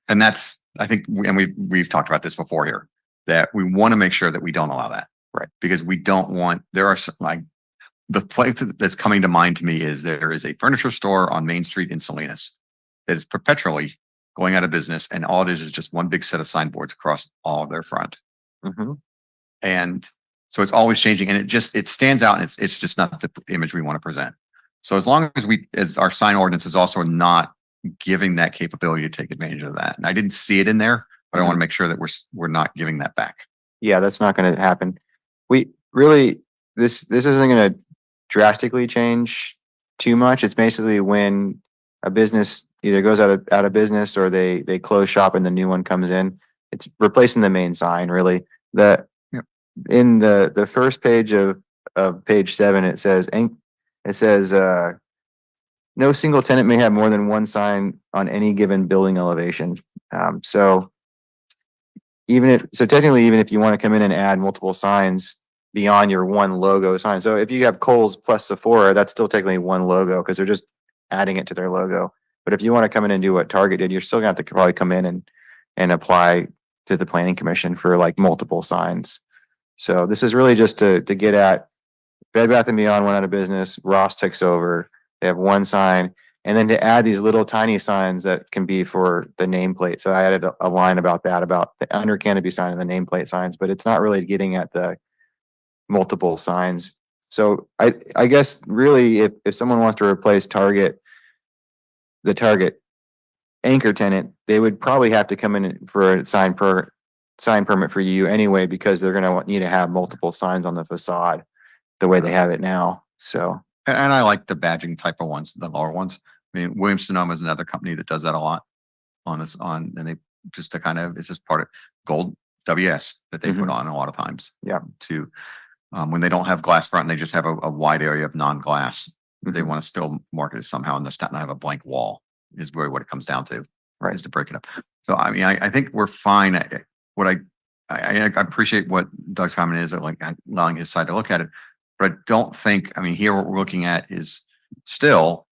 And that's, I think, we've talked about this before here, that we want to make sure that we don't allow that. Right. Because we don't want, there are some, like, the place that's coming to mind to me is there is a furniture store on Main Street in Salinas that is perpetually going out of business. And all it is just one big set of signboards across all of their front. Mm-hmm. And so it's always changing, and it stands out, and it's just not the image we want to present. So as long as our sign ordinance is also not giving that capability to take advantage of that. And I didn't see it in there, but I want to make sure that we're not giving that back. Yeah, that's not going to happen. We really, this isn't going to drastically change too much. It's basically when a business either goes out of business or they close shop and the new one comes in. It's replacing the main sign, really. In the first page of page 7, it says no single tenant may have more than one sign on any given building elevation. So technically, even if you want to come in and add multiple signs beyond your one logo sign. So if you have Kohl's plus Sephora, that's still technically one logo because they're just adding it to their logo. But if you want to come in and do what Target did, you're still going to have to probably come in and apply to the planning commission for like multiple signs. So this is really just to get at Bed Bath & Beyond went out of business, Ross takes over, they have one sign, and then to add these little tiny signs that can be for the nameplate. So I added a line about that, about the under canopy sign and the nameplate signs, but it's not really getting at the multiple signs. So I guess really if someone wants to replace the Target anchor tenant, they would probably have to come in for a sign permit for you anyway, because they're going to need to have multiple signs on the facade the way they have it now. So, and I like the badging type of ones, the lower ones. I mean, Williams Sonoma is another company that does that a lot and they just to kind of, it's just part of gold WS that they put on a lot of times. Yeah. To when they don't have glass front and they just have a wide area of non-glass, they want to still market it somehow and just not have a blank wall is really what it comes down to. Right. Is to break it up. So, I mean, I think we're fine. I appreciate what Doug's comment is, that like allowing his side to look at it, but I don't think, I mean, here what we're looking at is still,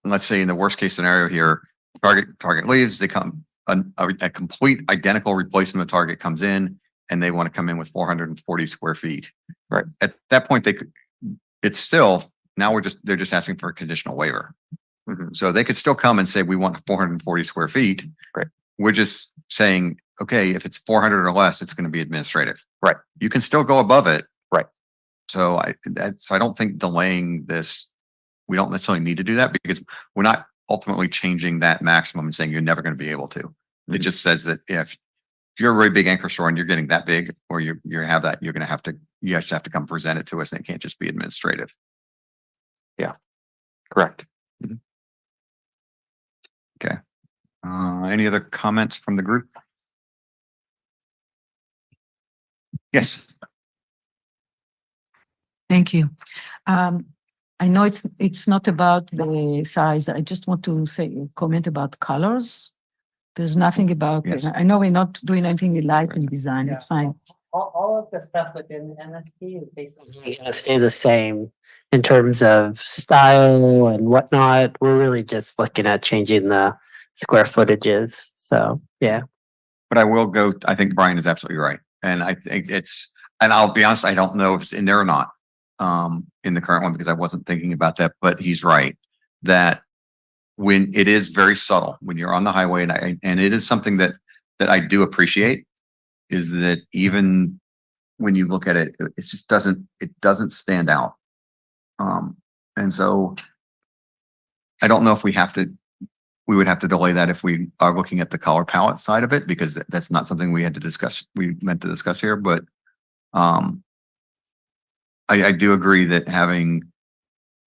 let's say in the worst case scenario here, Target leaves, they come, a complete identical replacement of Target comes in and they want to come in with 440 square feet. Right. At that point, it's still, now they're just asking for a conditional waiver. So they could still come and say, we want 440 square feet. Right. we're just saying, okay, if it's 400 or less, it's going to be administrative. Right. You can still go above it. Right. So I don't think delaying this, we don't necessarily need to do that because we're not ultimately changing that maximum and saying you're never going to be able to. It just says that if you're a really big anchor store and you're getting that big, or you have that, you're going to have to, you guys have to come present it to us, and it can't just be administrative. Correct. Okay. Any other comments from the group? Yes. Thank you. I know it's not about the size. I just want to comment about colors. There's nothing about, Yes. I know we're not doing anything in lighting design. It's fine. All of the stuff within the MSP is basically gonna stay the same in terms of style and whatnot. We're really just looking at changing the square footages. So, yeah. But I will go, I think Brian is absolutely right. And I think and I'll be honest, I don't know if it's in there or not, in the current one, because I wasn't thinking about that, but he's right. That when it is very subtle, when you're on the highway, and it is something that I do appreciate, is that even when you look at it, it just doesn't stand out. And so I don't know if we would have to delay that if we are looking at the color palette side of it, because that's not something we meant to discuss here, but I do agree that having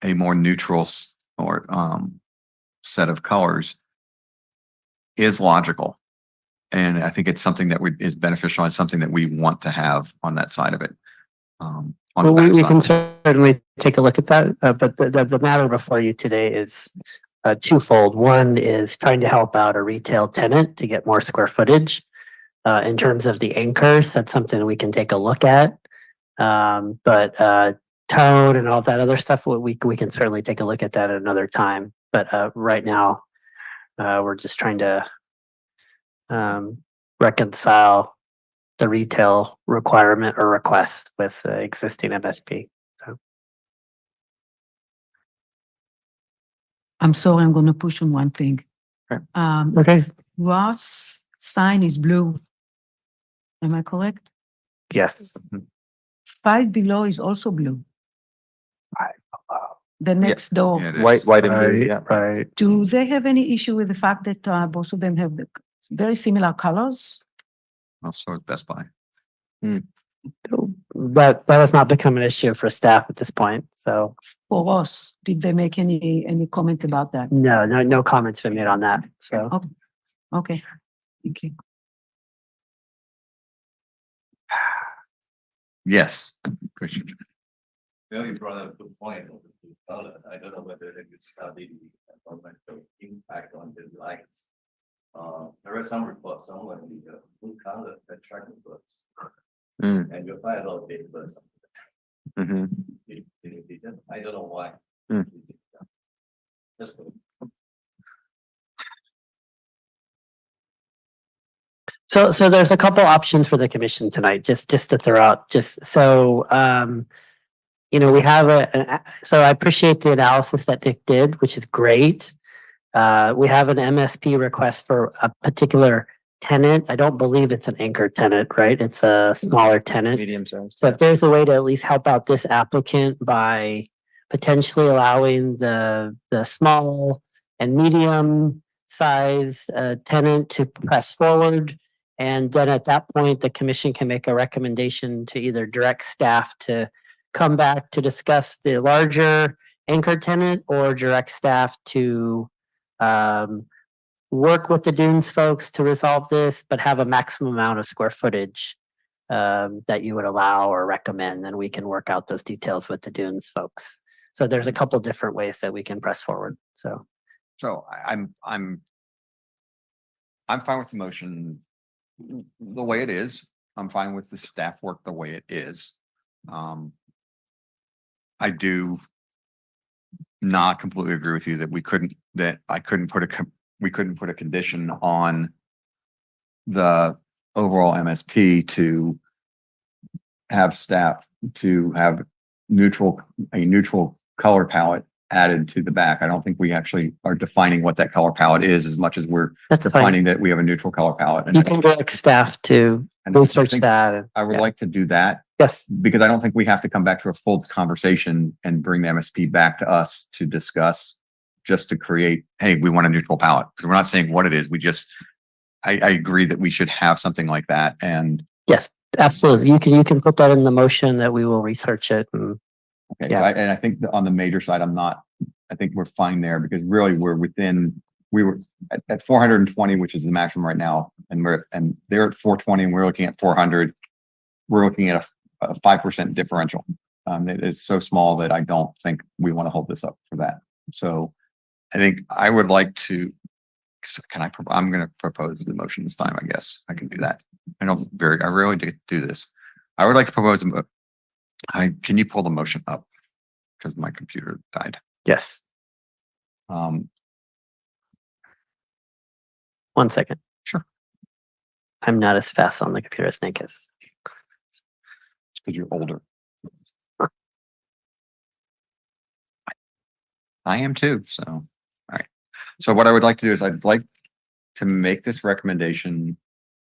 a more neutral set of colors is logical. And I think it's something that is beneficial and something that we want to have on that side of it. On the Well, we backside. can certainly take a look at that, but the matter before you today is twofold. One is trying to help out a retail tenant to get more square footage. In terms of the anchors, that's something we can take a look at. But tone and all that other stuff, we can certainly take a look at that at another time. But right now, we're just trying to reconcile the retail requirement or request with existing MSP. So. I'm sorry, I'm gonna push on one thing. Okay. Ross sign is blue. Am I correct? Yes. 5 below is also blue. The next door. Yeah, it is. White and blue, yeah. Right. Do they have any issue with the fact that both of them have very similar colors? Also at Best Buy. But that has not become an issue for staff at this point. So For us, did they make any comment about that? no comments been made on that. So. Okay, thank you. Yes. Question. Well, you brought up a good point of the blue color. I don't know whether they could study the environmental impact on the lights. There are some reports somewhere the blue color attracting birds. And you'll find a lot of big birds. I don't know why. Just So there's a couple options for the commission tonight, just to throw out, we have so I appreciate the analysis that Dick did, which is great. We have an MSP request for a particular tenant. I don't believe it's an anchor tenant, right? It's a smaller tenant. Medium size. But there's a way to at least help out this applicant by potentially allowing the small and medium size tenant to press forward. And then at that point, the commission can make a recommendation to either direct staff to come back to discuss the larger anchor tenant, or direct staff to work with the Dunes folks to resolve this, but have a maximum amount of square footage that you would allow or recommend. Then we can work out those details with the Dunes folks. So there's a couple different ways that we can press forward. So I'm fine with the motion the way it is. I'm fine with the staff work the way it is. I do not completely agree with you that we couldn't put a condition on the overall MSP to have staff to have a neutral color palette added to the back. I don't think we actually are defining what that color palette is as much as we're That's fine. defining that we have a neutral color palette. And You can direct staff to and I research think that. I would Yeah. like to do that Yes, because I don't think we have to come back to a full conversation and bring the MSP back to us to discuss just to create, hey, we want a neutral palette. Because we're not saying what it is. We just, I agree that we should have something like that. And yes, absolutely. You can put that in the motion that we will research it and okay, so Yeah. I think that on the major side, I think we're fine there because really we were at 420, which is the maximum right now. And they're at 420 and we're looking at 400. We're looking at a 5% differential. It's so small that I don't think we want to hold this up for that. So I think I would like to, I'm going to propose the motion this time. I guess I can do that. I really do this. I would like to propose, can you pull the motion up? Because my computer died. yes, 1 second. Sure. I'm not as fast on the computer as Nick is. It's because you're older. I am too. So, all right. So what I would like to do is I'd like to make this recommendation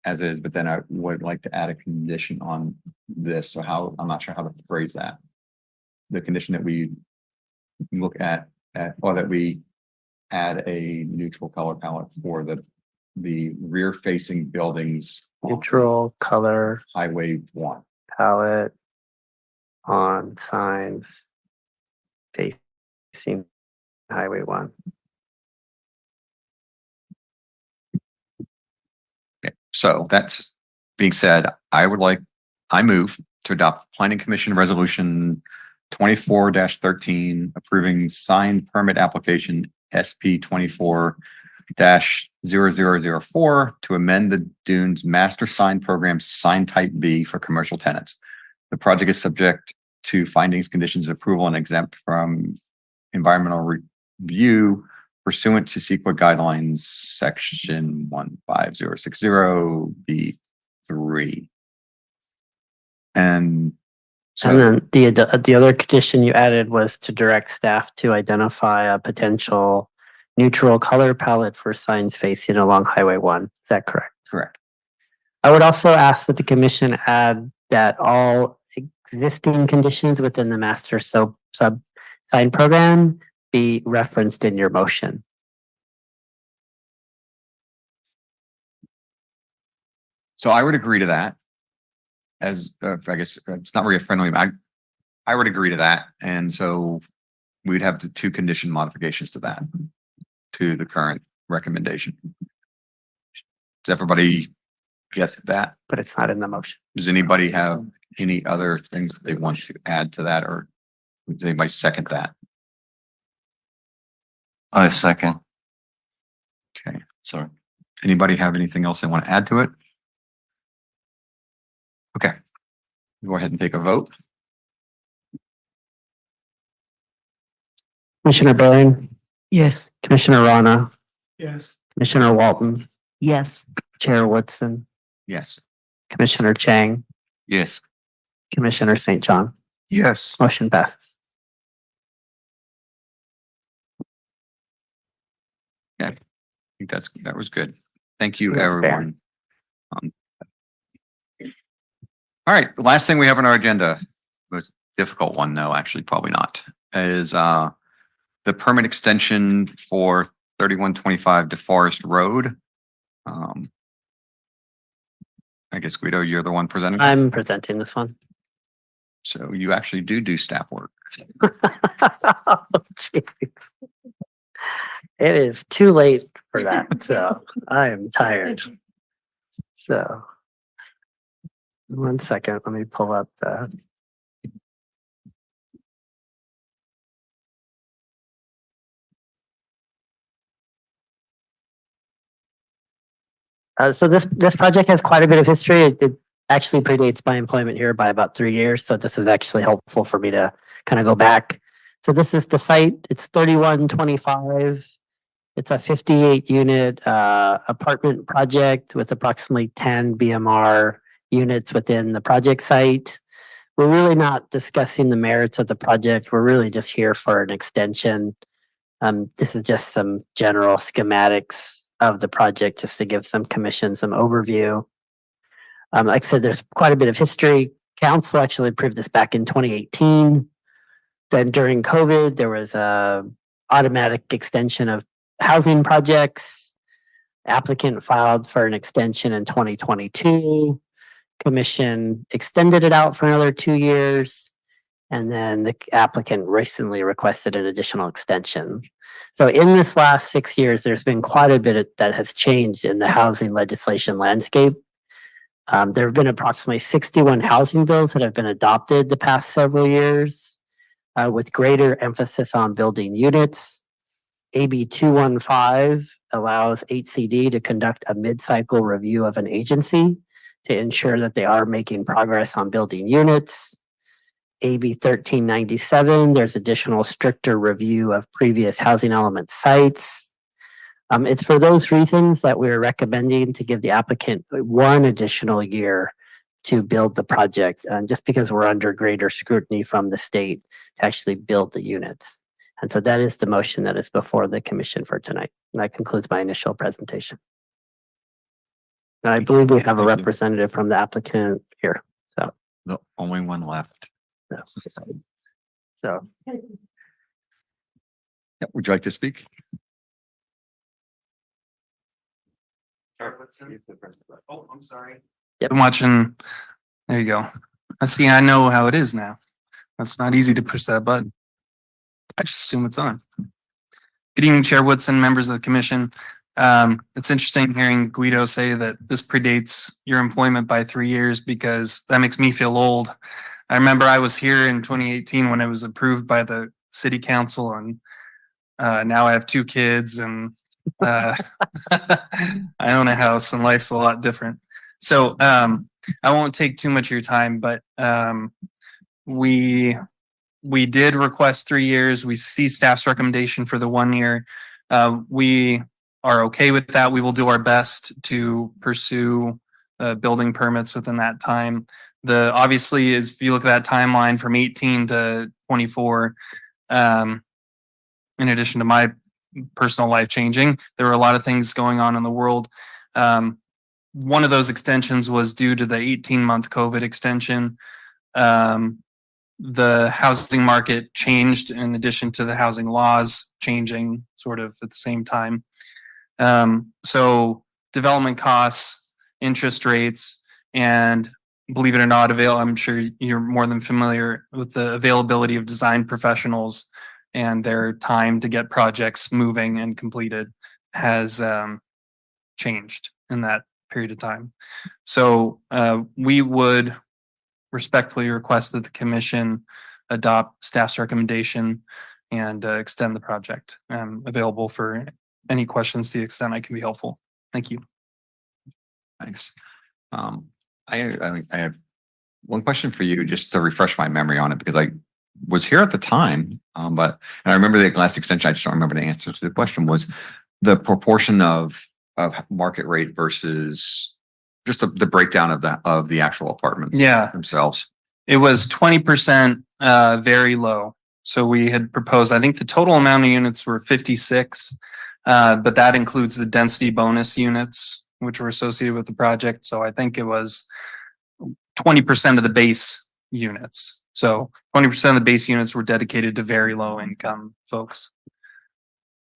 as is, but then I would like to add a condition on this. So I'm not sure how to phrase that. The condition that we look at, or that we add a neutral color palette for the rear facing buildings. Neutral color Highway 1. palette on signs facing Highway 1. Okay, so that's being said, I move to adopt Planning Commission Resolution 24-13 approving sign permit application SP 24-0004 to amend the Dunes Master Sign Program Sign Type B for commercial tenants. The project is subject to findings, conditions of approval and exempt from environmental review pursuant to CEQA guidelines section 15060 B3. And so And then the other condition you added was to direct staff to identify a potential neutral color palette for signs facing along Highway 1. Is that correct? correct. I would also ask that the commission add that all existing conditions within the master sub sign program be referenced in your motion. So I would agree to that. As I guess it's not really a friendly, I would agree to that. And so we'd have the 2 condition modifications to that, to the current recommendation. Does everybody get that? But it's not in the motion. Does anybody have any other things that they want to add to that, or does anybody second that? I second. Okay. Sorry. Anybody have anything else they want to add to it? Okay. Go ahead and take a vote. Commissioner Byrne, Yes. Commissioner Rana, Yes. Commissioner Walton, Yes. Chair Woodson, Yes. Commissioner Chang, Yes. Commissioner St. John. Yes. Motion passes. Yeah. I think that was good. Thank you, Yeah, fair. everyone. All right, the last thing we have on our agenda, most difficult one though, actually probably not, is the permit extension for 3125 DeForest Road. I guess Guido, you're the one presenting. I'm presenting this one. So you actually do staff work. Oh, jeez. It is too late for that, so I am tired. So 1 second, let me pull up the. So this project has quite a bit of history. It actually predates my employment here by about 3 years. So this is actually helpful for me to kind of go back. So this is the site. It's 3125. It's a 58 unit apartment project with approximately 10 BMR units within the project site. we're really not discussing the merits of the project. We're really just here for an extension. This is just some general schematics of the project, just to give some commission some overview. Like I said, there's quite a bit of history. Council actually approved this back in 2018. Then during COVID, there was a automatic extension of housing projects. Applicant filed for an extension in 2022. Commission extended it out for another 2 years. And then the applicant recently requested an additional extension. So in this last 6 years, there's been quite a bit that has changed in the housing legislation landscape. There have been approximately 61 housing bills that have been adopted the past several years, with greater emphasis on building units. AB 215 allows HCD to conduct a mid-cycle review of an agency to ensure that they are making progress on building units. AB 1397, there's additional stricter review of previous housing element sites. It's for those reasons that we're recommending to give the applicant 1 additional year to build the project, just because we're under greater scrutiny from the state to actually build the units. And so that is the motion that is before the commission for tonight. And that concludes my initial presentation. And I believe we have a representative from the applicant here. So, No, only one left. so Yeah, would you like to speak? Oh, I'm sorry. Yep. I'm watching. There you go. I know how it is now. That's not easy to push that button. I just assume it's on. Good evening, Chair Woodson, members of the commission. It's interesting hearing Guido say that this predates your employment by 3 years, because that makes me feel old. I remember I was here in 2018 when it was approved by the city council, and now I have 2 kids and I own a house, and life's a lot different. So I won't take too much of your time, but we did request 3 years. We see staff's recommendation for the 1 year. We are okay with that. We will do our best to pursue building permits within that time. Obviously, if you look at that timeline from 18 to 24, in addition to my personal life changing, there were a lot of things going on in the world. One of those extensions was due to the 18-month COVID extension. The housing market changed in addition to the housing laws changing sort of at the same time. So development costs, interest rates, and believe it or not, I'm sure you're more than familiar with the availability of design professionals and their time to get projects moving and completed has changed in that period of time. So we would respectfully request that the commission adopt staff's recommendation and extend the project. I'm available for any questions to the extent I can be helpful. Thank you. Thanks. I have one question for you, just to refresh my memory on it, because I was here at the time, and I remember the last extension. I just don't remember the answer to the question. Was the proportion of market rate versus just the breakdown of the actual apartments themselves? It was 20%, very low. So we had proposed, I think the total amount of units were 56, but that includes the density bonus units, which were associated with the project. So I think it was 20% of the base units. So 20% of the base units were dedicated to very low income folks.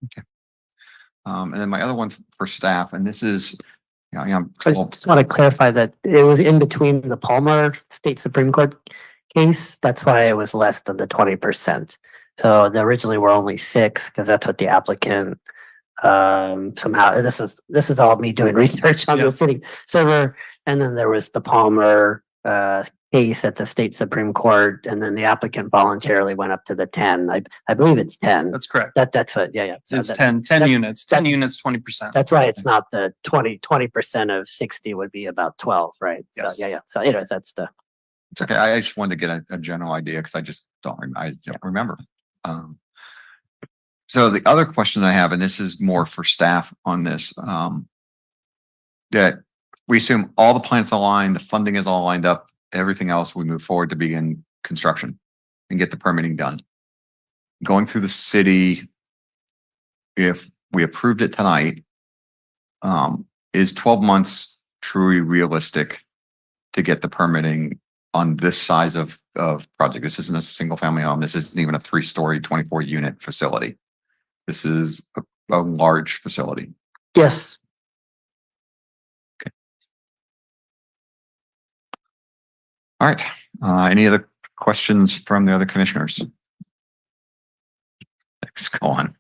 Okay. And then my other one for staff, and this is, I just want to clarify that it was in between the Palmer State Supreme Court case. That's why it was less than the 20%. So the originally were only 6, because that's what the applicant somehow, this is all me doing research on the city server. And then there was the Palmer case at the state Supreme Court, and then the applicant voluntarily went up to the 10. I believe it's 10. That's correct. That's what, yeah. So It's 10 units, 10 units, 20%. That's why it's not the 20% of 60 would be about 12, right? Yes. So, yeah. So anyways, that's the. It's okay. I just wanted to get a general idea, because I just don't remember. So the other question I have, and this is more for staff on this, that we assume all the plans align, the funding is all lined up, everything else, we move forward to begin construction and get the permitting done. Going through the city, if we approved it tonight, is 12 months truly realistic to get the permitting on this size of project? This isn't a single family home. This isn't even a 3-story, 24 unit facility. This is a large facility. Yes. All right. Any other questions from the other commissioners? Let's go on.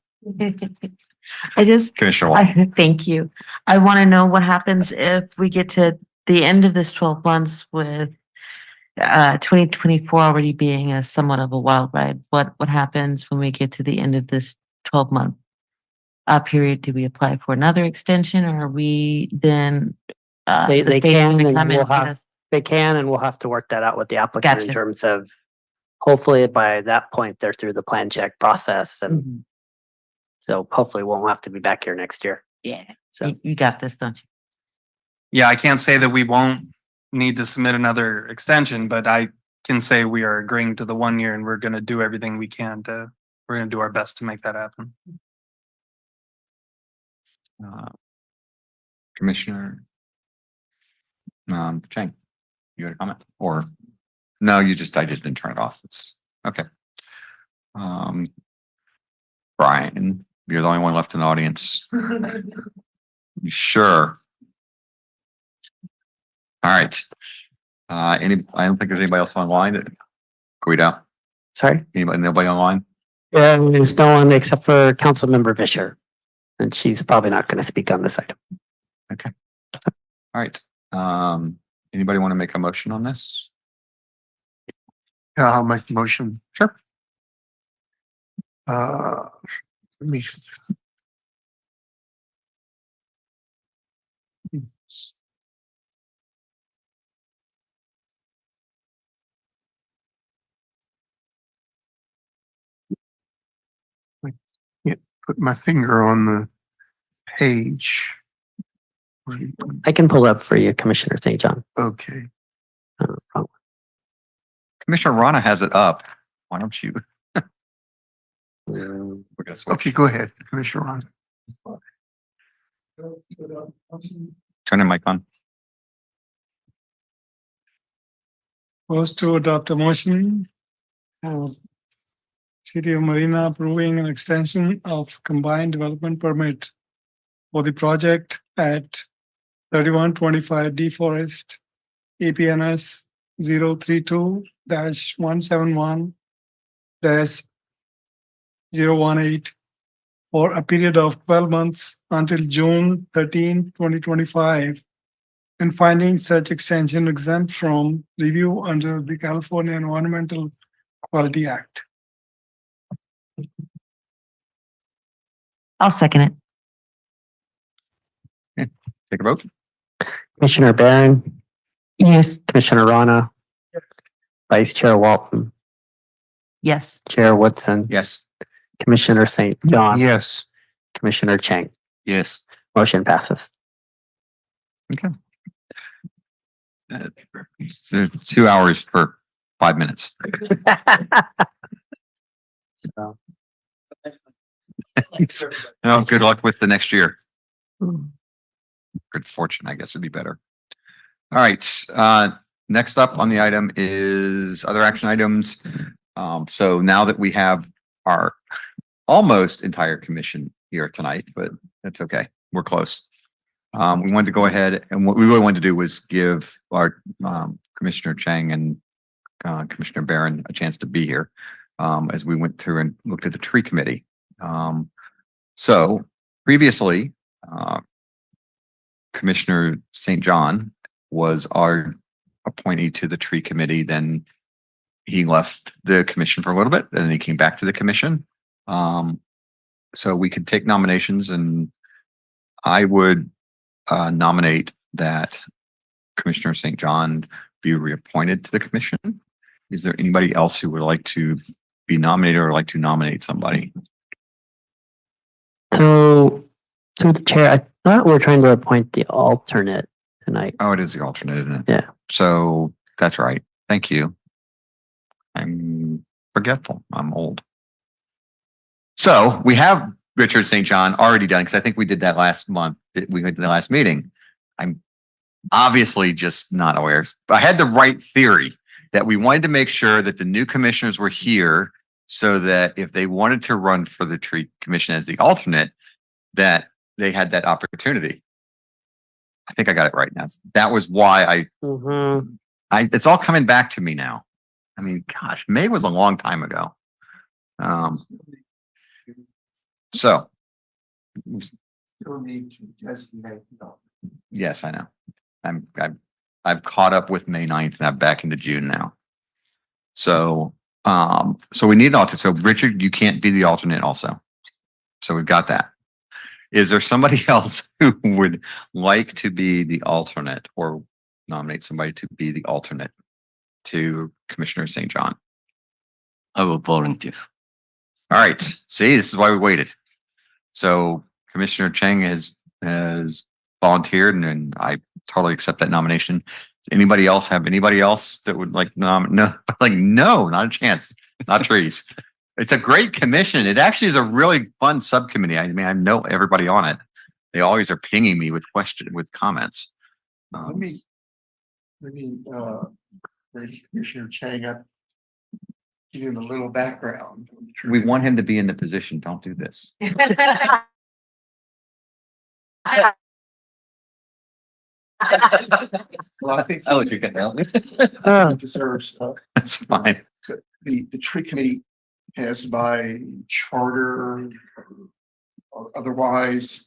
I just, Commissioner Wall. thank you. I want to know what happens if we get to the end of this 12 months with 2024 already being a somewhat of a wild ride. What happens when we get to the end of this 12-month period? Do we apply for another extension, or are we then They the state can, gonna and come we'll and get have, us- they can, and we'll have to work that out with the applicant in Gotcha. terms of, hopefully by that point, they're through the plan check process, and Mhm. so hopefully we won't have to be back here next year. Yeah, So you got this, don't you? Yeah, I can't say that we won't need to submit another extension, but I can say we are agreeing to the 1 year and we're gonna do everything we can we're gonna do our best to make that happen. Commissioner Chang, you had a comment? Or no, I just didn't turn it off. It's okay. Brian, you're the only one left in the audience. You sure? All right. I don't think there's anybody else online. Guido, sorry, nobody online? there's no one except for Councilmember Fisher, and she's probably not going to speak on this item. Okay. All right. Anybody want to make a motion on this? Yeah, I'll make the motion. Sure. Let me. I can't put my finger on the page. I can pull up for you, Commissioner St. John. Okay. Commissioner Rana has it up. Why don't you? We're gonna switch. Okay, go ahead, Commissioner Ron. Turn your mic on. First to adopt a motion for City of Marina approving an extension of combined development permit for the project at 3125 D Forest, APNS 032-171-018 for a period of 12 months until June 13, 2025, and finding such extension exempt from review under the California Environmental Quality Act. I'll second it. Take a vote. Commissioner Barron, Yes. Commissioner Rana, Vice Chair Walton, Yes. Chair Woodson, Yes. Commissioner St. John, Yes. Commissioner Chang. Yes. Motion passes. So 2 hours for 5 minutes. So, No, good luck with the next year. Good fortune, I guess would be better. All right, next up on the item is other action items. So now that we have our almost entire commission here tonight, but that's okay. We're close. We wanted to go ahead, and what we really wanted to do was give our Commissioner Chang and Commissioner Barron a chance to be here as we went through and looked at the tree committee. So previously, Commissioner St. John was our appointee to the tree committee. Then he left the commission for a little bit, and then he came back to the commission. So we could take nominations, and I would nominate that Commissioner St. John be reappointed to the commission. Is there anybody else who would like to be nominated or like to nominate somebody? so through the chair, I thought we were trying to appoint the alternate tonight. Oh, it is the alternate, isn't it? Yeah. So That's right. Thank you. I'm forgetful. I'm old. So we have Richard St. John already done, because I think we did that last month. We went to the last meeting. I'm obviously just not aware. I had the right theory that we wanted to make sure that the new commissioners were here so that if they wanted to run for the tree commission as the alternate, that they had that opportunity. I think I got it right now. That was why it's all coming back to me now. I mean, gosh, May was a long time ago. So Still need to designate. yes, I know. I've caught up with May 9th and I'm back into June now. So, so we need an alternate. So Richard, you can't be the alternate also. So we've got that. Is there somebody else who would like to be the alternate or nominate somebody to be the alternate to Commissioner St. John? I will volunteer. All right. See, this is why we waited. So Commissioner Cheng has volunteered, and I totally accept that nomination. Does anybody else have anybody else that would like no, not a chance. Not trees. It's a great commission. It actually is a really fun subcommittee. I mean, I know everybody on it. They always are pinging me with comments. Let me, Commissioner Chang up, give him a little background. We want him to be in the position. Don't do this. Well, I think I'll let you get down. he deserves, That's fine. the tree committee has by charter or otherwise,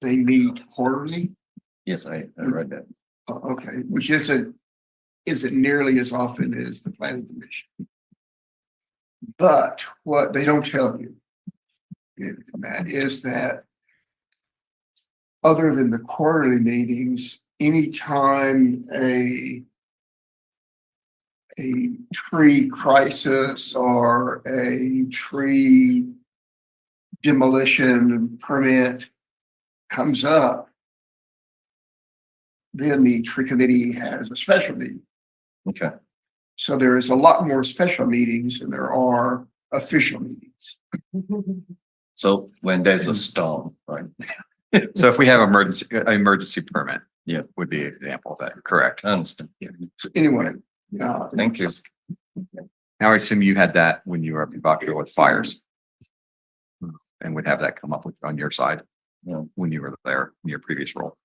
they meet quarterly. Yes, I read that. Okay, which isn't nearly as often as the planning commission. But what they don't tell you, Matt, is that other than the quarterly meetings, anytime a tree crisis or a tree demolition permit comes up, then the tree committee has a special meeting. Okay. So there is a lot more special meetings than there are official meetings. So when there's a storm, right? So if we have emergency permit, Yeah. would be an example of that. Correct. I understand. So anyway, Thank you. Now I assume you had that when you were up in Buckville with fires. And would have that come up with on your side when you were there in your previous role.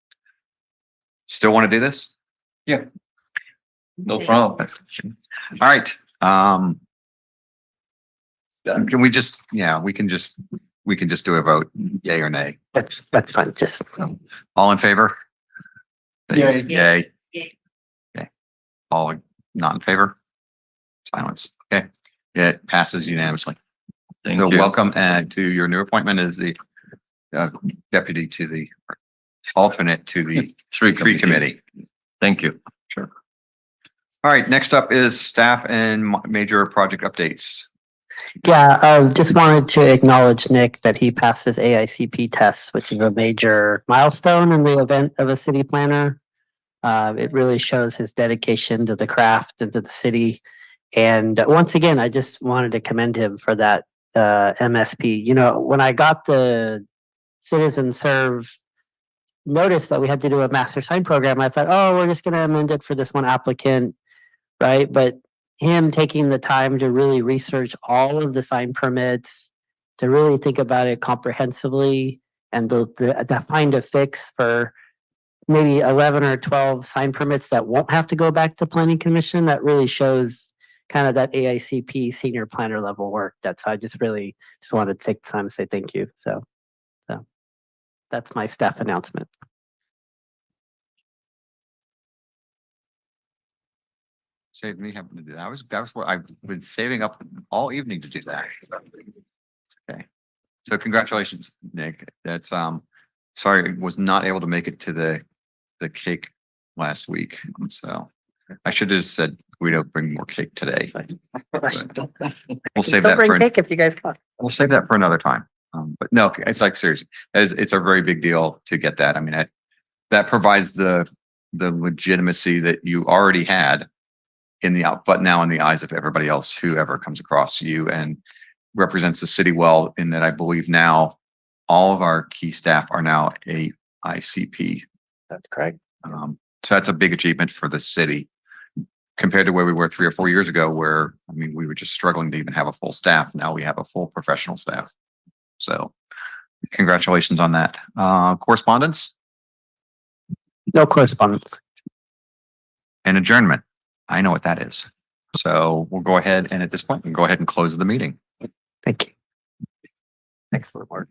Still want to do this? Yeah. No problem. All right. Can we just, we can just do a vote, yay or nay. That's fine. Just All in favor? Yay. Yay. Okay. All not in favor? Silence. Okay. It passes unanimously. Thank So you. welcome to your new appointment as the deputy to the alternate to the tree committee. Thank you. Sure. All right. Next up is staff and major project updates. yeah, just wanted to acknowledge Nick that he passed his AICP test, which is a major milestone in the event of a city planner. It really shows his dedication to the craft and to the city. And once again, I just wanted to commend him for that MSP. You know, when I got the Citizen Serve notice that we had to do a master sign program, I thought, oh, we're just going to amend it for this one applicant, right? But him taking the time to really research all of the sign permits, to really think about it comprehensively, and to find a fix for maybe 11 or 12 sign permits that won't have to go back to planning commission, that really shows kind of that AICP senior planner level work. I just wanted to take the time to say thank you. So that's my staff announcement. Saved me having to do that. That was what I've been saving up all evening to do that. Okay. So congratulations, Nick. That's sorry, I was not able to make it to the cake last week. So I should have said we don't bring more cake today. We'll save that for cake if you guys want. we'll save that for another time. But no, it's like seriously, it's a very big deal to get that. I mean, that provides the legitimacy that you already had but now in the eyes of everybody else, whoever comes across you, and represents the city well, in that I believe now all of our key staff are now AICP. That's correct. So that's a big achievement for the city compared to where we were 3 or 4 years ago, where, I mean, we were just struggling to even have a full staff. Now we have a full professional staff. So congratulations on that. Correspondence No correspondence. and adjournment. I know what that is. So we'll go ahead and at this point, we can go ahead and close the meeting. Thank you. Excellent work.